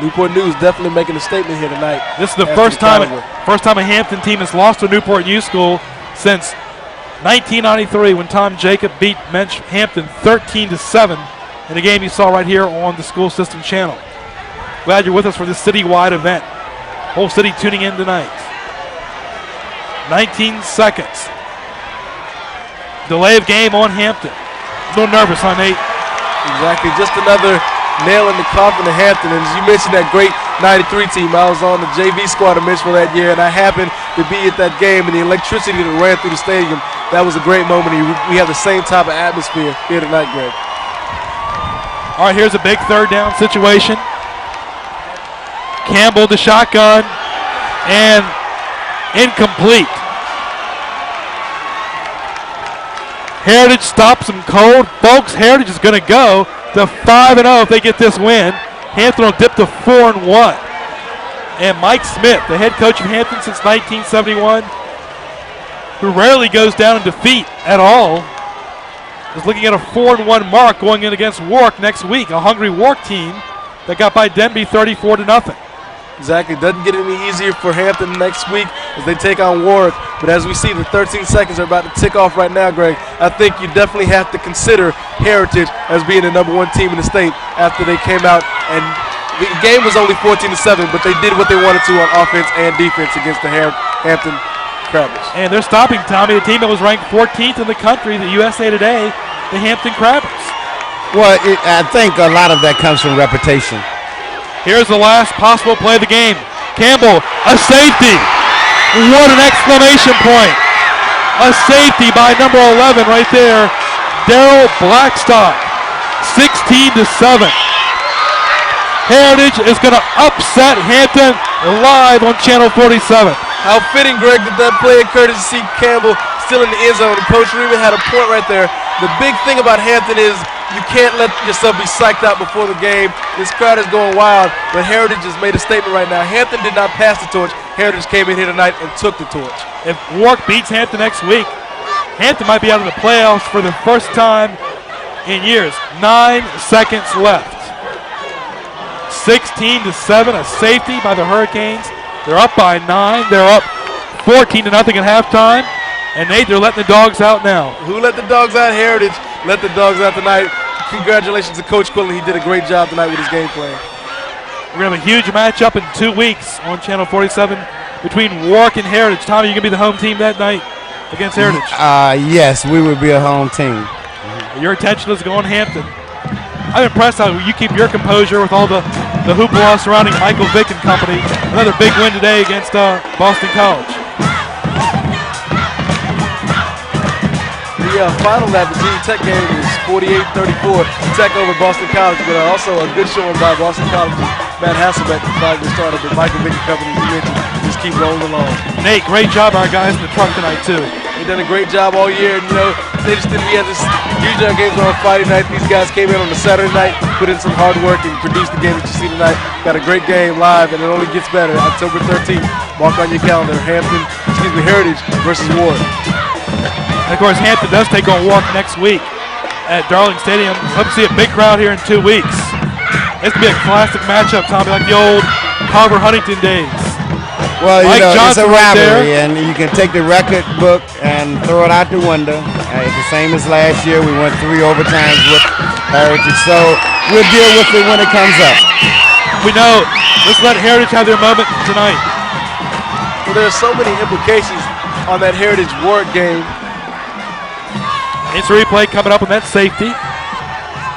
Newport News definitely making a statement here tonight. This is the first time a Hampton team has lost to Newport News School since 1993 when Tom Jacob beat Hampton 13-7 in a game you saw right here on the School System channel. Glad you're with us for this citywide event. Whole city tuning in tonight. 19 seconds. Delay of game on Hampton. A little nervous, huh, Nate? Exactly. Just another nail in the coffin of Hampton. And as you mentioned that great 93 team, I was on the JV squad of Mitchell that year, and I happened to be at that game, and the electricity that ran through the stadium, that was a great moment. We have the same type of atmosphere here tonight, Greg. All right, here's a big third down situation. Campbell the shotgun, and incomplete. Heritage stops them cold. Folks, Heritage is going to go to 5-0 if they get this win. Hampton will dip to 4-1. And Mike Smith, the head coach of Hampton since 1971, who rarely goes down in defeat at all, is looking at a 4-1 mark going in against Warwick next week, a hungry Warwick team that got by Denby 34-0. Exactly. Doesn't get any easier for Hampton next week as they take on Warwick. But as we see, the 13 seconds are about to tick off right now, Greg. I think you definitely have to consider Heritage as being the #1 team in the state after they came out. And the game was only 14-7, but they did what they wanted to on offense and defense against the Hampton Crabbers. And they're stopping, Tommy, a team that was ranked 14th in the country, the USA Today, the Hampton Crabbers. Well, I think a lot of that comes from reputation. Here's the last possible play of the game. Campbell, a safety. What an exclamation point. A safety by number 11 right there, Daryl Blackstock. 16-7. Heritage is going to upset Hampton live on Channel 47. How fitting, Greg, that play occurred to see Campbell still in the end zone. Coach Reeman had a point right there. The big thing about Hampton is you can't let yourself be psyched out before the game. This crowd is going wild, but Heritage has made a statement right now. Hampton did not pass the torch. Heritage came in here tonight and took the torch. If Warwick beats Hampton next week, Hampton might be out of the playoffs for the first time in years. 9 seconds left. 16-7, a safety by the Hurricanes. They're up by 9. They're up 14-0 at halftime. And Nate, they're letting the dogs out now. Who let the dogs out? Heritage let the dogs out tonight. Congratulations to Coach Quillen. He did a great job tonight with his game plan. We're going to have a huge matchup in 2 weeks on Channel 47 between Warwick and Heritage. Tommy, you're going to be the home team that night against Heritage. Yes, we would be a home team. Your attention is going Hampton. I'm impressed how you keep your composure with all the hoopla surrounding Michael Vick and company. Another big win today against Boston College. The final of that Virginia Tech game was 48-34. Tech over Boston College, but also a good showing by Boston College's Matt Hasselbeck, the five-year starter, but Michael Vick and company, you mentioned, just keep rolling along. Nate, great job our guys in the truck tonight, too. They've done a great job all year. And, they just didn't. We had this usually our games on Friday night. These guys came in on a Saturday night, put in some hard work, and produced the game that you see tonight. Got a great game live, and it only gets better. October 13th, mark on your calendar. Heritage versus Warwick. And of course, Hampton does take on Warwick next week at Darling Stadium. Hope to see a big crowd here in 2 weeks. It's going to be a classic matchup, Tommy, like the old Carver Huntington days. Well, it's a rivalry, right, and you can take the record book and throw it out the window. The same as last year. We went 3 overtimes with Heritage, so we'll deal with it when it comes up. We know. Let's let Heritage have their moment tonight. Well, there are so many implications on that Heritage-Warwick game. It's a replay coming up on that safety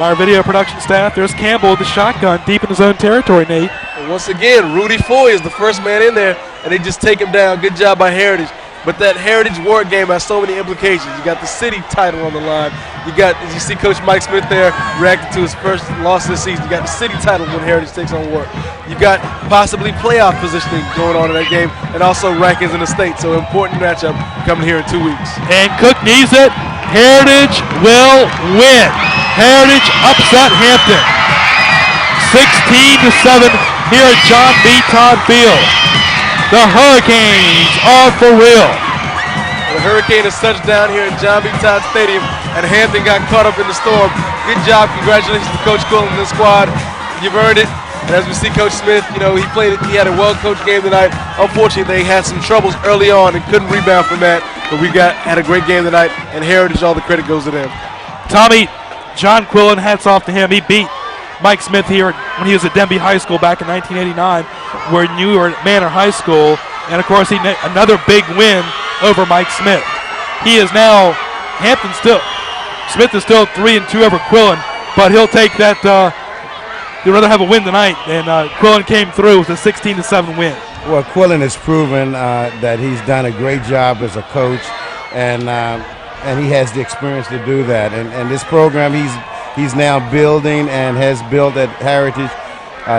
by our video production staff. There's Campbell with the shotgun deep in his own territory, Nate. And once again, Rudy Foy is the first man in there, and they just take him down. Good job by Heritage. But that Heritage-Warwick game has so many implications. You got the city title on the line. As you see Coach Mike Smith there reacting to his first loss this season. You got the city title when Heritage takes on Warwick. You got possibly playoff positioning going on in that game, and also rankings in the state. So important matchup coming here in 2 weeks. And Cook needs it. Heritage will win. Heritage upset Hampton. 16-7 here at John B. Todd Field. The Hurricanes are for real. The Hurricane has touched down here at John B. Todd Stadium, and Hampton got caught up in the storm. Good job. Congratulations to Coach Quillen and the squad. You've earned it. And as we see Coach Smith, he had a well-coached game tonight. Unfortunately, they had some troubles early on and couldn't rebound from that. But had a great game tonight, and Heritage, all the credit goes to them. Tommy, John Quillen, hats off to him. He beat Mike Smith here when he was at Denby High School back in 1989, where you were at Manor High School. And, of course, another big win over Mike Smith. He is now, Smith is still 3-2 over Quillen, but he'll take that, he'd rather have a win tonight. And Quillen came through with a 16-7 win. Well, Quillen has proven that he's done a great job as a coach, and he has the experience to do that. And this program, he's he's now building and has built at Heritage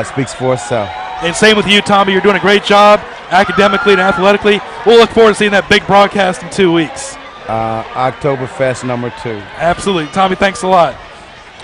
speaks for itself. And same with you, Tommy. You're doing a great job academically and athletically. We'll look forward to seeing that big broadcast in 2 weeks. Oktoberfest #2. Absolutely. Tommy, thanks a lot.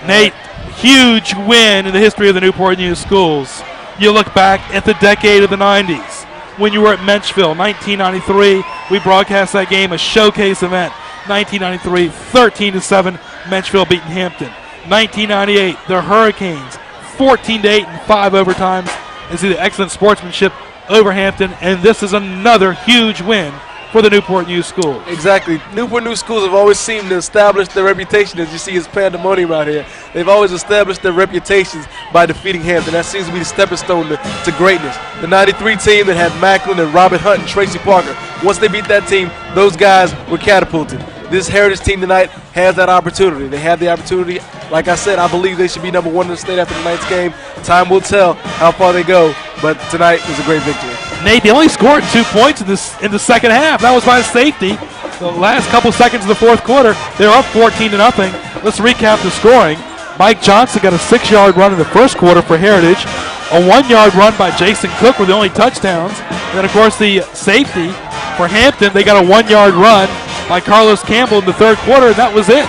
Nate, huge win in the history of the Newport News Schools. You look back at the decade of the 90s when you were at Menchville. 1993, we broadcast that game, a showcase event. 1993, 13-7, Menchville beating Hampton. 1998, the Hurricanes, 14-8 in 5 overtimes. And see the excellent sportsmanship over Hampton, and this is another huge win for the Newport News Schools. Exactly. Newport News Schools have always seemed to establish their reputation, as you see as pandemonium out here. They've always established their reputations by defeating Hampton. That seems to be the stepping stone to greatness. The 93 team that had Macklin and Robert Hunt and Tracy Parker, once they beat that team, those guys were catapulted. This Heritage team tonight has that opportunity. They have the opportunity. Like I said, I believe they should be #1 in the state after tonight's game. Time will tell how far they go, but tonight was a great victory. Nate, they only scored 2 points in the second half. That was by safety. The last couple seconds of the fourth quarter, they were up 14-0. Let's recap the scoring. Mike Johnson got a 6-yard run in the first quarter for Heritage. A 1-yard run by Jason Cook were the only touchdowns. And then, of course, the safety for Hampton, they got a 1-yard run by Carlos Campbell in the third quarter, and that was it.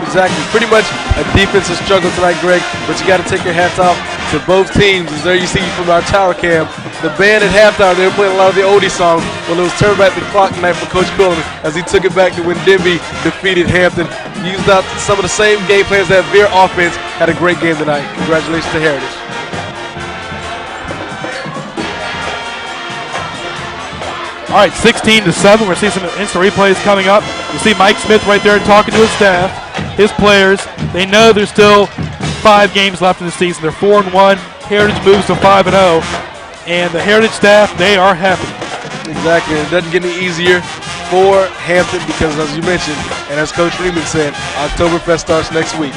Exactly. Pretty much a defensive struggle tonight, Greg, but you got to take your hats off to both teams. As there you see from our tower cam, the band at halftime, they were playing a lot of the oldie songs. Well, it was turn back the clock tonight for Coach Quillen as he took it back to when Denby defeated Hampton. Used out some of the same game plans that Veer offense. Had a great game tonight. Congratulations to Heritage. All right, 16-7. We're seeing some instant replays coming up. You see Mike Smith right there talking to his staff, his players. They know there's still 5 games left in the season. They're 4-1. Heritage moves to 5-0. And the Heritage staff, they are happy. Exactly. It doesn't get any easier for Hampton because, as you mentioned, and as Coach Freeman said, Oktoberfest starts next week.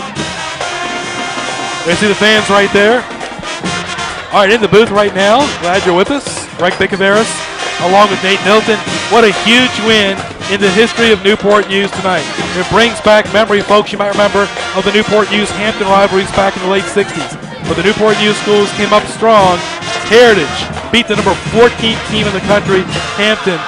They see the fans right there. All right, in the booth right now. Glad you're with us. Greg Bicaveras, along with Nate Milton. What a huge win in the history of Newport News tonight. It brings back memory, folks, you might remember, of the Newport News-Hampton rivalries back in the late 60s. But the Newport News Schools came up strong. Heritage beat the number 14 team in the country, Hampton,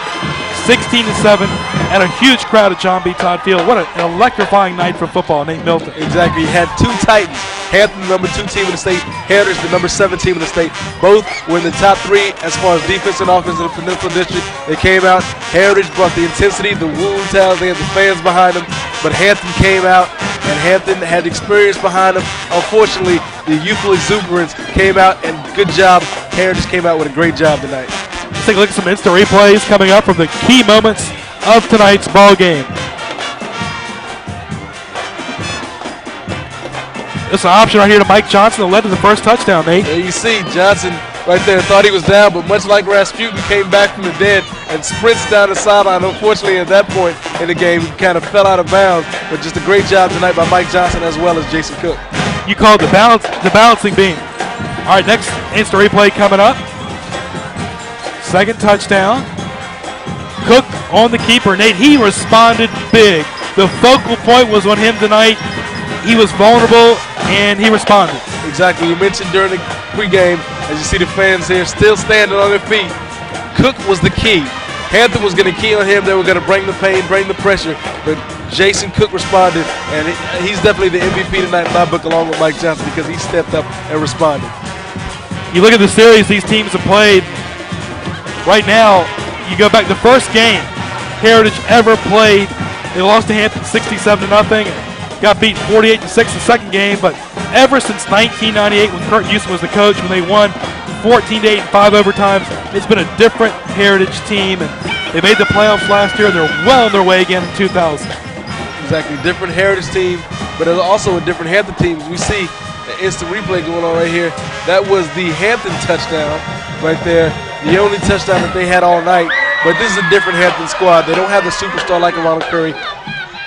16-7, and a huge crowd at John B. Todd Field. What an electrifying night for football, Nate Milton. Exactly. You had 2 Titans. Hampton, the #2 team in the state. Heritage, the #7 team in the state. Both were in the top 3 as far as defense and offense in the Peninsula District. They came out. Heritage brought the intensity, the woo towels. They had the fans behind them. But Hampton came out, and Hampton had experience behind them. Unfortunately, the youthful exuberance came out, and good job. Heritage came out with a great job tonight. Let's take a look at some instant replays coming up from the key moments of tonight's ball game. It's an option right here to Mike Johnson that led to the first touchdown, Nate. There you see Johnson right there thought he was down, but much like Rasputin, came back from the dead and sprints down the sideline. Unfortunately, at that point in the game, he kind of fell out of bounds, but just a great job tonight by Mike Johnson as well as Jason Cook. You called the balancing beam. All right, next instant replay coming up. Second touchdown. Cook on the keeper. Nate, he responded big. The focal point was on him tonight. He was vulnerable, and he responded. Exactly. You mentioned during the pregame, as you see the fans here still standing on their feet, Cook was the key. Hampton was going to key on him. They were going to bring the pain, bring the pressure, but Jason Cook responded, and he's definitely the MVP tonight in my book, along with Mike Johnson, because he stepped up and responded. You look at the series these teams have played. Right now, you go back to the first game Heritage ever played. They lost to Hampton 67-0. Got beat 48-6 the second game, but ever since 1998 when Kurt Houston was the coach, when they won 14-8 in 5 overtimes, it's been a different Heritage team, and they made the playoffs last year. They're well on their way again in 2000. Exactly, different Heritage team, but also a different Hampton team. We see the instant replay going on right here. That was the Hampton touchdown right there, the only touchdown that they had all night. But this is a different Hampton squad. They don't have the superstar like a Ronald Curry.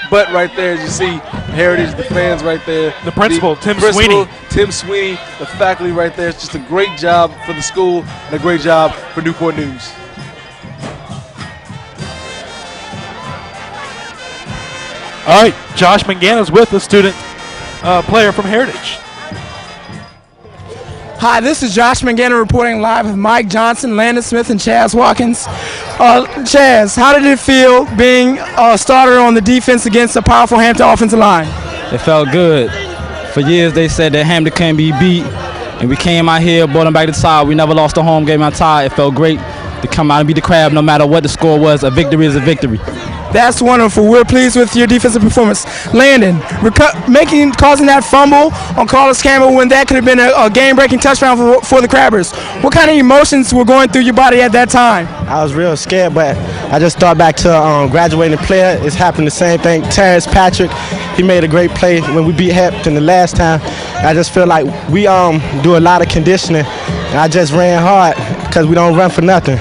But right there, as you see, Heritage, the fans right there. The principal, Tim Sweeney. Tim Sweeney, the faculty right there. It's just a great job for the school and a great job for Newport News. All right, Josh Mangana's with the student player from Heritage. Hi, this is Josh McGannon reporting live with Mike Johnson, Landon Smith, and Chaz Watkins. Chaz, how did it feel being a starter on the defense against a powerful Hampton offensive line? It felt good. For years they said that Hampton can't be beat, and we came out here, brought them back to Todd. We never lost a home game on Todd. It felt great to come out and beat the Crab no matter what the score was. A victory is a victory. That's wonderful. We're pleased with your defensive performance. Landon, causing that fumble on Carlos Campbell when that could have been a game-breaking touchdown for the Crabbers. What kind of emotions were going through your body at that time? I was real scared, but I just thought back to graduating player. It's happened the same thing. Terrence Patrick, he made a great play when we beat Hampton the last time. I just feel like we do a lot of conditioning, and I just ran hard because we don't run for nothing.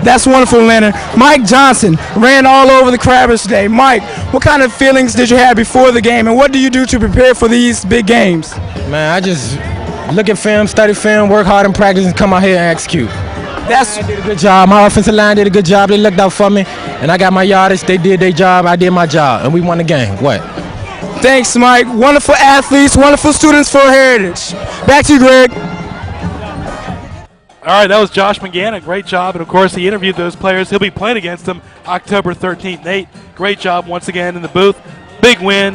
That's wonderful, Landon. Mike Johnson ran all over the Crabbers today. Mike, what kind of feelings did you have before the game, and what do you do to prepare for these big games? Man, I just look at film, study film, work hard in practice, and come out here and execute. I did a good job. My offensive line did a good job. They looked out for me, and I got my yardage. They did their job. I did my job, and we won the game. What? Thanks, Mike. Wonderful athletes, wonderful students for Heritage. Back to you, Greg. All right, that was Josh McGannon. Great job. And, of course, he interviewed those players. He'll be playing against them October 13th. Nate, great job once again in the booth. Big win.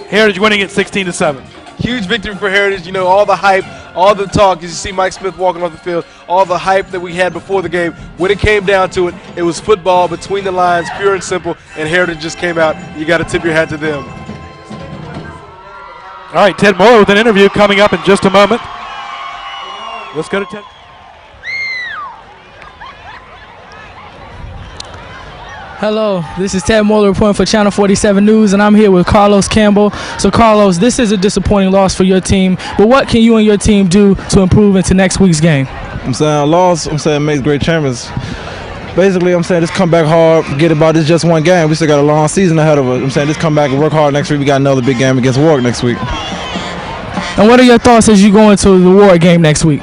Heritage winning it 16-7. Huge victory for Heritage. You know, all the hype, all the talk, as you see Mike Smith walking off the field, all the hype that we had before the game. When it came down to it, it was football between the lines, pure and simple, and Heritage just came out. You got to tip your hat to them. All right, Ted Moore with an interview coming up in just a moment. Let's go to Ted. Hello, this is Ted Moore reporting for Channel 47 News, and I'm here with Carlos Campbell. So, Carlos, this is a disappointing loss for your team, but what can you and your team do to improve into next week's game? I'm saying loss, makes great champions. Basically, I'm saying just come back hard, forget about this just one game. We still got a long season ahead of us. I'm saying just come back and work hard next week. We got another big game against Warwick next week. And what are your thoughts as you go into the Warwick game next week?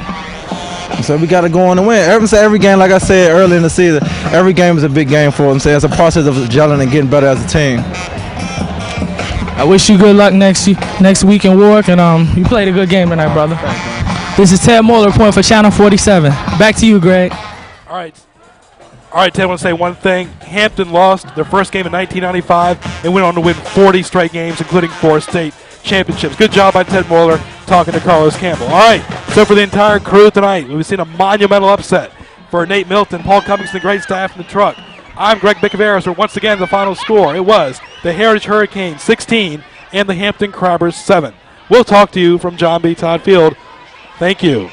So we got to go on and win. Every game, like I said early in the season, every game is a big game for them. So it's a process of gelling and getting better as a team. I wish you good luck next week in Warwick, and you played a good game tonight, brother. This is Ted Moore reporting for Channel 47. Back to you, Greg. All right, Ted, I want to say one thing. Hampton lost their first game in 1995 and went on to win 40 straight games, including 4 state championships. Good job by Ted Moeller talking to Carlos Campbell. All right, so for the entire crew tonight, we've seen a monumental upset for Nate Milton, Paul Cummings, and the great staff in the truck. I'm Greg Bicaveras, where once again the final score, it was the Heritage Hurricanes 16 and the Hampton Crabbers 7. We'll talk to you from John B. Todd Field. Thank you.